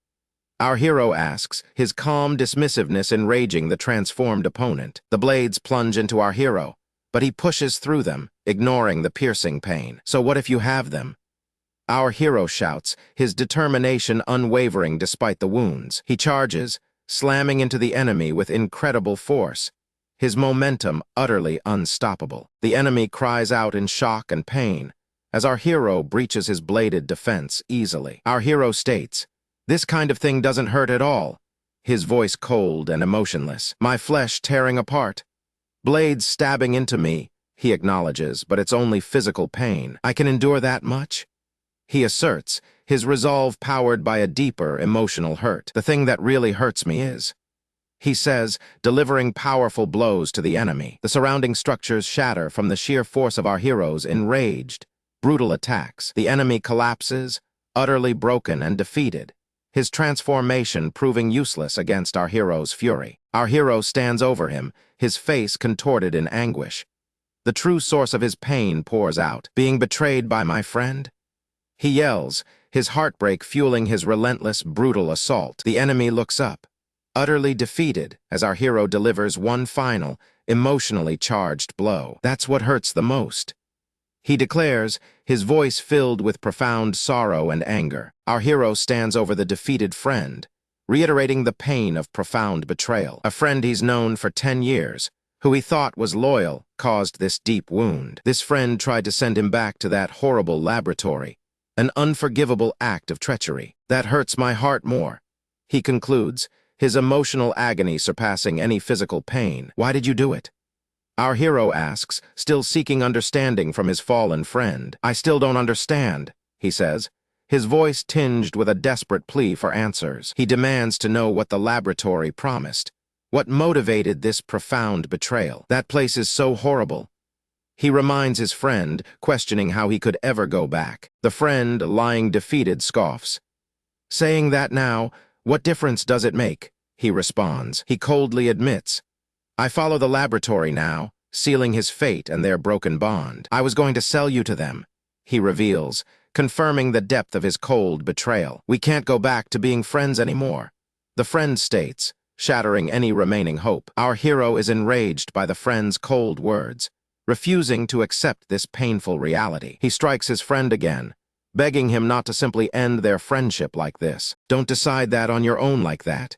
Our hero asks, his calm dismissiveness enraging the transformed opponent. The blades plunge into our hero, but he pushes through them, ignoring the piercing pain. So what if you have them? Our hero shouts, his determination unwavering despite the wounds. He charges, slamming into the enemy with incredible force, his momentum utterly unstoppable. The enemy cries out in shock and pain as our hero breaches his bladed defense easily. Our hero states, "This kind of thing doesn't hurt at all," his voice cold and emotionless. "My flesh tearing apart. Blades stabbing into me," he acknowledges, "but it's only physical pain. I can endure that much?" He asserts, his resolve powered by a deeper emotional hurt. "The thing that really hurts me is," he says, delivering powerful blows to the enemy. The surrounding structures shatter from the sheer force of our hero's enraged, brutal attacks. The enemy collapses, utterly broken and defeated, his transformation proving useless against our hero's fury. Our hero stands over him, his face contorted in anguish. The true source of his pain pours out. "Being betrayed by my friend?" He yells, his heartbreak fueling his relentless, brutal assault. The enemy looks up, utterly defeated, as our hero delivers one final, emotionally charged blow. "That's what hurts the most," he declares, his voice filled with profound sorrow and anger. Our hero stands over the defeated friend, reiterating the pain of profound betrayal. A friend he's known for 10 years, who he thought was loyal, caused this deep wound. This friend tried to send him back to that horrible laboratory, an unforgivable act of treachery. "That hurts my heart more," he concludes, his emotional agony surpassing any physical pain. "Why did you do it?" Our hero asks, still seeking understanding from his fallen friend. "I still don't understand," he says, his voice tinged with a desperate plea for answers. He demands to know what the laboratory promised, what motivated this profound betrayal. "That place is so horrible," he reminds his friend, questioning how he could ever go back. The friend, lying defeated, scoffs. "Saying that now, what difference does it make?" he responds. He coldly admits, "I follow the laboratory now," sealing his fate and their broken bond. "I was going to sell you to them," he reveals, confirming the depth of his cold betrayal. "We can't go back to being friends anymore," the friend states, shattering any remaining hope. Our hero is enraged by the friend's cold words, refusing to accept this painful reality. He strikes his friend again, begging him not to simply end their friendship like this. "Don't decide that on your own like that,"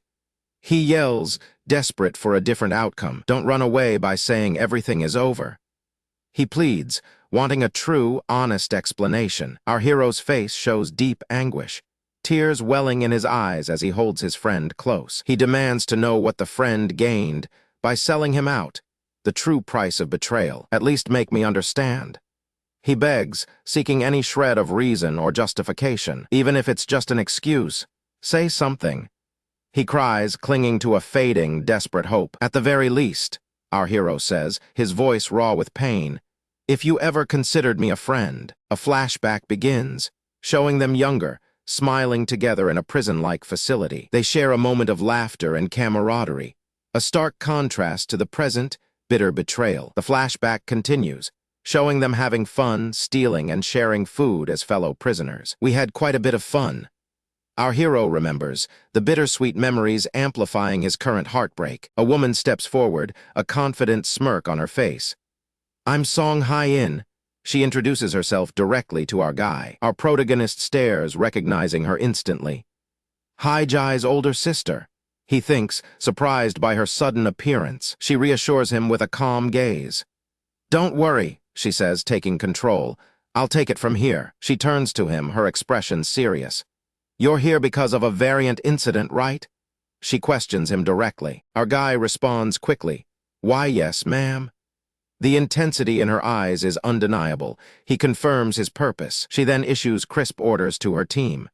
he yells, desperate for a different outcome. "Don't run away by saying everything is over," he pleads, wanting a true, honest explanation. Our hero's face shows deep anguish, tears welling in his eyes as he holds his friend close. He demands to know what the friend gained by selling him out, the true price of betrayal. "At least make me understand," he begs, seeking any shred of reason or justification. "Even if it's just an excuse, say something," he cries, clinging to a fading, desperate hope. "At the very least," our hero says, his voice raw with pain, "if you ever considered me a friend." A flashback begins, showing them younger, smiling together in a prison-like facility. They share a moment of laughter and camaraderie, a stark contrast to the present, bitter betrayal. The flashback continues, showing them having fun, stealing, and sharing food as fellow prisoners. "We had quite a bit of fun," our hero remembers, the bittersweet memories amplifying his current heartbreak. A woman steps forward, a confident smirk on her face. "I'm Song Hai-in," she introduces herself directly to our guy. Our protagonist stares, recognizing her instantly. Hai-Jai's older sister. He thinks, surprised by her sudden appearance. She reassures him with a calm gaze. "Don't worry," she says, taking control. "I'll take it from here." She turns to him, her expression serious. "You're here because of a variant incident, right?" She questions him directly. Our guy responds quickly. "Why, yes, ma'am." The intensity in her eyes is undeniable. He confirms his purpose. She then issues crisp orders to her team.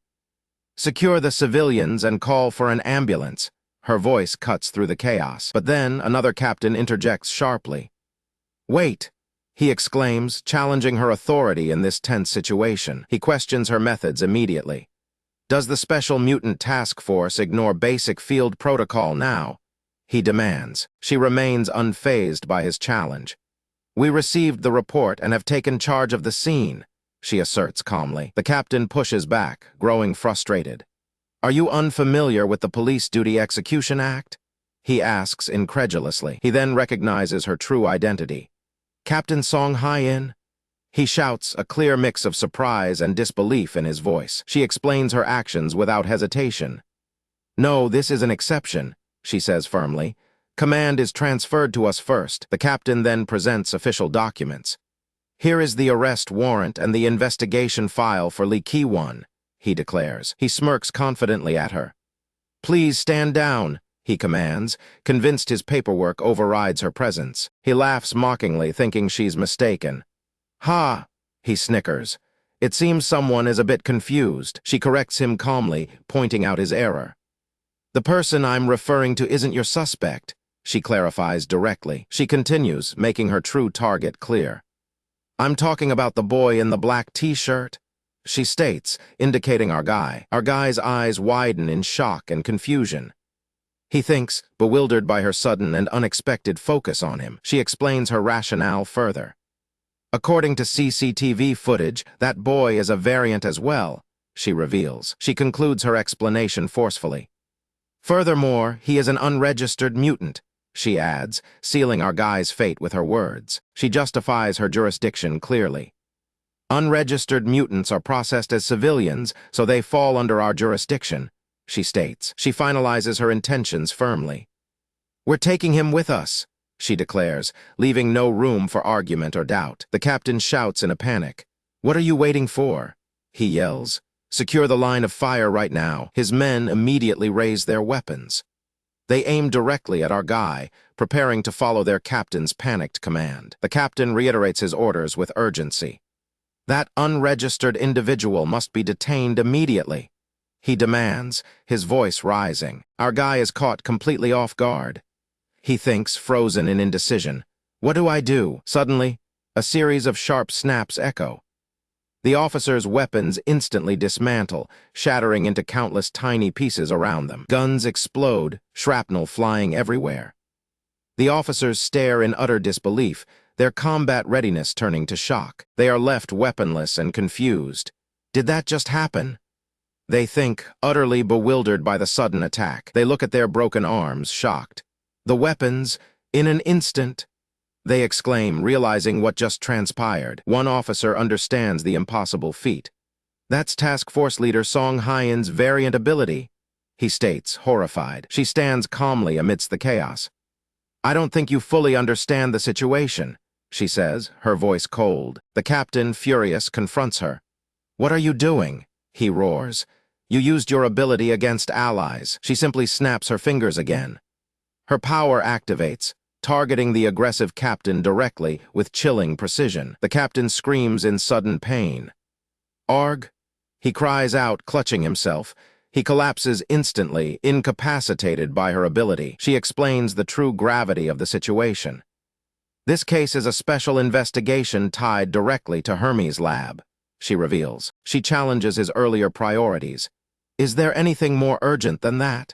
"Secure the civilians and call for an ambulance." Her voice cuts through the chaos. But then another captain interjects sharply. "Wait," he exclaims, challenging her authority in this tense situation. He questions her methods immediately. "Does the Special Mutant Task Force ignore basic field protocol now?" he demands. She remains unfazed by his challenge. "We received the report and have taken charge of the scene," she asserts calmly. The captain pushes back, growing frustrated. "Are you unfamiliar with the Police Duty Execution Act?" he asks incredulously. He then recognizes her true identity. "Captain Song Hai-in?" He shouts, a clear mix of surprise and disbelief in his voice. She explains her actions without hesitation. "No, this is an exception," she says firmly. "Command is transferred to us first." The captain then presents official documents. "Here is the arrest warrant and the investigation file for Lee Ki-won," he declares. He smirks confidently at her. "Please stand down," he commands, convinced his paperwork overrides her presence. He laughs mockingly, thinking she's mistaken. "Ha!" he snickers. "It seems someone is a bit confused." She corrects him calmly, pointing out his error. "The person I'm referring to isn't your suspect," she clarifies directly. She continues, making her true target clear. "I'm talking about the boy in the black t-shirt," she states, indicating our guy. Our guy's eyes widen in shock and confusion. He thinks, bewildered by her sudden and unexpected focus on him. She explains her rationale further. "According to CCTV footage, that boy is a variant as well," she reveals. She concludes her explanation forcefully. "Furthermore, he is an unregistered mutant," she adds, sealing our guy's fate with her words. She justifies her jurisdiction clearly. "Unregistered mutants are processed as civilians, so they fall under our jurisdiction," she states. She finalizes her intentions firmly. "We're taking him with us," she declares, leaving no room for argument or doubt. The captain shouts in a panic. "What are you waiting for?" he yells. "Secure the line of fire right now." His men immediately raise their weapons. They aim directly at our guy, preparing to follow their captain's panicked command. The captain reiterates his orders with urgency. "That unregistered individual must be detained immediately," he demands, his voice rising. Our guy is caught completely off guard. He thinks, frozen in indecision. "What do I do?" Suddenly, a series of sharp snaps echo. The officers' weapons instantly dismantle, shattering into countless tiny pieces around them. Guns explode, shrapnel flying everywhere. The officers stare in utter disbelief, their combat readiness turning to shock. They are left weaponless and confused. Did that just happen? They think, utterly bewildered by the sudden attack. They look at their broken arms, shocked. The weapons, in an instant, they exclaim, realizing what just transpired. One officer understands the impossible feat. "That's Task Force Leader Song Hai-in's variant ability," he states, horrified. She stands calmly amidst the chaos. "I don't think you fully understand the situation," she says, her voice cold. The captain, furious, confronts her. "What are you doing?" he roars. "You used your ability against allies." She simply snaps her fingers again. Her power activates, targeting the aggressive captain directly with chilling precision. The captain screams in sudden pain. "Arg!" he cries out, clutching himself. He collapses instantly, incapacitated by her ability. She explains the true gravity of the situation. "This case is a special investigation tied directly to Hermes' lab," she reveals. She challenges his earlier priorities. "Is there anything more urgent than that?"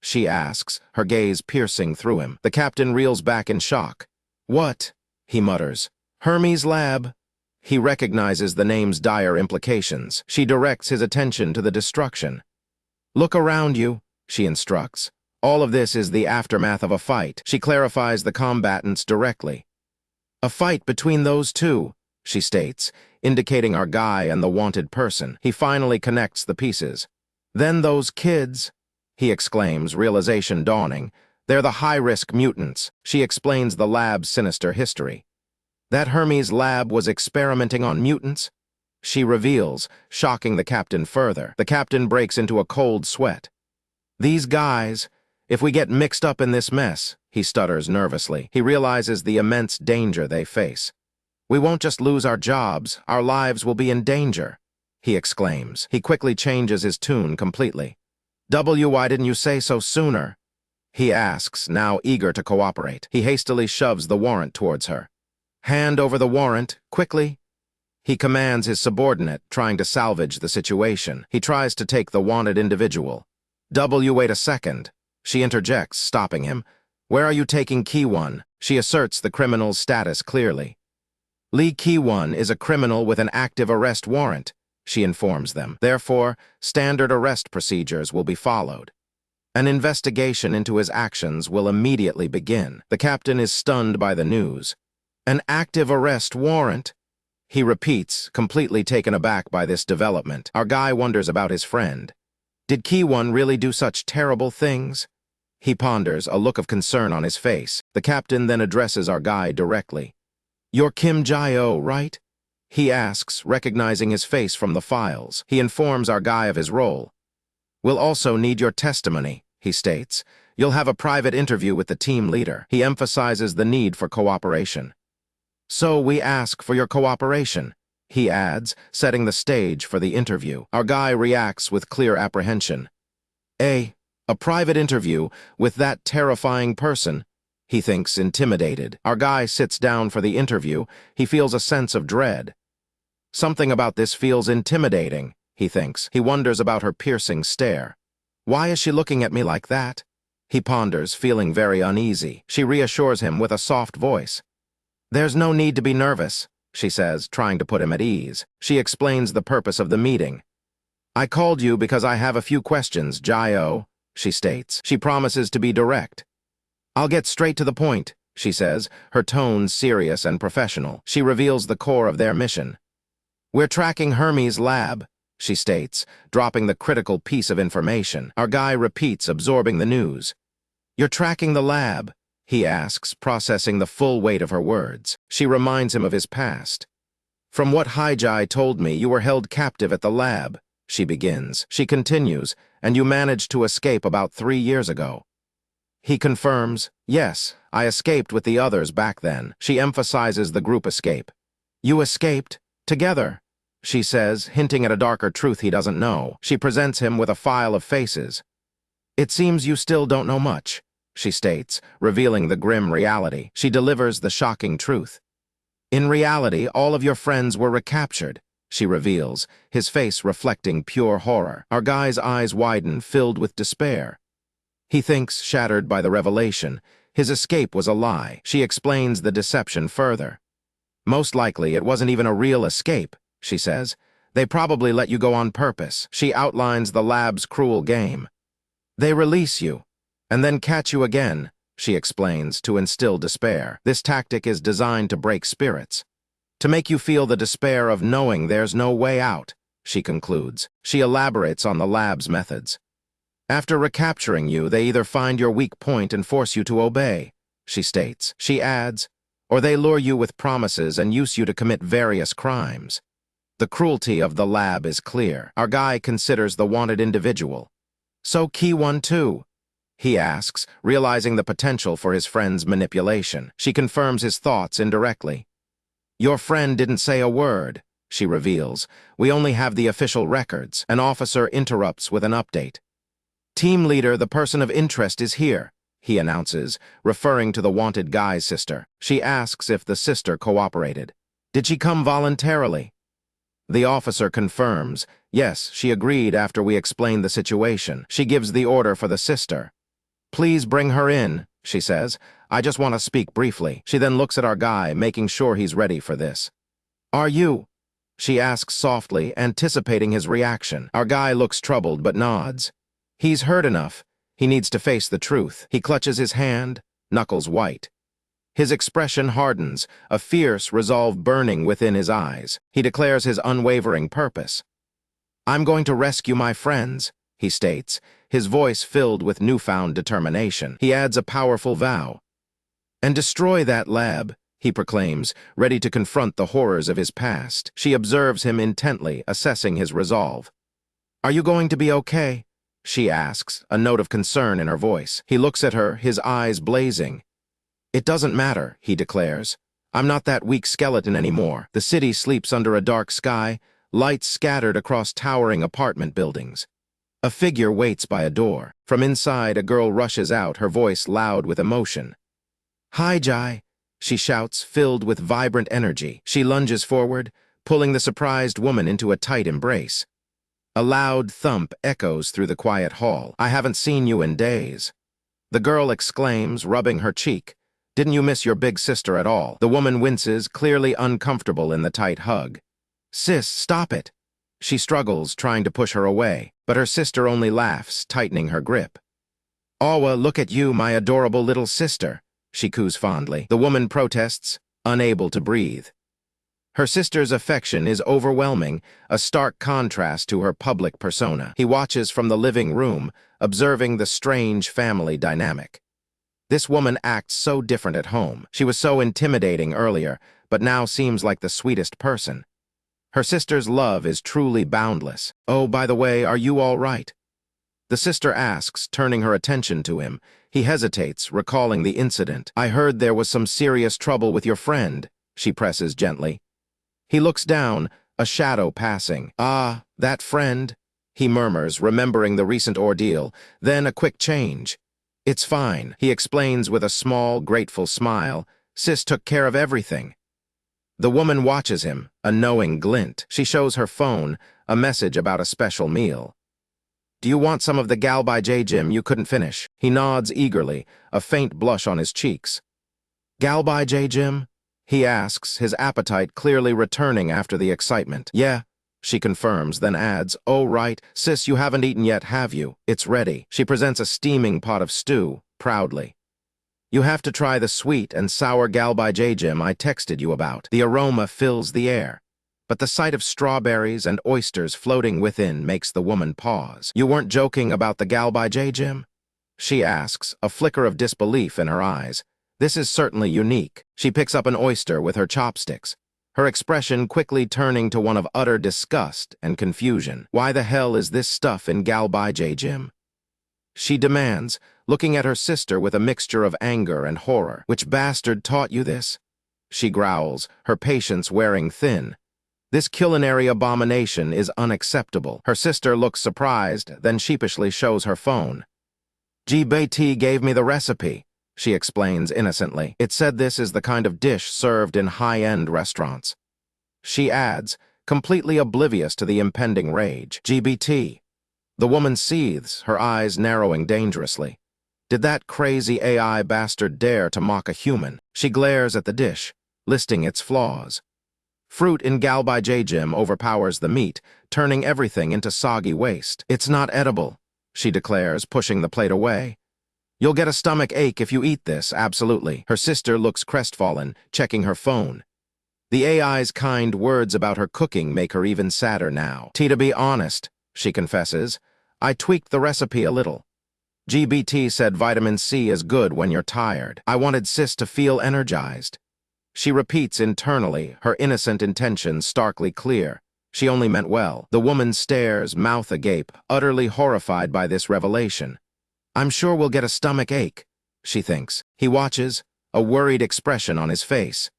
she asks, her gaze piercing through him. The captain reels back in shock. "What?" he mutters. "Hermes' lab?" He recognizes the name's dire implications. She directs his attention to the destruction. "Look around you," she instructs. "All of this is the aftermath of a fight." She clarifies the combatants directly. "A fight between those two," she states, indicating our guy and the wanted person. He finally connects the pieces. "Then those kids," he exclaims, realization dawning. They're the high-risk mutants. She explains the lab's sinister history. That Hermes lab was experimenting on mutants? She reveals, shocking the captain further. The captain breaks into a cold sweat. These guys, if we get mixed up in this mess, he stutters nervously. He realizes the immense danger they face. We won't just lose our jobs, our lives will be in danger, he exclaims. He quickly changes his tune completely. Why didn't you say so sooner? He asks, now eager to cooperate. He hastily shoves the warrant towards her. Hand over the warrant, quickly. He commands his subordinate, trying to salvage the situation. He tries to take the wanted individual. Wait a second. She interjects, stopping him. Where are you taking Ki-1? She asserts the criminal's status clearly. Lee Ki-1 is a criminal with an active arrest warrant, she informs them. Therefore, standard arrest procedures will be followed. An investigation into his actions will immediately begin. The captain is stunned by the news. An active arrest warrant? He repeats, completely taken aback by this development. Our guy wonders about his friend. Did Ki-1 really do such terrible things? He ponders, a look of concern on his face. The captain then addresses our guy directly. You're Kim Jae-oh, right? He asks, recognizing his face from the files. He informs our guy of his role. We'll also need your testimony, he states. You'll have a private interview with the team leader. He emphasizes the need for cooperation. So we ask for your cooperation, he adds, setting the stage for the interview. Our guy reacts with clear apprehension. A private interview with that terrifying person? He thinks, intimidated. Our guy sits down for the interview. He feels a sense of dread. Something about this feels intimidating, he thinks. He wonders about her piercing stare. Why is she looking at me like that? He ponders, feeling very uneasy. She reassures him with a soft voice. There's no need to be nervous, she says, trying to put him at ease. She explains the purpose of the meeting. I called you because I have a few questions, Jae-oh, she states. She promises to be direct. I'll get straight to the point, she says, her tone serious and professional. She reveals the core of their mission. We're tracking Hermes' lab, she states, dropping the critical piece of information. Our guy repeats, absorbing the news. You're tracking the lab, he asks, processing the full weight of her words. She reminds him of his past. From what Haijai told me, you were held captive at the lab, she begins. She continues, and you managed to escape about 3 years ago. He confirms, yes, I escaped with the others back then. She emphasizes the group escape. You escaped? Together, she says, hinting at a darker truth he doesn't know. She presents him with a file of faces. It seems you still don't know much, she states, revealing the grim reality. She delivers the shocking truth. In reality, all of your friends were recaptured, she reveals, his face reflecting pure horror. Our guy's eyes widen, filled with despair. He thinks, shattered by the revelation, his escape was a lie. She explains the deception further. Most likely, it wasn't even a real escape, she says. They probably let you go on purpose. She outlines the lab's cruel game. They release you, and then catch you again, she explains, to instill despair. This tactic is designed to break spirits. To make you feel the despair of knowing there's no way out, she concludes. She elaborates on the lab's methods. After recapturing you, they either find your weak point and force you to obey, she states. She adds, or they lure you with promises and use you to commit various crimes. The cruelty of the lab is clear. Our guy considers the wanted individual. So Ki-1 too? He asks, realizing the potential for his friend's manipulation. She confirms his thoughts indirectly. Your friend didn't say a word, she reveals. We only have the official records. An officer interrupts with an update. Team leader, the person of interest is here, he announces, referring to the wanted guy's sister. She asks if the sister cooperated. Did she come voluntarily? The officer confirms. Yes, she agreed after we explained the situation. She gives the order for the sister. Please bring her in, she says. I just want to speak briefly. She then looks at our guy, making sure he's ready for this. Are you? She asks softly, anticipating his reaction. Our guy looks troubled but nods. He's heard enough. He needs to face the truth. He clutches his hand, knuckles white. His expression hardens, a fierce resolve burning within his eyes. He declares his unwavering purpose. I'm going to rescue my friends, he states, his voice filled with newfound determination. He adds a powerful vow. "And destroy that lab," he proclaims, ready to confront the horrors of his past. She observes him intently, assessing his resolve. "Are you going to be okay?" she asks, a note of concern in her voice. He looks at her, his eyes blazing. "It doesn't matter," he declares. "I'm not that weak skeleton anymore." The city sleeps under a dark sky, lights scattered across towering apartment buildings. A figure waits by a door. From inside, a girl rushes out, her voice loud with emotion. "Hi, Jai," she shouts, filled with vibrant energy. She lunges forward, pulling the surprised woman into a tight embrace. A loud thump echoes through the quiet hall. "I haven't seen you in days." The girl exclaims, rubbing her cheek. "Didn't you miss your big sister at all?" The woman winces, clearly uncomfortable in the tight hug. "Sis, stop it." She struggles, trying to push her away, but her sister only laughs, tightening her grip. "Awa, look at you, my adorable little sister," she coos fondly. The woman protests, unable to breathe. Her sister's affection is overwhelming, a stark contrast to her public persona. He watches from the living room, observing the strange family dynamic. This woman acts so different at home. She was so intimidating earlier, but now seems like the sweetest person. Her sister's love is truly boundless. "Oh, by the way, are you all right?" The sister asks, turning her attention to him. He hesitates, recalling the incident. "I heard there was some serious trouble with your friend," she presses gently. He looks down, a shadow passing. "Ah, that friend," he murmurs, remembering the recent ordeal, then a quick change. "It's fine," he explains with a small, grateful smile. "Sis took care of everything." The woman watches him, a knowing glint. She shows her phone, a message about a special meal. "Do you want some of the gal by Jim you couldn't finish?" He nods eagerly, a faint blush on his cheeks. "Gal by Jim?" he asks, his appetite clearly returning after the excitement. "Yeah," she confirms, then adds, "Oh, right. Sis, you haven't eaten yet, have you? It's ready." She presents a steaming pot of stew, proudly. "You have to try the sweet and sour gal by Jim I texted you about." The aroma fills the air, but the sight of strawberries and oysters floating within makes the woman pause. "You weren't joking about the gal by Jim?" she asks, a flicker of disbelief in her eyes. This is certainly unique. She picks up an oyster with her chopsticks, her expression quickly turning to one of utter disgust and confusion. "Why the hell is this stuff in gal by Jim?" she demands, looking at her sister with a mixture of anger and horror. "Which bastard taught you this?" she growls, her patience wearing thin. This culinary abomination is unacceptable. Her sister looks surprised, then sheepishly shows her phone. "GBT gave me the recipe," she explains innocently. "It said this is the kind of dish served in high-end restaurants." She adds, completely oblivious to the impending rage. "GBT." The woman seethes, her eyes narrowing dangerously. Did that crazy AI bastard dare to mock a human? She glares at the dish, listing its flaws. Fruit in gal by Jim overpowers the meat, turning everything into soggy waste. "It's not edible," she declares, pushing the plate away. "You'll get a stomach ache if you eat this, absolutely." Her sister looks crestfallen, checking her phone. The AI's kind words about her cooking make her even sadder now. "To be honest," she confesses, "I tweaked the recipe a little. GBT said vitamin C is good when you're tired. I wanted Sis to feel energized." She repeats internally, her innocent intentions starkly clear. She only meant well. The woman stares, mouth agape, utterly horrified by this revelation. "I'm sure we'll get a stomach ache," she thinks. He watches, a worried expression on his face.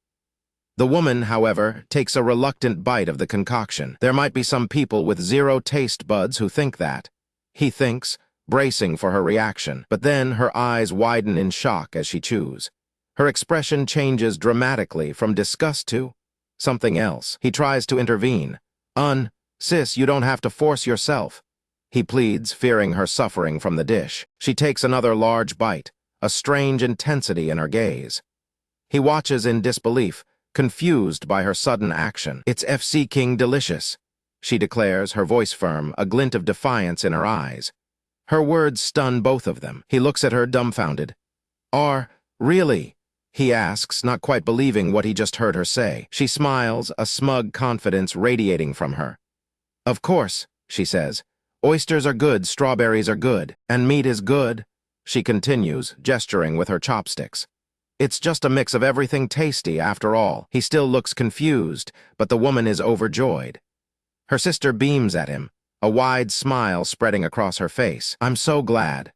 The woman, however, takes a reluctant bite of the concoction. There might be some people with zero taste buds who think that. He thinks, bracing for her reaction, but then her eyes widen in shock as she chews. Her expression changes dramatically from disgust to something else. He tries to intervene. Sis, you don't have to force yourself," he pleads, fearing her suffering from the dish. She takes another large bite, a strange intensity in her gaze. He watches in disbelief, confused by her sudden action. "It's FC King delicious," she declares, her voice firm, a glint of defiance in her eyes. Her words stun both of them. He looks at her dumbfounded. Really?" he asks, not quite believing what he just heard her say. She smiles, a smug confidence radiating from her. "Of course," she says. Oysters are good, strawberries are good, and meat is good, she continues, gesturing with her chopsticks. It's just a mix of everything tasty, after all. He still looks confused, but the woman is overjoyed. Her sister beams at him, a wide smile spreading across her face. I'm so glad.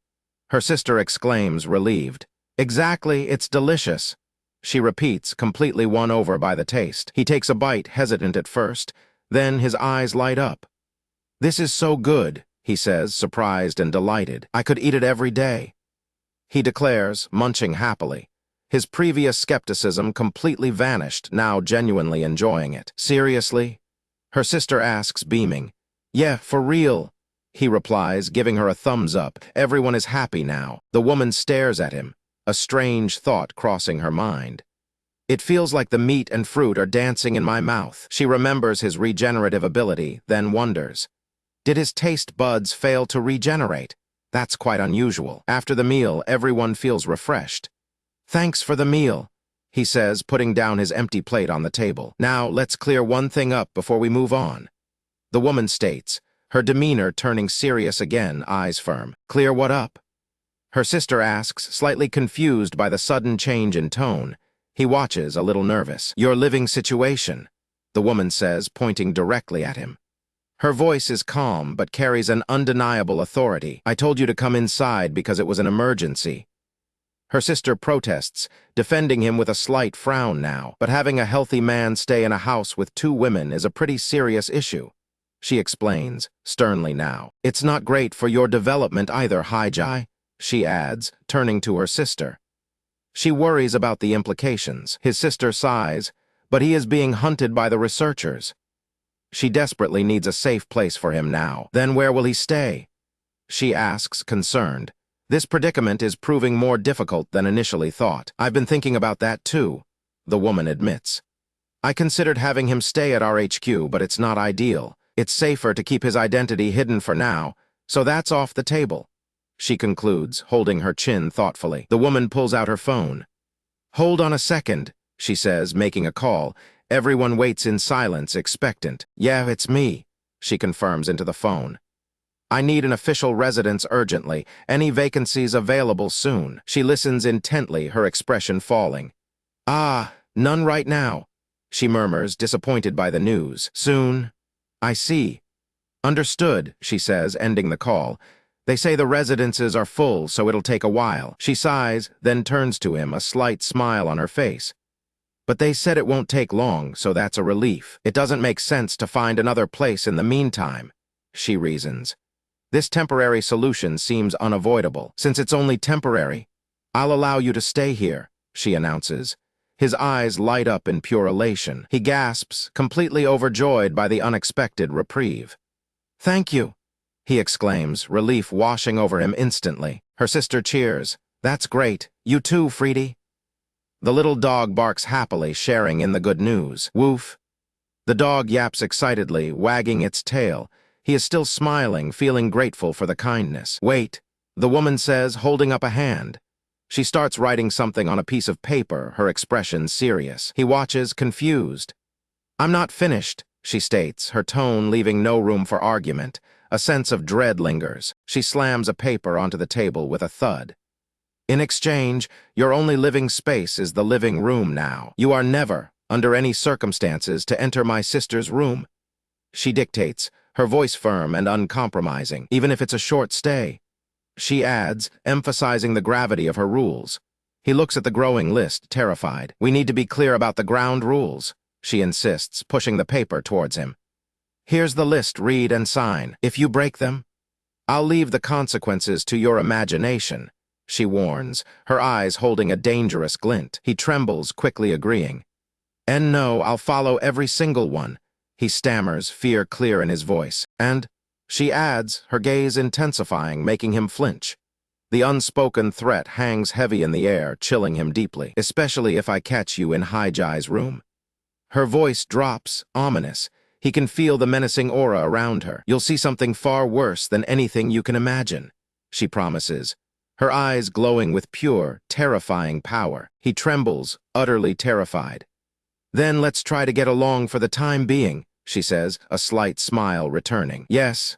Her sister exclaims, relieved. Exactly, it's delicious. She repeats, completely won over by the taste. He takes a bite, hesitant at first, then his eyes light up. This is so good, he says, surprised and delighted. I could eat it every day. He declares, munching happily. His previous skepticism completely vanished, now genuinely enjoying it. Seriously? Her sister asks, beaming. Yeah, for real. He replies, giving her a thumbs up. Everyone is happy now. The woman stares at him, a strange thought crossing her mind. It feels like the meat and fruit are dancing in my mouth. She remembers his regenerative ability, then wonders. Did his taste buds fail to regenerate? That's quite unusual. After the meal, everyone feels refreshed. Thanks for the meal, he says, putting down his empty plate on the table. Now, let's clear one thing up before we move on. The woman states, her demeanor turning serious again, eyes firm. Clear what up? Her sister asks, slightly confused by the sudden change in tone. He watches, a little nervous. Your living situation, the woman says, pointing directly at him. Her voice is calm, but carries an undeniable authority. I told you to come inside because it was an emergency. Her sister protests, defending him with a slight frown now, but having a healthy man stay in a house with two women is a pretty serious issue. She explains, sternly now. It's not great for your development either, Haijai, she adds, turning to her sister. She worries about the implications. His sister sighs, but he is being hunted by the researchers. She desperately needs a safe place for him now. Then where will he stay? She asks, concerned. This predicament is proving more difficult than initially thought. I've been thinking about that too, the woman admits. I considered having him stay at our HQ, but it's not ideal. It's safer to keep his identity hidden for now, so that's off the table. She concludes, holding her chin thoughtfully. The woman pulls out her phone. Hold on a second, she says, making a call. Everyone waits in silence, expectant. Yeah, it's me, she confirms into the phone. I need an official residence urgently. Any vacancies available soon. She listens intently, her expression falling. Ah, none right now, she murmurs, disappointed by the news. Soon? I see. Understood, she says, ending the call. They say the residences are full, so it'll take a while. She sighs, then turns to him, a slight smile on her face. But they said it won't take long, so that's a relief. It doesn't make sense to find another place in the meantime, she reasons. This temporary solution seems unavoidable. Since it's only temporary, I'll allow you to stay here, she announces. His eyes light up in pure elation. He gasps, completely overjoyed by the unexpected reprieve. Thank you, he exclaims, relief washing over him instantly. Her sister cheers. That's great. You too, Freedy. The little dog barks happily, sharing in the good news. Woof. The dog yaps excitedly, wagging its tail. He is still smiling, feeling grateful for the kindness. Wait, the woman says, holding up a hand. She starts writing something on a piece of paper, her expression serious. He watches, confused. I'm not finished, she states, her tone leaving no room for argument. A sense of dread lingers. She slams a paper onto the table with a thud. In exchange, your only living space is the living room now. You are never, under any circumstances, to enter my sister's room. She dictates, her voice firm and uncompromising, even if it's a short stay. She adds, emphasizing the gravity of her rules. He looks at the growing list, terrified. We need to be clear about the ground rules, she insists, pushing the paper towards him. Here's the list, read and sign. If you break them, I'll leave the consequences to your imagination, she warns, her eyes holding a dangerous glint. He trembles, quickly agreeing. And no, I'll follow every single one, he stammers, fear clear in his voice. And, she adds, her gaze intensifying, making him flinch. The unspoken threat hangs heavy in the air, chilling him deeply, especially if I catch you in Haijai's room. Her voice drops, ominous. He can feel the menacing aura around her. You'll see something far worse than anything you can imagine, she promises, her eyes glowing with pure, terrifying power. He trembles, utterly terrified. Then let's try to get along for the time being, she says, a slight smile returning. Yes.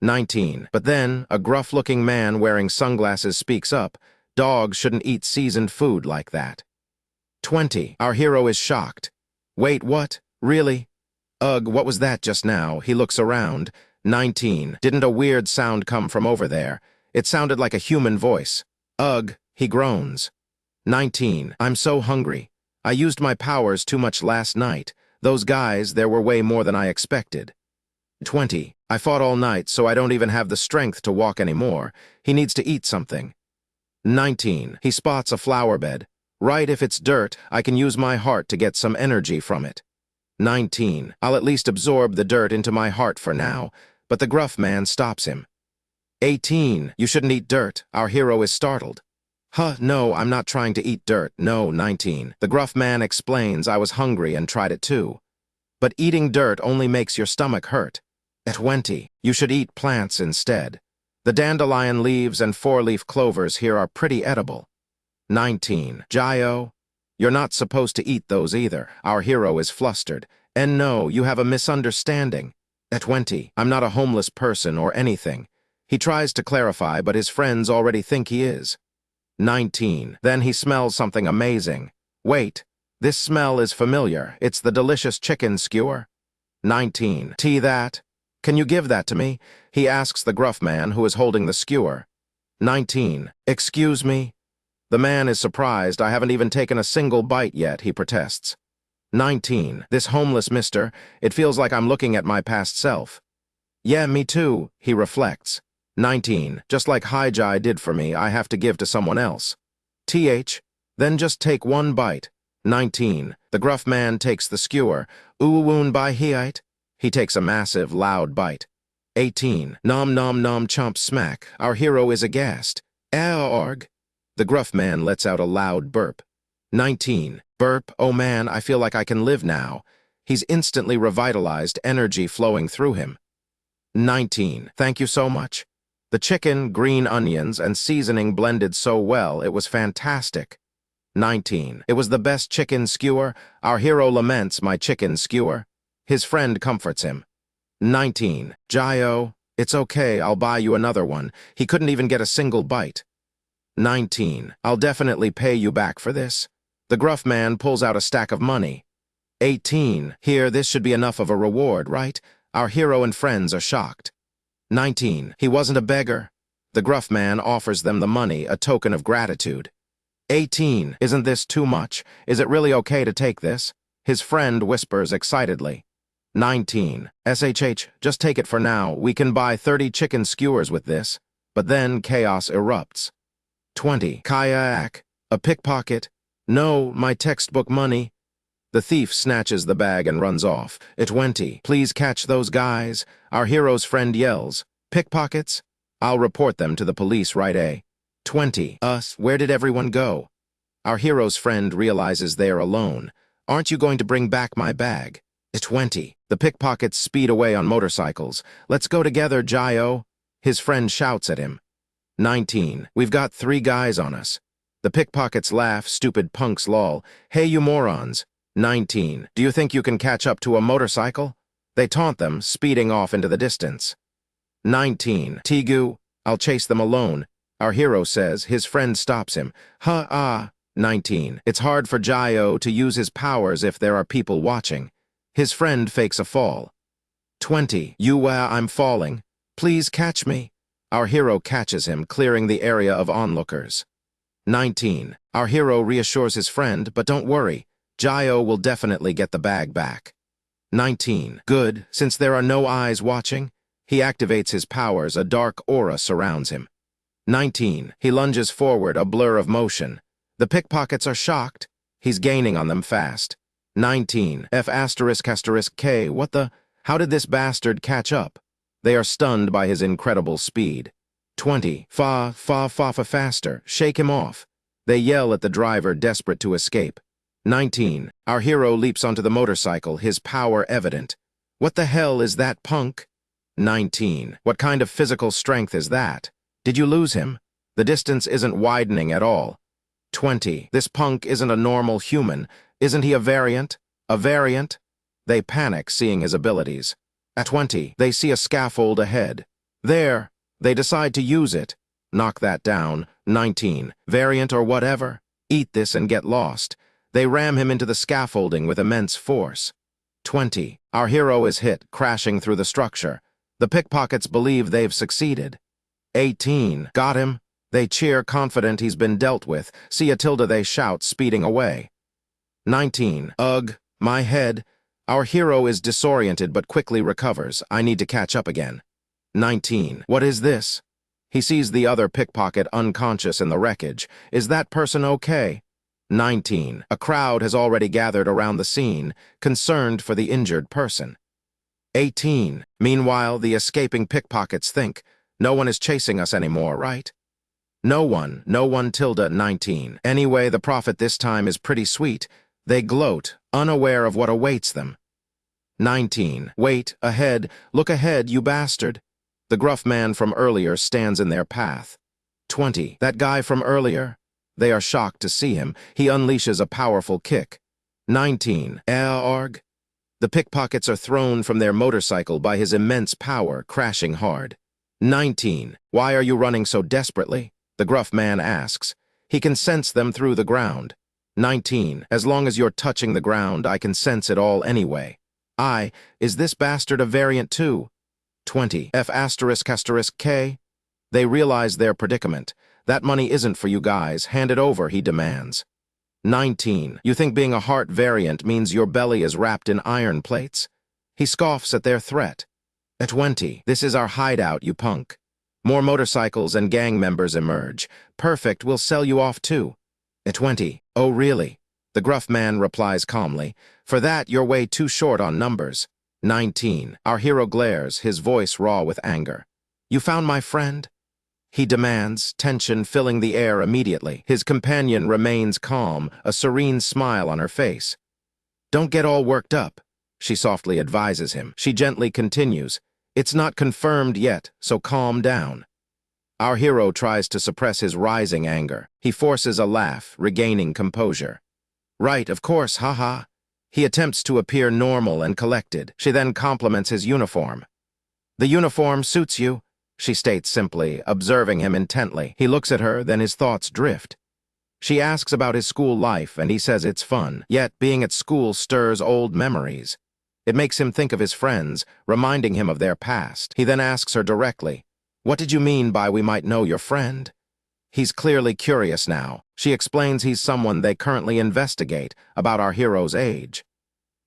19. But then, a gruff-looking man wearing sunglasses speaks up. Dogs shouldn't eat seasoned food like that. 20. Our hero is shocked. Wait, what? Really? Ugh, what was that just now? He looks around. 19. Didn't a weird sound come from over there? It sounded like a human voice. Ugh, he groans. 19. I'm so hungry. I used my powers too much last night. Those guys, there were way more than I expected. 20. I fought all night, so I don't even have the strength to walk anymore. He needs to eat something. 19. He spots a flower bed. Right, if it's dirt, I can use my heart to get some energy from it. 19. I'll at least absorb the dirt into my heart for now, but the gruff man stops him. 18. You shouldn't eat dirt. Our hero is startled. Huh, no, I'm not trying to eat dirt. No, 19. The gruff man explains I was hungry and tried it too. But eating dirt only makes your stomach hurt. 20. You should eat plants instead. The dandelion leaves and four-leaf clovers here are pretty edible. 19. Jayo, you're not supposed to eat those either. Our hero is flustered. And no, you have a misunderstanding. 20. I'm not a homeless person or anything. He tries to clarify, but his friends already think he is. 19. Then he smells something amazing. Wait, this smell is familiar. It's the delicious chicken skewer. 19. Tea that? Can you give that to me? He asks the gruff man who is holding the skewer. 19. Excuse me? The man is surprised. I haven't even taken a single bite yet, he protests. 19. This homeless mister, it feels like I'm looking at my past self. Yeah, me too, he reflects. 19. Just like Haijai did for me, I have to give to someone else. Then just take one bite. 19. The gruff man takes the skewer. Uwun by hiite. He takes a massive, loud bite. 18. Nom nom nom chomp smack. Our hero is aghast. Aorg. The gruff man lets out a loud burp. 19. Burp, oh man, I feel like I can live now. He's instantly revitalized, energy flowing through him. 19. Thank you so much. The chicken, green onions, and seasoning blended so well, it was fantastic. 19. It was the best chicken skewer. Our hero laments my chicken skewer. His friend comforts him. 19. Jayo, it's okay, I'll buy you another one. He couldn't even get a single bite. 19. I'll definitely pay you back for this. The gruff man pulls out a stack of money. 18. Here, this should be enough of a reward, right? Our hero and friends are shocked. 19. He wasn't a beggar. The gruff man offers them the money, a token of gratitude. 18. Isn't this too much? Is it really okay to take this? His friend whispers excitedly. 19. SHH, just take it for now. We can buy 30 chicken skewers with this. But then chaos erupts. 20. Kayak. A pickpocket. No, my textbook money. The thief snatches the bag and runs off. 20. Please catch those guys. Our hero's friend yells. Pickpockets? I'll report them to the police right away. 20. Where did everyone go? Our hero's friend realizes they are alone. Aren't you going to bring back my bag? 20. The pickpockets speed away on motorcycles. Let's go together, Jayo. His friend shouts at him. 19. We've got 3 guys on us. The pickpockets laugh, stupid punks lol. Hey, you morons. 19. Do you think you can catch up to a motorcycle? They taunt them, speeding off into the distance. 19. Tigu, I'll chase them alone. Our hero says. His friend stops him. 19. It's hard for Jayo to use his powers if there are people watching. His friend fakes a fall. 20. I'm falling. Please catch me. Our hero catches him, clearing the area of onlookers. 19. Our hero reassures his friend, but don't worry. Jayo will definitely get the bag back. 19. Good, since there are no eyes watching. He activates his powers, a dark aura surrounds him. 19. He lunges forward, a blur of motion. The pickpockets are shocked. He's gaining on them fast. 19. F***K, what the? How did this bastard catch up? They are stunned by his incredible speed. 20. Faster, shake him off. They yell at the driver, desperate to escape. 19. Our hero leaps onto the motorcycle, his power evident. What the hell is that, punk? 19. What kind of physical strength is that? Did you lose him? The distance isn't widening at all. 20. This punk isn't a normal human. Isn't he a variant? A variant? They panic, seeing his abilities. At 20, they see a scaffold ahead. There, they decide to use it. Knock that down. 19. Variant or whatever. Eat this and get lost. They ram him into the scaffolding with immense force. 20. Our hero is hit, crashing through the structure. The pickpockets believe they've succeeded. 18. Got him. They cheer, confident he's been dealt with. See a tilde, they shout, speeding away. 19. Ugh, my head. Our hero is disoriented but quickly recovers. I need to catch up again. 19. What is this? He sees the other pickpocket unconscious in the wreckage. Is that person okay? 19. A crowd has already gathered around the scene, concerned for the injured person. 18. Meanwhile, the escaping pickpockets think, no one is chasing us anymore, right? No one tilde. 19. Anyway, the profit this time is pretty sweet. They gloat, unaware of what awaits them. 19. Wait, ahead, look ahead, you bastard. The gruff man from earlier stands in their path. 20. That guy from earlier? They are shocked to see him. He unleashes a powerful kick. 19. Arg. The pickpockets are thrown from their motorcycle by his immense power, crashing hard. 19. Why are you running so desperately? The gruff man asks. He can sense them through the ground. 19. As long as you're touching the ground, I can sense it all anyway. Is this bastard a variant too? 20. F***K? They realize their predicament. That money isn't for you guys. Hand it over, he demands. 19. You think being a heart variant means your belly is wrapped in iron plates? He scoffs at their threat. 20. This is our hideout, you punk. More motorcycles and gang members emerge. Perfect, we'll sell you off too. 20. Oh, really? The gruff man replies calmly. For that, you're way too short on numbers. 19. Our hero glares, his voice raw with anger. You found my friend? He demands, tension filling the air immediately. His companion remains calm, a serene smile on her face. Don't get all worked up, she softly advises him. She gently continues. It's not confirmed yet, so calm down. Our hero tries to suppress his rising anger. He forces a laugh, regaining composure. Right, of course, haha. He attempts to appear normal and collected. She then compliments his uniform. The uniform suits you, she states simply, observing him intently. He looks at her, then his thoughts drift. She asks about his school life, and he says it's fun. Yet, being at school stirs old memories. It makes him think of his friends, reminding him of their past. He then asks her directly, what did you mean by we might know your friend? He's clearly curious now. She explains he's someone they currently investigate about our hero's age.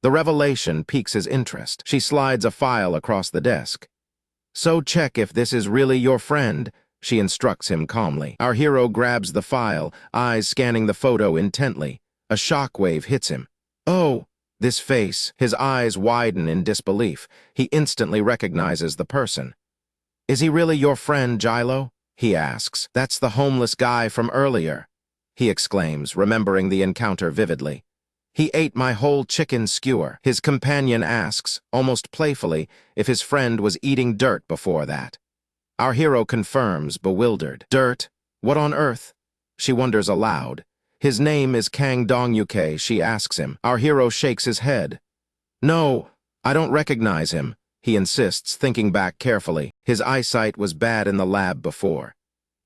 The revelation piques his interest. She slides a file across the desk. So check if this is really your friend, she instructs him calmly. Our hero grabs the file, eyes scanning the photo intently. A shockwave hits him. Oh, this face. His eyes widen in disbelief. He instantly recognizes the person. Is he really your friend, Gilo? He asks. That's the homeless guy from earlier, he exclaims, remembering the encounter vividly. He ate my whole chicken skewer. His companion asks, almost playfully, if his friend was eating dirt before that. Our hero confirms, bewildered. Dirt? What on earth? She wonders aloud. His name is Kang Dong-yuke, she asks him. Our hero shakes his head. No, I don't recognize him, he insists, thinking back carefully. His eyesight was bad in the lab before.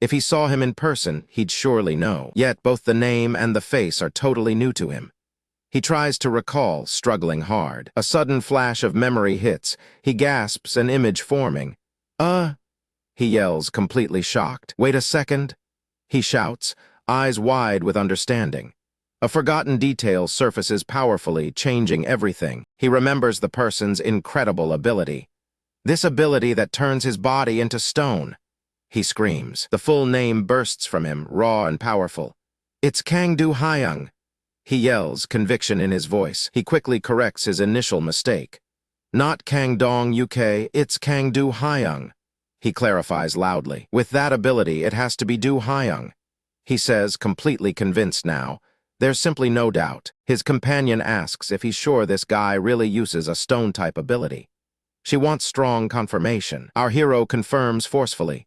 If he saw him in person, he'd surely know. Yet both the name and the face are totally new to him. He tries to recall, struggling hard. A sudden flash of memory hits. He gasps, an image forming. He yells, completely shocked. Wait a second, he shouts, eyes wide with understanding. A forgotten detail surfaces powerfully, changing everything. He remembers the person's incredible ability. This ability that turns his body into stone. He screams. The full name bursts from him, raw and powerful. It's Kang-do Hyung. He yells, conviction in his voice. He quickly corrects his initial mistake. Not Kang Dong-yuke, it's Kang-do Hyung. He clarifies loudly. With that ability, it has to be Do Hyung. He says, completely convinced now. There's simply no doubt. His companion asks if he's sure this guy really uses a stone-type ability. She wants strong confirmation. Our hero confirms forcefully.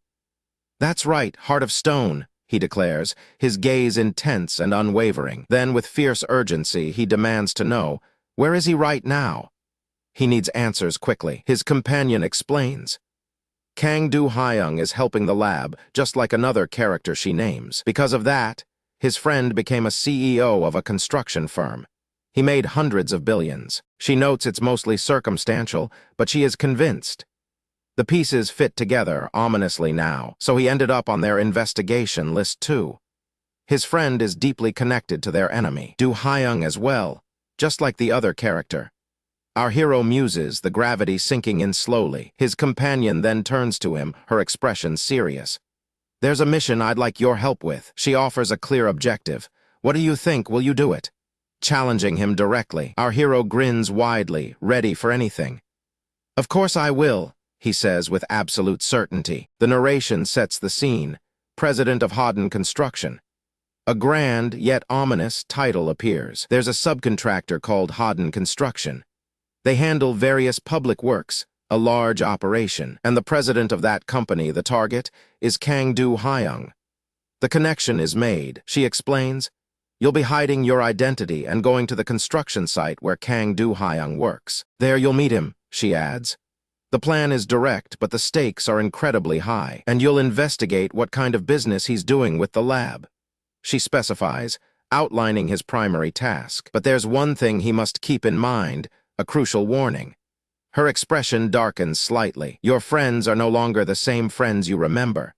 That's right, Heart of Stone, he declares, his gaze intense and unwavering. Then, with fierce urgency, he demands to know, where is he right now? He needs answers quickly. His companion explains. Kang-do-hyung is helping the lab, just like another character she names. Because of that, his friend became a CEO of a construction firm. He made hundreds of billions. She notes it's mostly circumstantial, but she is convinced. The pieces fit together ominously now, so he ended up on their investigation list too. His friend is deeply connected to their enemy, Do-hyung as well, just like the other character. Our hero muses, the gravity sinking in slowly. His companion then turns to him, her expression serious. "There's a mission I'd like your help with." She offers a clear objective. "What do you think? Will you do it?" Challenging him directly, our hero grins widely, ready for anything. "Of course I will," he says with absolute certainty. The narration sets the scene. President of Hodden Construction. A grand, yet ominous, title appears. There's a subcontractor called Hodden Construction. They handle various public works, a large operation, and the president of that company, the target, is Kang-do-hyung. The connection is made, she explains. You'll be hiding your identity and going to the construction site where Kang-do-hyung works. There you'll meet him, she adds. The plan is direct, but the stakes are incredibly high, and you'll investigate what kind of business he's doing with the lab. She specifies, outlining his primary task. But there's one thing he must keep in mind, a crucial warning. Her expression darkens slightly. Your friends are no longer the same friends you remember.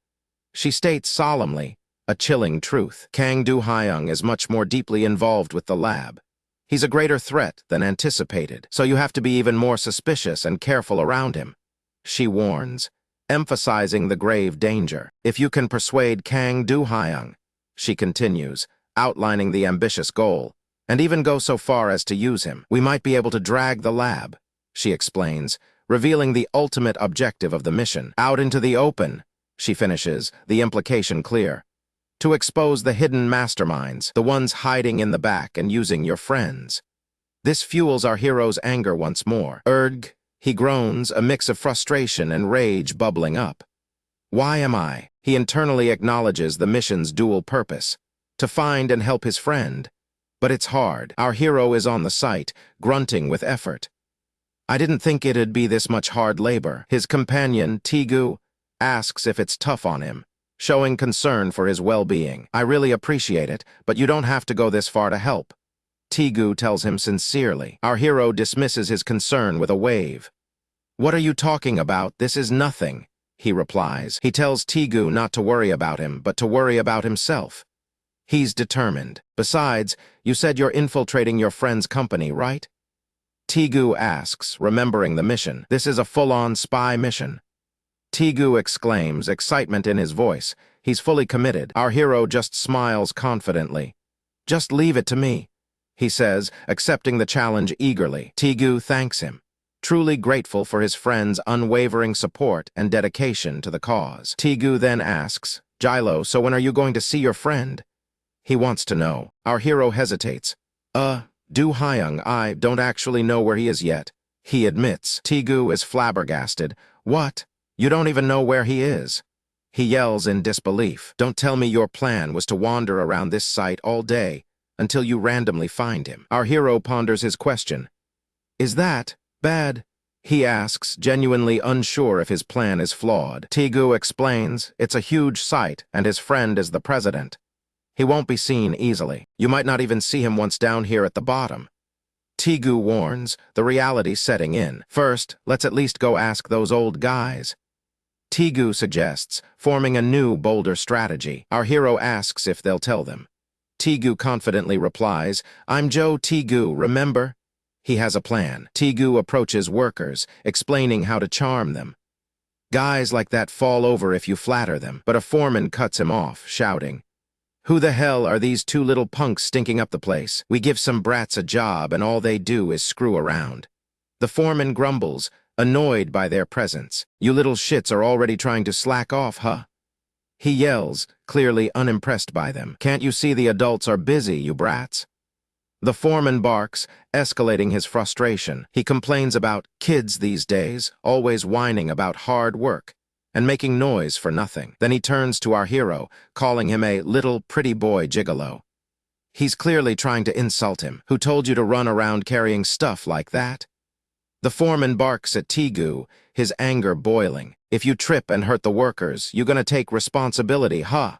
She states solemnly, a chilling truth. Kang-do-hyung is much more deeply involved with the lab. He's a greater threat than anticipated, so you have to be even more suspicious and careful around him. She warns, emphasizing the grave danger. If you can persuade Kang-do-hyung, she continues, outlining the ambitious goal, and even go so far as to use him, we might be able to drag the lab, she explains, revealing the ultimate objective of the mission. Out into the open, she finishes, the implication clear. To expose the hidden masterminds, the ones hiding in the back and using your friends. This fuels our hero's anger once more. Erg, he groans, a mix of frustration and rage bubbling up. Why am I? He internally acknowledges the mission's dual purpose, to find and help his friend. But it's hard. Our hero is on the site, grunting with effort. I didn't think it'd be this much hard labor. His companion, Tigu, asks if it's tough on him, showing concern for his well-being. I really appreciate it, but you don't have to go this far to help. Tigu tells him sincerely. Our hero dismisses his concern with a wave. What are you talking about? This is nothing, he replies. He tells Tigu not to worry about him, but to worry about himself. He's determined. Besides, you said you're infiltrating your friend's company, right? Tigu asks, remembering the mission. This is a full-on spy mission. Tigu exclaims, excitement in his voice. He's fully committed. Our hero just smiles confidently. Just leave it to me, he says, accepting the challenge eagerly. Tigu thanks him, truly grateful for his friend's unwavering support and dedication to the cause. Tigu then asks, Jilo, so when are you going to see your friend? He wants to know. Our hero hesitates. Do-hyung, I don't actually know where he is yet. He admits. Tigu is flabbergasted. What? You don't even know where he is? He yells in disbelief. Don't tell me your plan was to wander around this site all day until you randomly find him. Our hero ponders his question. Is that bad? He asks, genuinely unsure if his plan is flawed. Tigu explains, it's a huge site and his friend is the president. He won't be seen easily. You might not even see him once down here at the bottom. Tigu warns, the reality setting in. First, let's at least go ask those old guys. Tigu suggests, forming a new, bolder strategy. Our hero asks if they'll tell them. Tigu confidently replies, I'm Joe Tigu, remember? He has a plan. Tigu approaches workers, explaining how to charm them. Guys like that fall over if you flatter them, but a foreman cuts him off, shouting, Who the hell are these two little punks stinking up the place? We give some brats a job and all they do is screw around. The foreman grumbles, annoyed by their presence. You little shits are already trying to slack off, huh? He yells, clearly unimpressed by them. Can't you see the adults are busy, you brats? The foreman barks, escalating his frustration. He complains about kids these days, always whining about hard work and making noise for nothing. Then he turns to our hero, calling him a little pretty boy gigolo. He's clearly trying to insult him. Who told you to run around carrying stuff like that? The foreman barks at Tigu, his anger boiling. If you trip and hurt the workers, you gonna take responsibility, huh?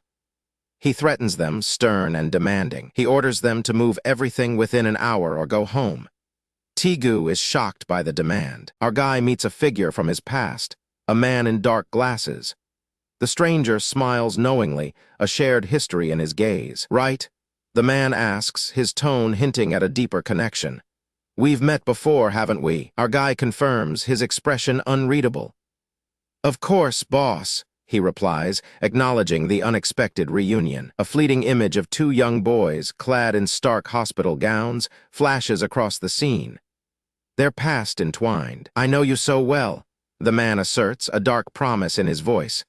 He threatens them, stern and demanding. He orders them to move everything within an hour or go home. Tigu is shocked by the demand. Our guy meets a figure from his past, a man in dark glasses. The stranger smiles knowingly, a shared history in his gaze. Right? The man asks, his tone hinting at a deeper connection. We've met before, haven't we? Our guy confirms, his expression unreadable. Of course, boss, he replies, acknowledging the unexpected reunion. A fleeting image of two young boys, clad in stark hospital gowns, flashes across the scene. Their past entwined. I know you so well, the man asserts, a dark promise in his voice.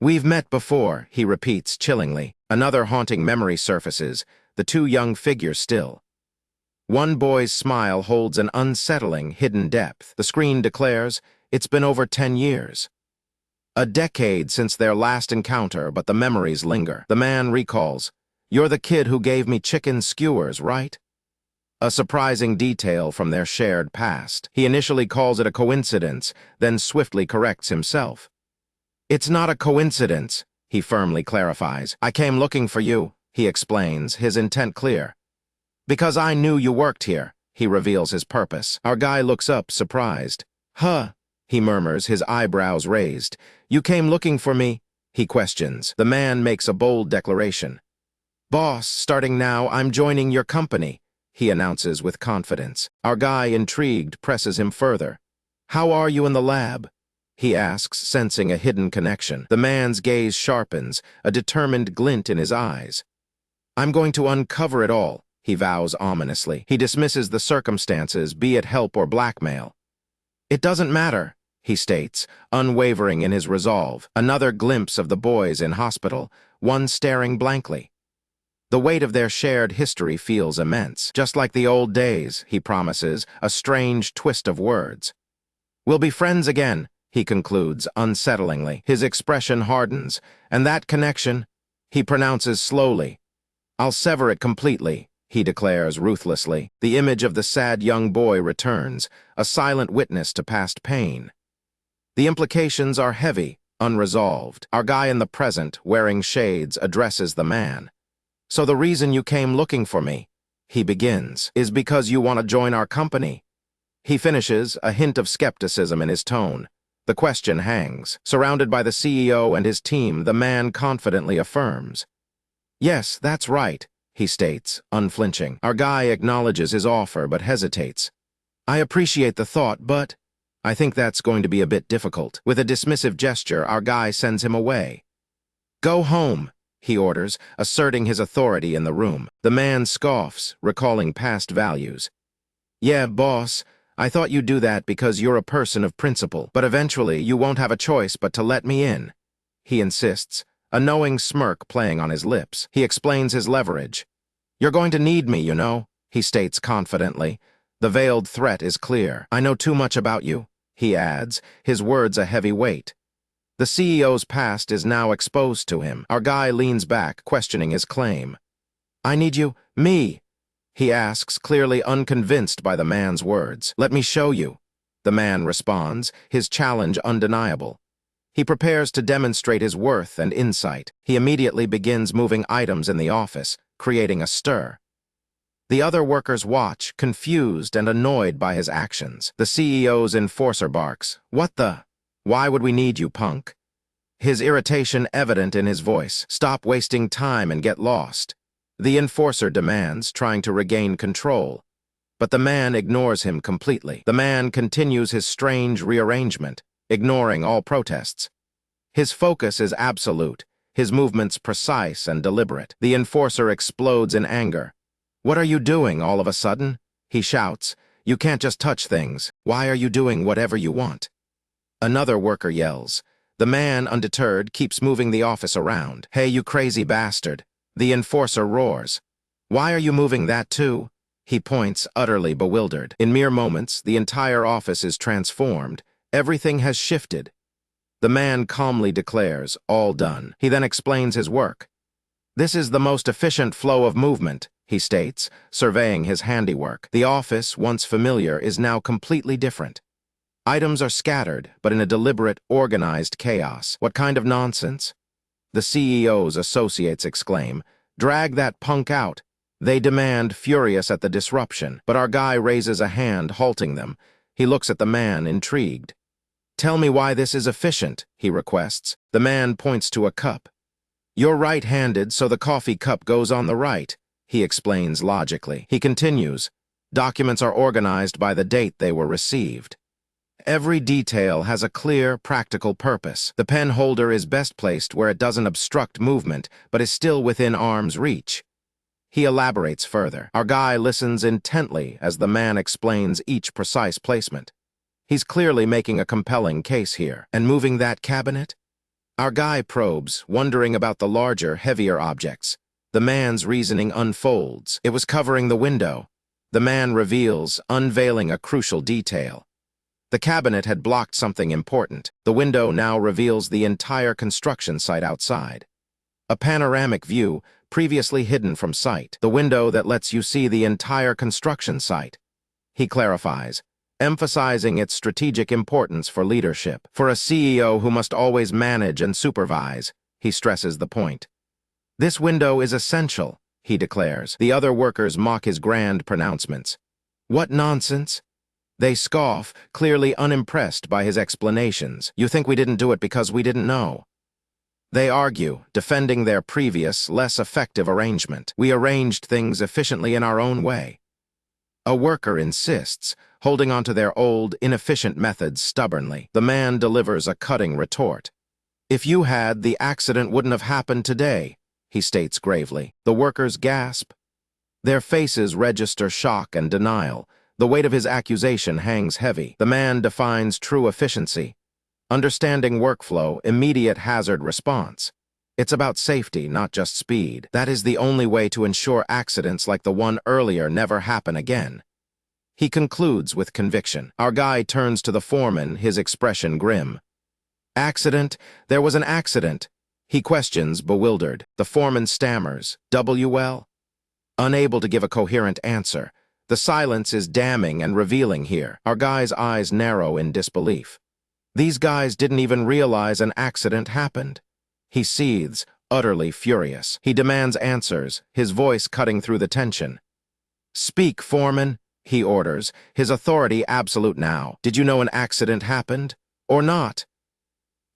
We've met before, he repeats chillingly. Another haunting memory surfaces, the two young figures still. One boy's smile holds an unsettling, hidden depth. The screen declares, it's been over 10 years. A decade since their last encounter, but the memories linger. The man recalls, you're the kid who gave me chicken skewers, right? A surprising detail from their shared past. He initially calls it a coincidence, then swiftly corrects himself. It's not a coincidence, he firmly clarifies. I came looking for you, he explains, his intent clear. Because I knew you worked here, he reveals his purpose. Our guy looks up, surprised. Huh, he murmurs, his eyebrows raised. You came looking for me, he questions. The man makes a bold declaration. Boss, starting now, I'm joining your company, he announces with confidence. Our guy, intrigued, presses him further. How are you in the lab? He asks, sensing a hidden connection. The man's gaze sharpens, a determined glint in his eyes. I'm going to uncover it all, he vows ominously. He dismisses the circumstances, be it help or blackmail. It doesn't matter, he states, unwavering in his resolve. Another glimpse of the boys in hospital, one staring blankly. The weight of their shared history feels immense. Just like the old days, he promises, a strange twist of words. We'll be friends again, he concludes, unsettlingly. His expression hardens, and that connection, he pronounces slowly. I'll sever it completely, he declares ruthlessly. The image of the sad young boy returns, a silent witness to past pain. The implications are heavy, unresolved. Our guy in the present, wearing shades, addresses the man. So the reason you came looking for me, he begins, is because you want to join our company. He finishes, a hint of skepticism in his tone. The question hangs. Surrounded by the CEO and his team, the man confidently affirms. Yes, that's right, he states, unflinching. Our guy acknowledges his offer but hesitates. I appreciate the thought, but I think that's going to be a bit difficult. With a dismissive gesture, our guy sends him away. Go home, he orders, asserting his authority in the room. The man scoffs, recalling past values. Yeah, boss, I thought you'd do that because you're a person of principle, but eventually you won't have a choice but to let me in. He insists, a knowing smirk playing on his lips. He explains his leverage. You're going to need me, you know, he states confidently. The veiled threat is clear. I know too much about you, he adds, his words a heavy weight. The CEO's past is now exposed to him. Our guy leans back, questioning his claim. I need you, me, he asks, clearly unconvinced by the man's words. Let me show you, the man responds, his challenge undeniable. He prepares to demonstrate his worth and insight. He immediately begins moving items in the office, creating a stir. The other workers watch, confused and annoyed by his actions. The CEO's enforcer barks, What the? Why would we need you, punk? His irritation evident in his voice. Stop wasting time and get lost. The enforcer demands, trying to regain control. But the man ignores him completely. The man continues his strange rearrangement, ignoring all protests. His focus is absolute, his movements precise and deliberate. The enforcer explodes in anger. What are you doing all of a sudden? He shouts. You can't just touch things. Why are you doing whatever you want? Another worker yells. The man, undeterred, keeps moving the office around. Hey, you crazy bastard. The enforcer roars. Why are you moving that too? He points, utterly bewildered. In mere moments, the entire office is transformed. Everything has shifted. The man calmly declares, all done. He then explains his work. This is the most efficient flow of movement, he states, surveying his handiwork. The office, once familiar, is now completely different. Items are scattered, but in a deliberate, organized chaos. What kind of nonsense? The CEO's associates exclaim. Drag that punk out. They demand, furious at the disruption, but our guy raises a hand, halting them. He looks at the man, intrigued. Tell me why this is efficient, he requests. The man points to a cup. You're right-handed, so the coffee cup goes on the right, he explains logically. He continues. Documents are organized by the date they were received. Every detail has a clear, practical purpose. The pen holder is best placed where it doesn't obstruct movement, but is still within arm's reach. He elaborates further. Our guy listens intently as the man explains each precise placement. He's clearly making a compelling case here. And moving that cabinet? Our guy probes, wondering about the larger, heavier objects. The man's reasoning unfolds. It was covering the window. The man reveals, unveiling a crucial detail. The cabinet had blocked something important. The window now reveals the entire construction site outside. A panoramic view, previously hidden from sight. The window that lets you see the entire construction site. He clarifies, emphasizing its strategic importance for leadership. For a CEO who must always manage and supervise, he stresses the point. This window is essential, he declares. The other workers mock his grand pronouncements. What nonsense? They scoff, clearly unimpressed by his explanations. You think we didn't do it because we didn't know. They argue, defending their previous, less effective arrangement. We arranged things efficiently in our own way. A worker insists, holding on to their old, inefficient methods stubbornly. The man delivers a cutting retort. If you had, the accident wouldn't have happened today, he states gravely. The workers gasp. Their faces register shock and denial. The weight of his accusation hangs heavy. The man defines true efficiency. Understanding workflow, immediate hazard response. It's about safety, not just speed. That is the only way to ensure accidents like the one earlier never happen again. He concludes with conviction. Our guy turns to the foreman, his expression grim. Accident? There was an accident. He questions, bewildered. The foreman stammers. WL? Unable to give a coherent answer. The silence is damning and revealing here. Our guy's eyes narrow in disbelief. These guys didn't even realize an accident happened. He seethes, utterly furious. He demands answers, his voice cutting through the tension. Speak, foreman, he orders, his authority absolute now. Did you know an accident happened? Or not?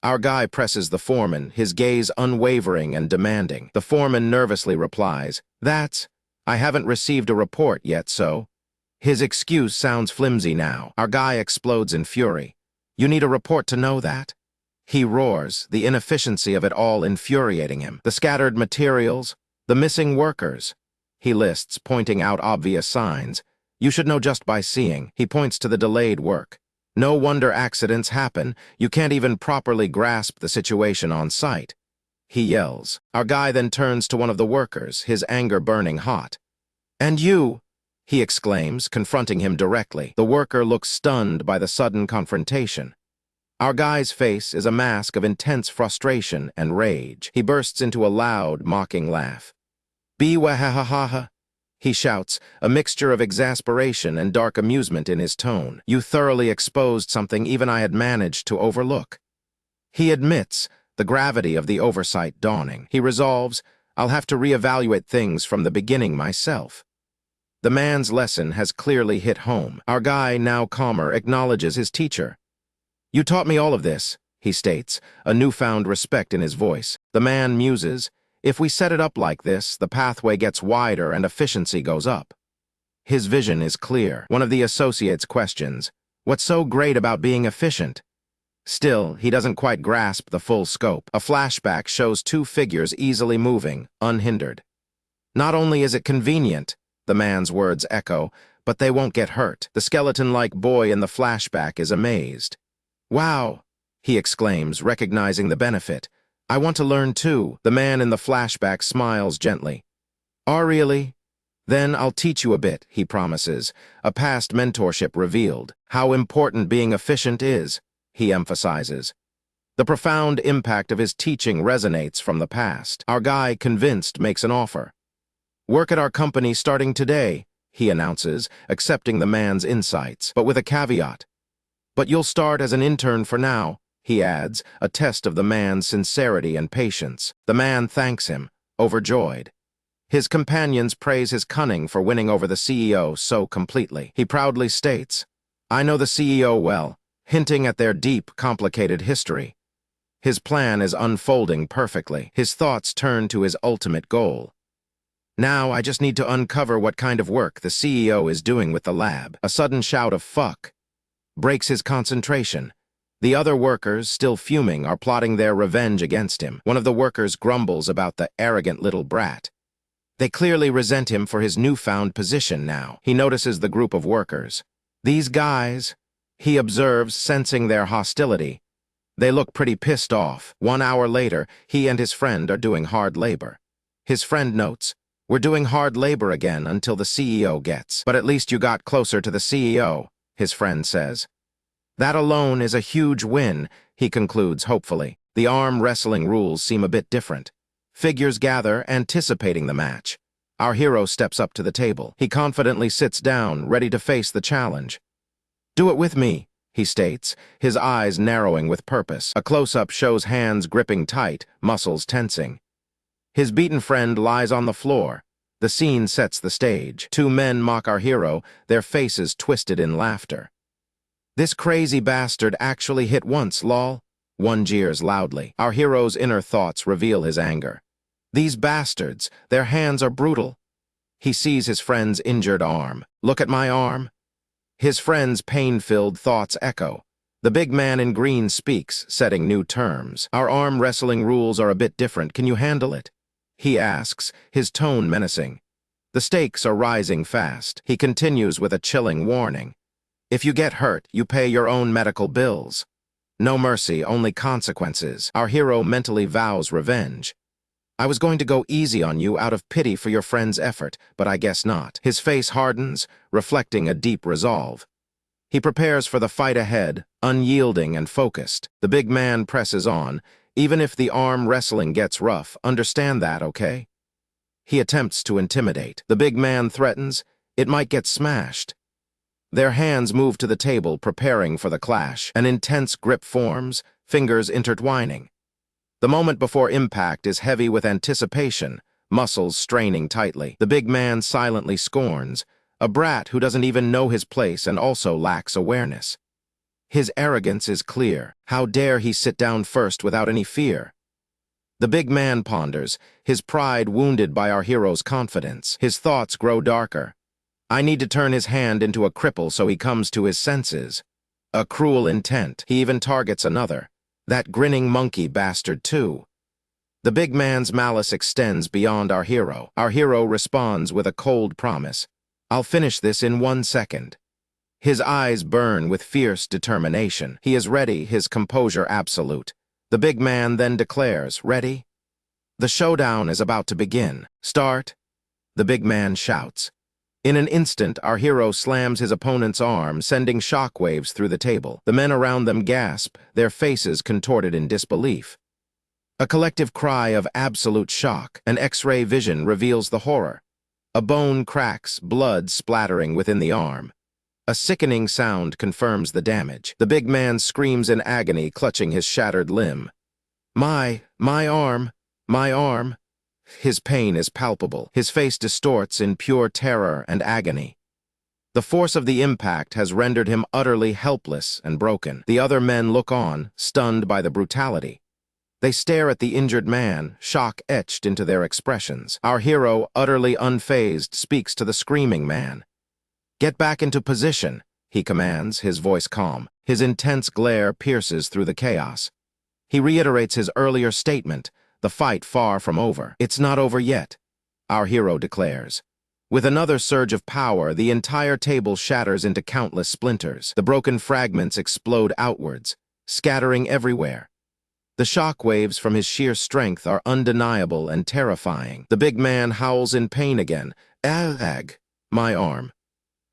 Our guy presses the foreman, his gaze unwavering and demanding. The foreman nervously replies, I haven't received a report yet, so. His excuse sounds flimsy now. Our guy explodes in fury. You need a report to know that? He roars, the inefficiency of it all infuriating him. The scattered materials, the missing workers. He lists, pointing out obvious signs. You should know just by seeing. He points to the delayed work. No wonder accidents happen. You can't even properly grasp the situation on site. He yells. Our guy then turns to one of the workers, his anger burning hot. And you, he exclaims, confronting him directly. The worker looks stunned by the sudden confrontation. Our guy's face is a mask of intense frustration and rage. He bursts into a loud, mocking laugh. Be-wa-ha-ha-ha-ha, he shouts, a mixture of exasperation and dark amusement in his tone. You thoroughly exposed something even I had managed to overlook. He admits, the gravity of the oversight dawning. He resolves, I'll have to reevaluate things from the beginning myself. The man's lesson has clearly hit home. Our guy, now calmer, acknowledges his teacher. You taught me all of this, he states, a newfound respect in his voice. The man muses, if we set it up like this, the pathway gets wider and efficiency goes up. His vision is clear. One of the associates questions, what's so great about being efficient? Still, he doesn't quite grasp the full scope. A flashback shows two figures easily moving, unhindered. Not only is it convenient, the man's words echo, but they won't get hurt. The skeleton-like boy in the flashback is amazed. Wow, he exclaims, recognizing the benefit. I want to learn too. The man in the flashback smiles gently. Oh, really? Then I'll teach you a bit, he promises, a past mentorship revealed. How important being efficient is, he emphasizes. The profound impact of his teaching resonates from the past. Our guy, convinced, makes an offer. Work at our company starting today, he announces, accepting the man's insights, but with a caveat. But you'll start as an intern for now, he adds, a test of the man's sincerity and patience. The man thanks him, overjoyed. His companions praise his cunning for winning over the CEO so completely. He proudly states, "I know the CEO well," hinting at their deep, complicated history. His plan is unfolding perfectly. His thoughts turn to his ultimate goal. Now I just need to uncover what kind of work the CEO is doing with the lab. A sudden shout of "fuck" breaks his concentration. The other workers, still fuming, are plotting their revenge against him. One of the workers grumbles about the arrogant little brat. They clearly resent him for his newfound position now. He notices the group of workers. These guys, he observes, sensing their hostility. They look pretty pissed off. 1 hour later, he and his friend are doing hard labor. His friend notes, "We're doing hard labor again until the CEO gets." "But at least you got closer to the CEO," his friend says. "That alone is a huge win," he concludes hopefully. The arm wrestling rules seem a bit different. Figures gather, anticipating the match. Our hero steps up to the table. He confidently sits down, ready to face the challenge. "Do it with me," he states, his eyes narrowing with purpose. A close-up shows hands gripping tight, muscles tensing. His beaten friend lies on the floor. The scene sets the stage. 2 men mock our hero, their faces twisted in laughter. "This crazy bastard actually hit once, lol." One jeers loudly. Our hero's inner thoughts reveal his anger. These bastards, their hands are brutal. He sees his friend's injured arm. "Look at my arm." His friend's pain-filled thoughts echo. The big man in green speaks, setting new terms. "Our arm wrestling rules are a bit different. Can you handle it?" he asks, his tone menacing. The stakes are rising fast. He continues with a chilling warning. "If you get hurt, you pay your own medical bills. No mercy, only consequences." Our hero mentally vows revenge. "I was going to go easy on you out of pity for your friend's effort, but I guess not." His face hardens, reflecting a deep resolve. He prepares for the fight ahead, unyielding and focused. The big man presses on. "Even if the arm wrestling gets rough, understand that, okay?" He attempts to intimidate. The big man threatens, "It might get smashed." Their hands move to the table, preparing for the clash. An intense grip forms, fingers intertwining. The moment before impact is heavy with anticipation, muscles straining tightly. The big man silently scorns, a brat who doesn't even know his place and also lacks awareness. His arrogance is clear. How dare he sit down first without any fear? The big man ponders, his pride wounded by our hero's confidence. His thoughts grow darker. I need to turn his hand into a cripple so he comes to his senses. A cruel intent. He even targets another. That grinning monkey bastard too. The big man's malice extends beyond our hero. Our hero responds with a cold promise. "I'll finish this in 1 second." His eyes burn with fierce determination. He is ready, his composure absolute. The big man then declares, "Ready?" The showdown is about to begin. "Start!" The big man shouts. In an instant, our hero slams his opponent's arm, sending shockwaves through the table. The men around them gasp, their faces contorted in disbelief. A collective cry of absolute shock. An X-ray vision reveals the horror. A bone cracks, blood splattering within the arm. A sickening sound confirms the damage. The big man screams in agony, clutching his shattered limb. My arm, my arm." His pain is palpable. His face distorts in pure terror and agony. The force of the impact has rendered him utterly helpless and broken. The other men look on, stunned by the brutality. They stare at the injured man, shock etched into their expressions. Our hero, utterly unfazed, speaks to the screaming man. "Get back into position," he commands, his voice calm. His intense glare pierces through the chaos. He reiterates his earlier statement, the fight far from over. "It's not over yet," our hero declares. With another surge of power, the entire table shatters into countless splinters. The broken fragments explode outwards, scattering everywhere. The shock waves from his sheer strength are undeniable and terrifying. The big man howls in pain again. "Ag, my arm."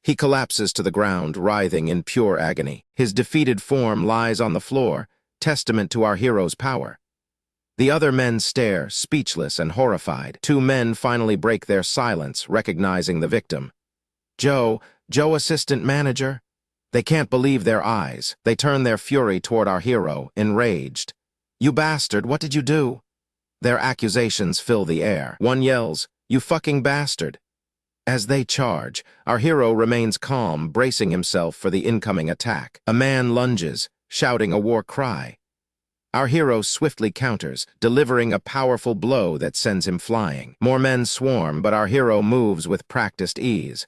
He collapses to the ground, writhing in pure agony. His defeated form lies on the floor, testament to our hero's power. The other men stare, speechless and horrified. 2 men finally break their silence, recognizing the victim. Joe, assistant manager." They can't believe their eyes. They turn their fury toward our hero, enraged. "You bastard, what did you do?" Their accusations fill the air. One yells, "You fucking bastard." As they charge, our hero remains calm, bracing himself for the incoming attack. A man lunges, shouting a war cry. Our hero swiftly counters, delivering a powerful blow that sends him flying. More men swarm, but our hero moves with practiced ease.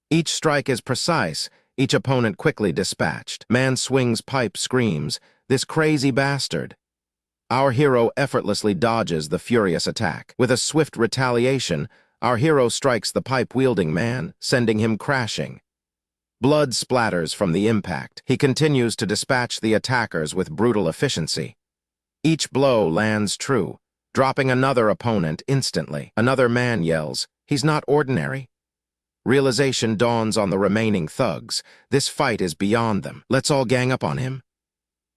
Each strike is precise, each opponent quickly dispatched. Man swings pipe, screams, "This crazy bastard." Our hero effortlessly dodges the furious attack. With a swift retaliation, our hero strikes the pipe-wielding man, sending him crashing. Blood splatters from the impact. He continues to dispatch the attackers with brutal efficiency. Each blow lands true, dropping another opponent instantly. Another man yells, "He's not ordinary." Realization dawns on the remaining thugs. This fight is beyond them. Let's all gang up on him.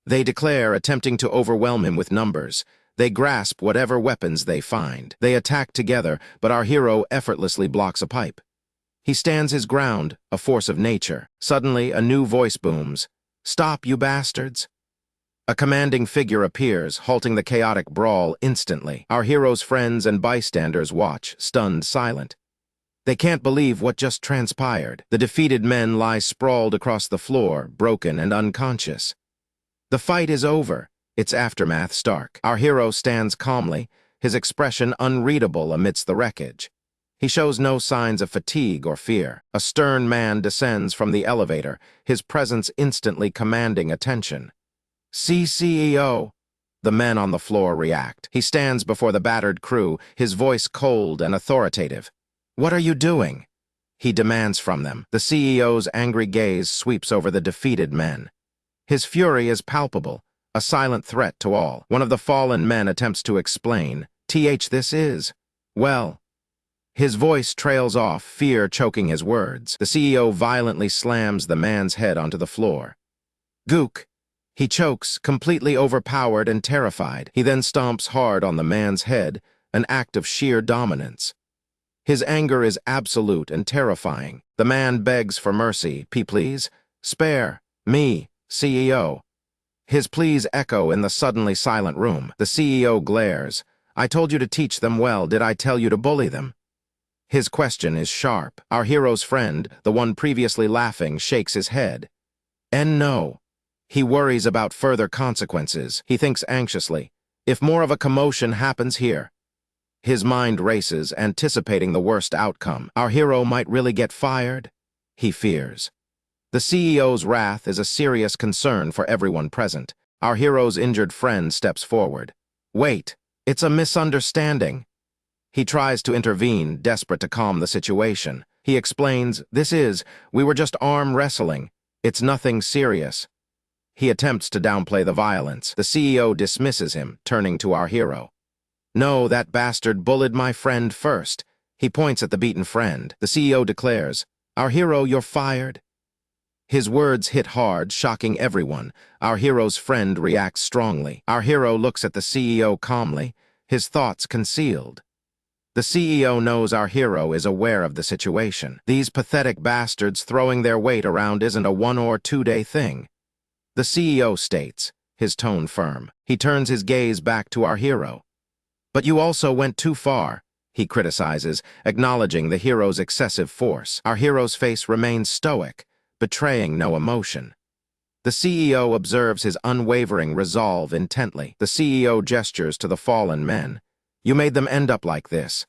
They declare, attempting to overwhelm him with numbers. They grasp whatever weapons they find. They attack together, but our hero effortlessly blocks a pipe. He stands his ground, a force of nature. Suddenly, a new voice booms. "Stop, you bastards!" A commanding figure appears, halting the chaotic brawl instantly. Our hero's friends and bystanders watch, stunned silent. They can't believe what just transpired. The defeated men lie sprawled across the floor, broken and unconscious. The fight is over, its aftermath stark. Our hero stands calmly, his expression unreadable amidst the wreckage. He shows no signs of fatigue or fear. A stern man descends from the elevator, his presence instantly commanding attention. "CEO!" The men on the floor react. He stands before the battered crew, his voice cold and authoritative. "What are you doing?" he demands from them. The CEO's angry gaze sweeps over the defeated men. His fury is palpable, a silent threat to all. One of the fallen men attempts to explain. This is, well... His voice trails off, fear choking his words. The CEO violently slams the man's head onto the floor. "Gook!" He chokes, completely overpowered and terrified. He then stomps hard on the man's head, an act of sheer dominance. His anger is absolute and terrifying. The man begs for mercy. Please, spare me, CEO." His pleas echo in the suddenly silent room. The CEO glares. "I told you to teach them well. Did I tell you to bully them?" His question is sharp. Our hero's friend, the one previously laughing, shakes his head. And no. He worries about further consequences. He thinks anxiously. If more of a commotion happens here. His mind races, anticipating the worst outcome. Our hero might really get fired. He fears. The CEO's wrath is a serious concern for everyone present. Our hero's injured friend steps forward. "Wait, it's a misunderstanding." He tries to intervene, desperate to calm the situation. He explains, we were just arm wrestling. It's nothing serious." He attempts to downplay the violence. The CEO dismisses him, turning to our hero. "No, that bastard bullied my friend first." He points at the beaten friend. The CEO declares, "Our hero, you're fired." His words hit hard, shocking everyone. Our hero's friend reacts strongly. Our hero looks at the CEO calmly, his thoughts concealed. The CEO knows our hero is aware of the situation. These pathetic bastards throwing their weight around isn't a 1 or 2 day thing. The CEO states, his tone firm. He turns his gaze back to our hero. "But you also went too far," he criticizes, acknowledging the hero's excessive force. Our hero's face remains stoic, betraying no emotion. The CEO observes his unwavering resolve intently. The CEO gestures to the fallen men. "You made them end up like this.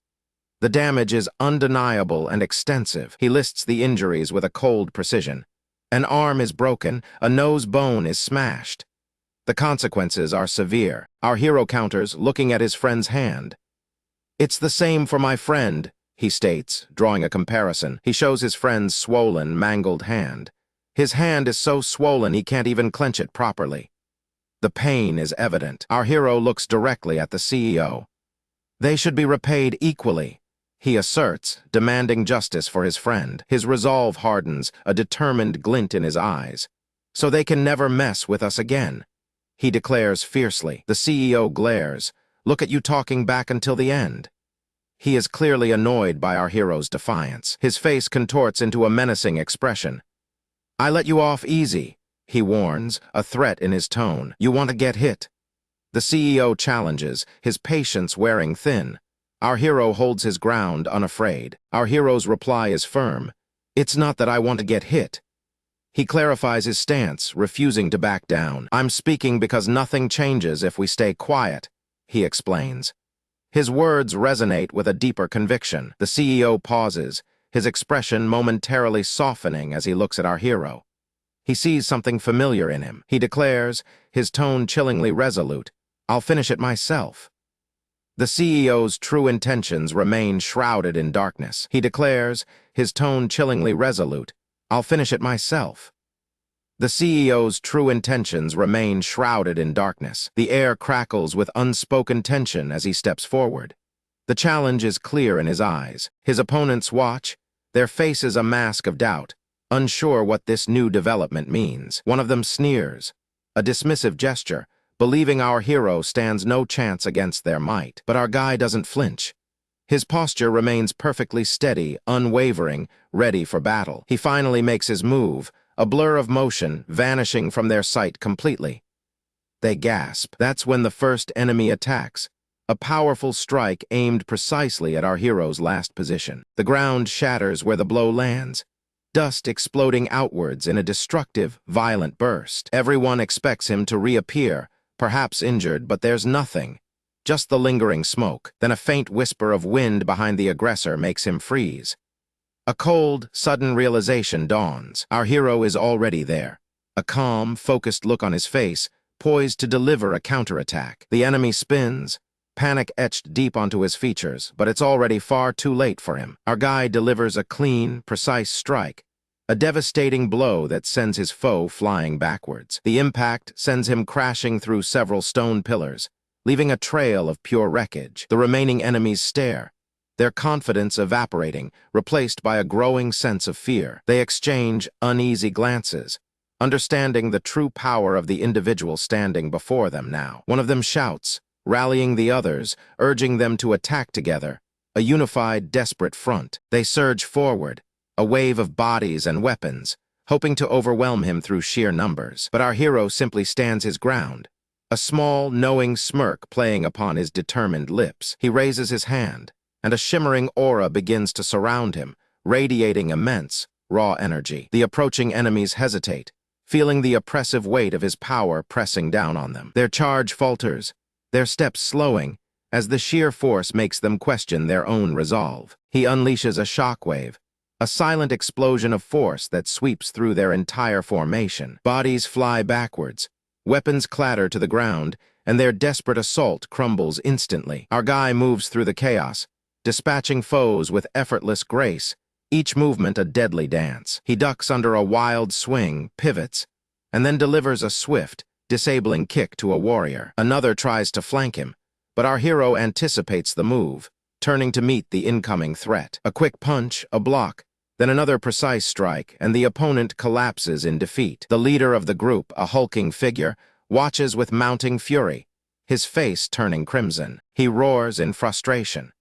The damage is undeniable and extensive." He lists the injuries with a cold precision. An arm is broken, a nose bone is smashed. The consequences are severe. Our hero counters, looking at his friend's hand. "It's the same for my friend," he states, drawing a comparison. He shows his friend's swollen, mangled hand. His hand is so swollen he can't even clench it properly. The pain is evident. Our hero looks directly at the CEO. "They should be repaid equally," he asserts, demanding justice for his friend. His resolve hardens, a determined glint in his eyes. "So they can never mess with us again," he declares fiercely. The CEO glares. "Look at you talking back until the end." He is clearly annoyed by our hero's defiance. His face contorts into a menacing expression. "I let you off easy," he warns, a threat in his tone. "You want to get hit?" The CEO challenges, his patience wearing thin. Our hero holds his ground, unafraid. Our hero's reply is firm. "It's not that I want to get hit." He clarifies his stance, refusing to back down. "I'm speaking because nothing changes if we stay quiet," he explains. His words resonate with a deeper conviction. The CEO pauses, his expression momentarily softening as he looks at our hero. He sees something familiar in him. He declares, his tone chillingly resolute, "I'll finish it myself." The CEO's true intentions remain shrouded in darkness. He declares, his tone chillingly resolute, "I'll finish it myself." The CEO's true intentions remain shrouded in darkness. The air crackles with unspoken tension as he steps forward. The challenge is clear in his eyes. His opponents watch, their faces a mask of doubt, unsure what this new development means. One of them sneers, a dismissive gesture, believing our hero stands no chance against their might. But our guy doesn't flinch. His posture remains perfectly steady, unwavering, ready for battle. He finally makes his move, a blur of motion, vanishing from their sight completely. They gasp. That's when the first enemy attacks, a powerful strike aimed precisely at our hero's last position. The ground shatters where the blow lands, dust exploding outwards in a destructive, violent burst. Everyone expects him to reappear, perhaps injured, but there's nothing. Just the lingering smoke. Then a faint whisper of wind behind the aggressor makes him freeze. A cold, sudden realization dawns. Our hero is already there. A calm, focused look on his face, poised to deliver a counterattack. The enemy spins, panic etched deep onto his features, but it's already far too late for him. Our guy delivers a clean, precise strike, a devastating blow that sends his foe flying backwards. The impact sends him crashing through several stone pillars, leaving a trail of pure wreckage. The remaining enemies stare, their confidence evaporating, replaced by a growing sense of fear. They exchange uneasy glances, understanding the true power of the individual standing before them now. One of them shouts, rallying the others, urging them to attack together, a unified, desperate front. They surge forward, a wave of bodies and weapons, hoping to overwhelm him through sheer numbers. But our hero simply stands his ground, a small, knowing smirk playing upon his determined lips. He raises his hand, and a shimmering aura begins to surround him, radiating immense, raw energy. The approaching enemies hesitate, feeling the oppressive weight of his power pressing down on them. Their charge falters, their steps slowing, as the sheer force makes them question their own resolve. He unleashes a shockwave, a silent explosion of force that sweeps through their entire formation. Bodies fly backwards, weapons clatter to the ground, and their desperate assault crumbles instantly. Our guy moves through the chaos, dispatching foes with effortless grace, each movement a deadly dance. He ducks under a wild swing, pivots, and then delivers a swift, disabling kick to a warrior. Another tries to flank him, but our hero anticipates the move, turning to meet the incoming threat. A quick punch, a block, then another precise strike, and the opponent collapses in defeat. The leader of the group, a hulking figure, watches with mounting fury, his face turning crimson. He roars in frustration,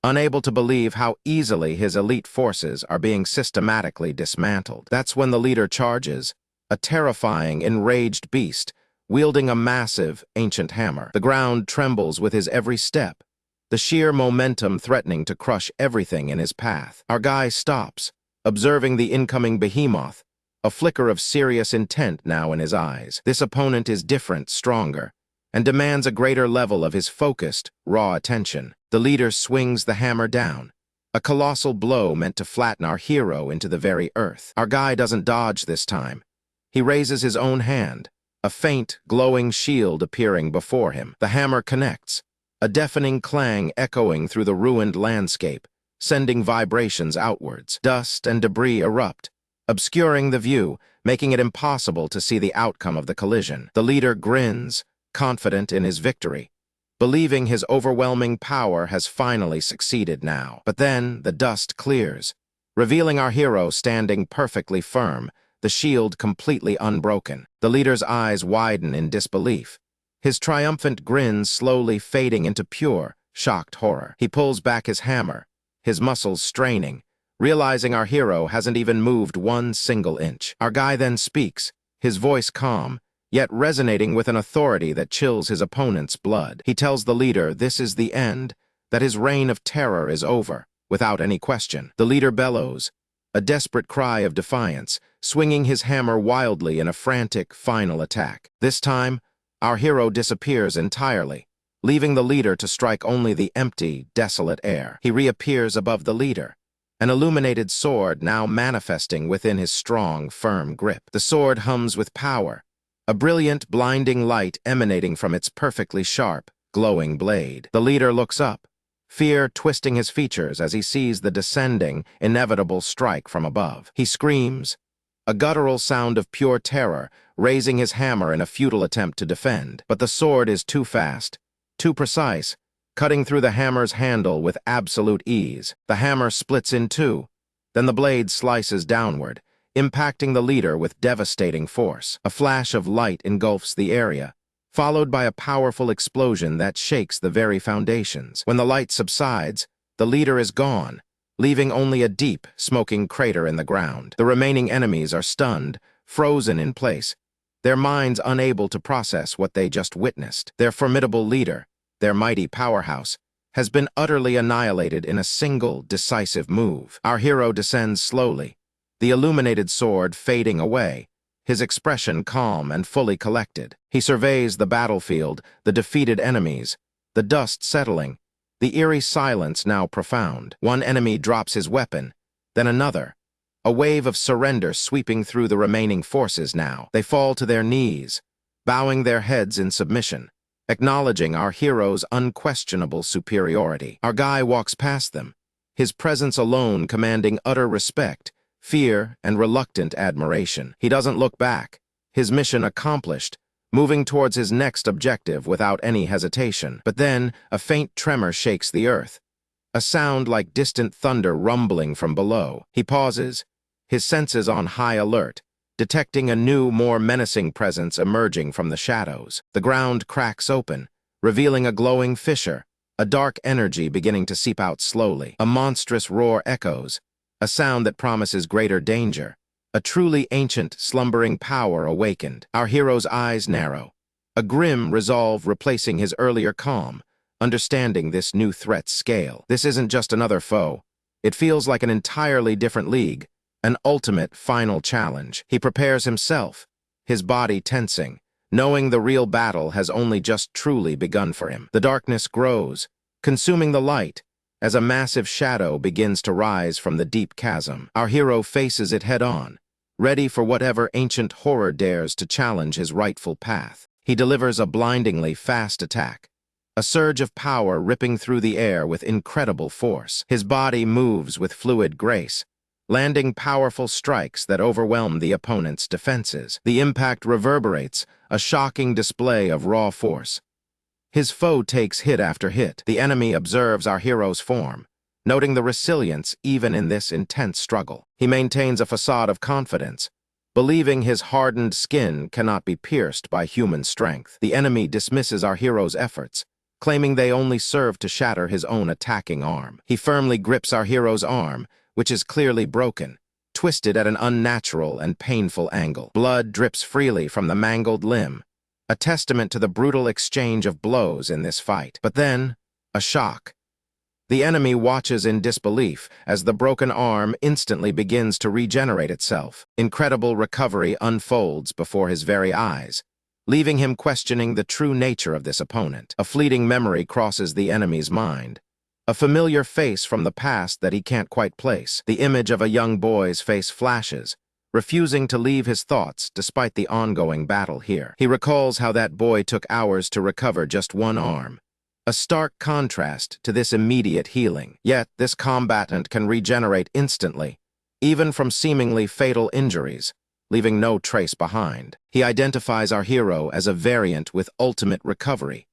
unable to believe how easily his elite forces are being systematically dismantled. That's when the leader charges, a terrifying, enraged beast, wielding a massive, ancient hammer. The ground trembles with his every step, the sheer momentum threatening to crush everything in his path. Our guy stops, observing the incoming behemoth, a flicker of serious intent now in his eyes. This opponent is different, stronger, and demands a greater level of his focused, raw attention. The leader swings the hammer down, a colossal blow meant to flatten our hero into the very earth. Our guy doesn't dodge this time. He raises his own hand, a faint, glowing shield appearing before him. The hammer connects, a deafening clang echoing through the ruined landscape, sending vibrations outwards. Dust and debris erupt, obscuring the view, making it impossible to see the outcome of the collision. The leader grins, confident in his victory, believing his overwhelming power has finally succeeded now. But then the dust clears, revealing our hero standing perfectly firm, the shield completely unbroken. The leader's eyes widen in disbelief, his triumphant grin slowly fading into pure, shocked horror. He pulls back his hammer, his muscles straining, realizing our hero hasn't even moved one single inch. Our guy then speaks, his voice calm, yet resonating with an authority that chills his opponent's blood. He tells the leader this is the end, that his reign of terror is over, without any question. The leader bellows, a desperate cry of defiance, swinging his hammer wildly in a frantic final attack. This time, our hero disappears entirely, leaving the leader to strike only the empty, desolate air. He reappears above the leader, an illuminated sword now manifesting within his strong, firm grip. The sword hums with power, a brilliant, blinding light emanating from its perfectly sharp, glowing blade. The leader looks up, fear twisting his features as he sees the descending, inevitable strike from above. He screams, a guttural sound of pure terror, raising his hammer in a futile attempt to defend. But the sword is too fast, too precise, cutting through the hammer's handle with absolute ease. The hammer splits in two, then the blade slices downward, impacting the leader with devastating force. A flash of light engulfs the area, followed by a powerful explosion that shakes the very foundations. When the light subsides, the leader is gone, leaving only a deep, smoking crater in the ground. The remaining enemies are stunned, frozen in place, their minds unable to process what they just witnessed. Their formidable leader, their mighty powerhouse, has been utterly annihilated in a single, decisive move. Our hero descends slowly, the illuminated sword fading away, his expression calm and fully collected. He surveys the battlefield, the defeated enemies, the dust settling, the eerie silence now profound. One enemy drops his weapon, then another, a wave of surrender sweeping through the remaining forces now. They fall to their knees, bowing their heads in submission, acknowledging our hero's unquestionable superiority. Our guy walks past them, his presence alone commanding utter respect, fear, and reluctant admiration. He doesn't look back, his mission accomplished, moving towards his next objective without any hesitation. But then, a faint tremor shakes the earth, a sound like distant thunder rumbling from below. He pauses, his senses on high alert, detecting a new, more menacing presence emerging from the shadows. The ground cracks open, revealing a glowing fissure, a dark energy beginning to seep out slowly. A monstrous roar echoes, a sound that promises greater danger, a truly ancient, slumbering power awakened. Our hero's eyes narrow, a grim resolve replacing his earlier calm, understanding this new threat's scale. This isn't just another foe. It feels like an entirely different league, an ultimate final challenge. He prepares himself, his body tensing, knowing the real battle has only just truly begun for him. The darkness grows, consuming the light, as a massive shadow begins to rise from the deep chasm. Our hero faces it head-on, ready for whatever ancient horror dares to challenge his rightful path. He delivers a blindingly fast attack, a surge of power ripping through the air with incredible force. His body moves with fluid grace, landing powerful strikes that overwhelm the opponent's defenses. The impact reverberates, a shocking display of raw force. His foe takes hit after hit. The enemy observes our hero's form, noting the resilience even in this intense struggle. He maintains a facade of confidence, believing his hardened skin cannot be pierced by human strength. The enemy dismisses our hero's efforts, claiming they only serve to shatter his own attacking arm. He firmly grips our hero's arm, which is clearly broken, twisted at an unnatural and painful angle. Blood drips freely from the mangled limb, a testament to the brutal exchange of blows in this fight. But then, a shock. The enemy watches in disbelief as the broken arm instantly begins to regenerate itself. Incredible recovery unfolds before his very eyes, leaving him questioning the true nature of this opponent. A fleeting memory crosses the enemy's mind, a familiar face from the past that he can't quite place. The image of a young boy's face flashes, refusing to leave his thoughts despite the ongoing battle here. He recalls how that boy took hours to recover just one arm, a stark contrast to this immediate healing. Yet, this combatant can regenerate instantly, even from seemingly fatal injuries, leaving no trace behind. He identifies our hero as a variant with ultimate recovery,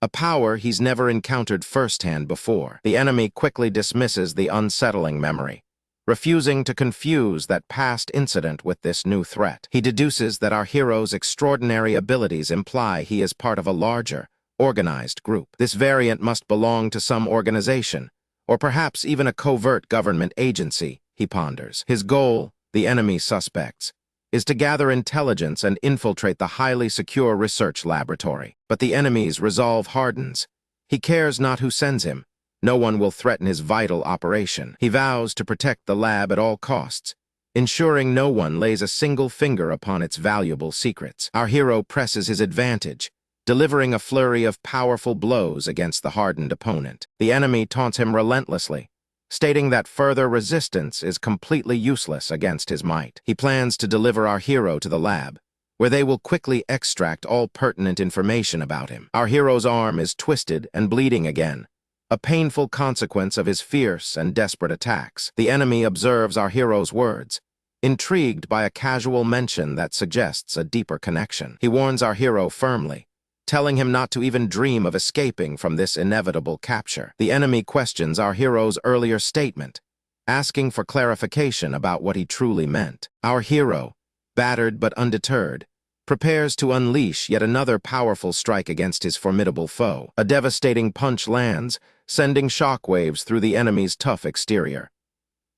a power he's never encountered firsthand before. The enemy quickly dismisses the unsettling memory, refusing to confuse that past incident with this new threat. He deduces that our hero's extraordinary abilities imply he is part of a larger, organized group. This variant must belong to some organization, or perhaps even a covert government agency, he ponders. His goal, the enemy suspects, is to gather intelligence and infiltrate the highly secure research laboratory. But the enemy's resolve hardens. He cares not who sends him. No one will threaten his vital operation. He vows to protect the lab at all costs, ensuring no one lays a single finger upon its valuable secrets. Our hero presses his advantage, delivering a flurry of powerful blows against the hardened opponent. The enemy taunts him relentlessly, stating that further resistance is completely useless against his might. He plans to deliver our hero to the lab, where they will quickly extract all pertinent information about him. Our hero's arm is twisted and bleeding again, a painful consequence of his fierce and desperate attacks. The enemy observes our hero's words, intrigued by a casual mention that suggests a deeper connection. He warns our hero firmly, telling him not to even dream of escaping from this inevitable capture. The enemy questions our hero's earlier statement, asking for clarification about what he truly meant. Our hero, battered but undeterred, prepares to unleash yet another powerful strike against his formidable foe. A devastating punch lands, sending shockwaves through the enemy's tough exterior.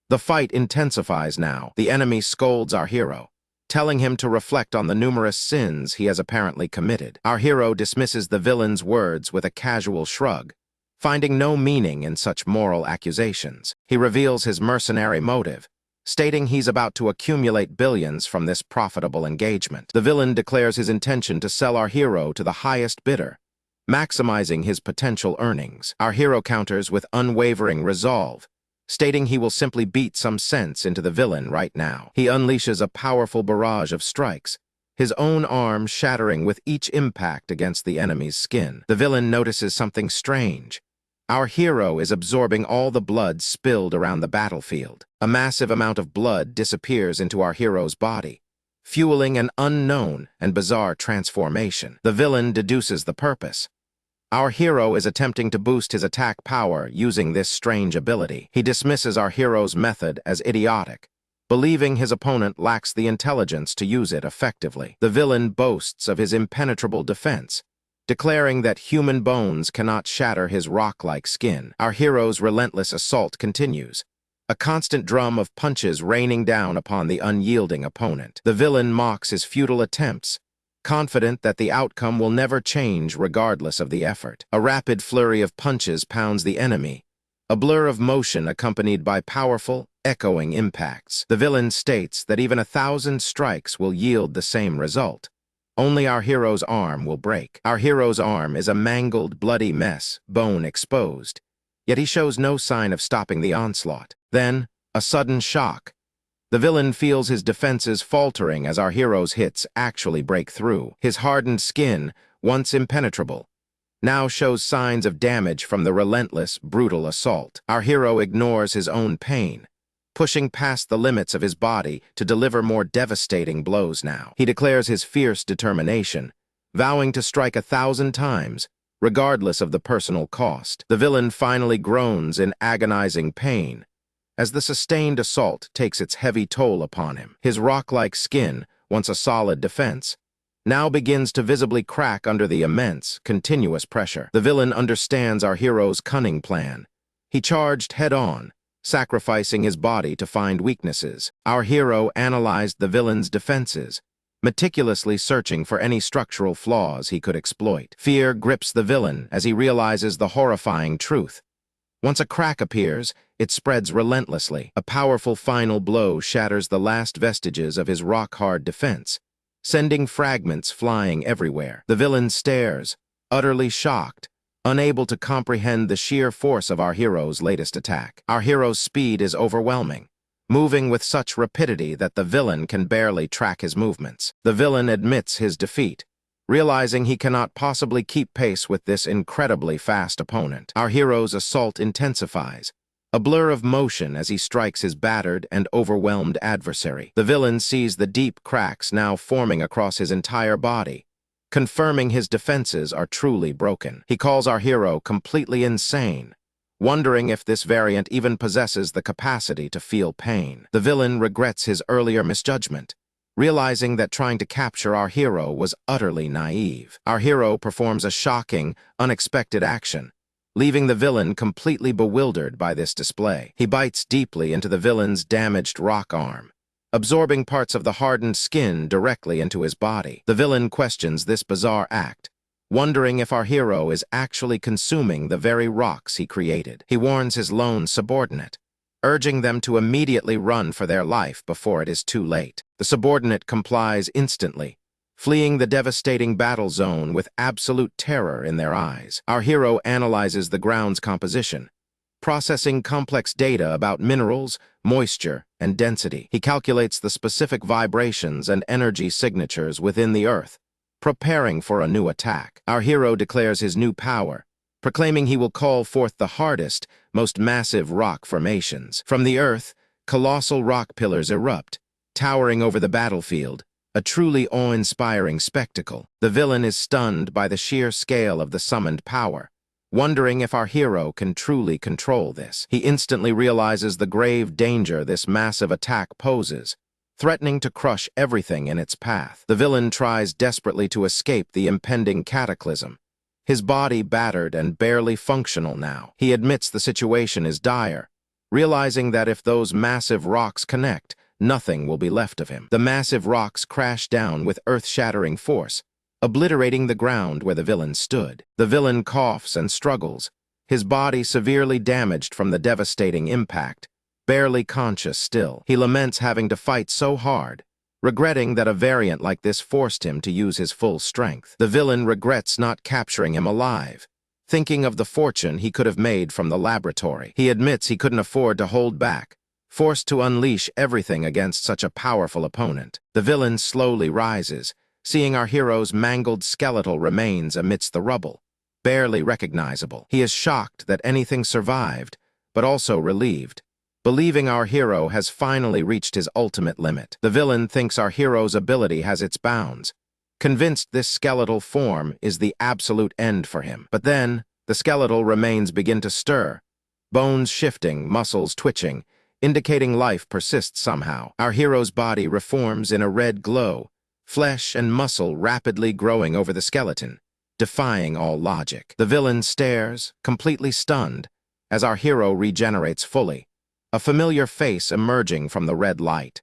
The fight intensifies now. The enemy scolds our hero, telling him to reflect on the numerous sins he has apparently committed. Our hero dismisses the villain's words with a casual shrug, finding no meaning in such moral accusations. He reveals his mercenary motive, stating he's about to accumulate billions from this profitable engagement. The villain declares his intention to sell our hero to the highest bidder, maximizing his potential earnings. Our hero counters with unwavering resolve, stating he will simply beat some sense into the villain right now. He unleashes a powerful barrage of strikes, his own arm shattering with each impact against the enemy's skin. The villain notices something strange. Our hero is absorbing all the blood spilled around the battlefield. A massive amount of blood disappears into our hero's body, fueling an unknown and bizarre transformation. The villain deduces the purpose. Our hero is attempting to boost his attack power using this strange ability. He dismisses our hero's method as idiotic, believing his opponent lacks the intelligence to use it effectively. The villain boasts of his impenetrable defense, declaring that human bones cannot shatter his rock-like skin. Our hero's relentless assault continues, a constant drum of punches raining down upon the unyielding opponent. The villain mocks his futile attempts, confident that the outcome will never change regardless of the effort. A rapid flurry of punches pounds the enemy, a blur of motion accompanied by powerful, echoing impacts. The villain states that even 1,000 strikes will yield the same result. Only our hero's arm will break. Our hero's arm is a mangled, bloody mess, bone exposed, yet he shows no sign of stopping the onslaught. Then, a sudden shock. The villain feels his defenses faltering as our hero's hits actually break through. His hardened skin, once impenetrable, now shows signs of damage from the relentless, brutal assault. Our hero ignores his own pain, pushing past the limits of his body to deliver more devastating blows now. He declares his fierce determination, vowing to strike 1,000 times, regardless of the personal cost. The villain finally groans in agonizing pain, as the sustained assault takes its heavy toll upon him. His rock-like skin, once a solid defense, now begins to visibly crack under the immense, continuous pressure. The villain understands our hero's cunning plan. He charged head-on, sacrificing his body to find weaknesses. Our hero analyzed the villain's defenses, meticulously searching for any structural flaws he could exploit. Fear grips the villain as he realizes the horrifying truth. Once a crack appears, it spreads relentlessly. A powerful final blow shatters the last vestiges of his rock-hard defense, sending fragments flying everywhere. The villain stares, utterly shocked, unable to comprehend the sheer force of our hero's latest attack. Our hero's speed is overwhelming, moving with such rapidity that the villain can barely track his movements. The villain admits his defeat, realizing he cannot possibly keep pace with this incredibly fast opponent. Our hero's assault intensifies, a blur of motion as he strikes his battered and overwhelmed adversary. The villain sees the deep cracks now forming across his entire body, confirming his defenses are truly broken. He calls our hero completely insane, wondering if this variant even possesses the capacity to feel pain. The villain regrets his earlier misjudgment, realizing that trying to capture our hero was utterly naive. Our hero performs a shocking, unexpected action, leaving the villain completely bewildered by this display. He bites deeply into the villain's damaged rock arm, absorbing parts of the hardened skin directly into his body. The villain questions this bizarre act, wondering if our hero is actually consuming the very rocks he created. He warns his lone subordinate, urging them to immediately run for their life before it is too late. The subordinate complies instantly, fleeing the devastating battle zone with absolute terror in their eyes. Our hero analyzes the ground's composition, processing complex data about minerals, moisture, and density. He calculates the specific vibrations and energy signatures within the earth, preparing for a new attack. Our hero declares his new power, proclaiming he will call forth the hardest, most massive rock formations. From the earth, colossal rock pillars erupt, towering over the battlefield, a truly awe-inspiring spectacle. The villain is stunned by the sheer scale of the summoned power, wondering if our hero can truly control this. He instantly realizes the grave danger this massive attack poses, threatening to crush everything in its path. The villain tries desperately to escape the impending cataclysm, his body battered and barely functional now. He admits the situation is dire, realizing that if those massive rocks connect, nothing will be left of him. The massive rocks crash down with earth-shattering force, obliterating the ground where the villain stood. The villain coughs and struggles, his body severely damaged from the devastating impact, barely conscious still. He laments having to fight so hard, regretting that a variant like this forced him to use his full strength. The villain regrets not capturing him alive, thinking of the fortune he could have made from the laboratory. He admits he couldn't afford to hold back, forced to unleash everything against such a powerful opponent. The villain slowly rises, seeing our hero's mangled skeletal remains amidst the rubble, barely recognizable. He is shocked that anything survived, but also relieved, believing our hero has finally reached his ultimate limit. The villain thinks our hero's ability has its bounds, convinced this skeletal form is the absolute end for him. But then, the skeletal remains begin to stir, bones shifting, muscles twitching, indicating life persists somehow. Our hero's body reforms in a red glow, flesh and muscle rapidly growing over the skeleton, defying all logic. The villain stares, completely stunned, as our hero regenerates fully, a familiar face emerging from the red light.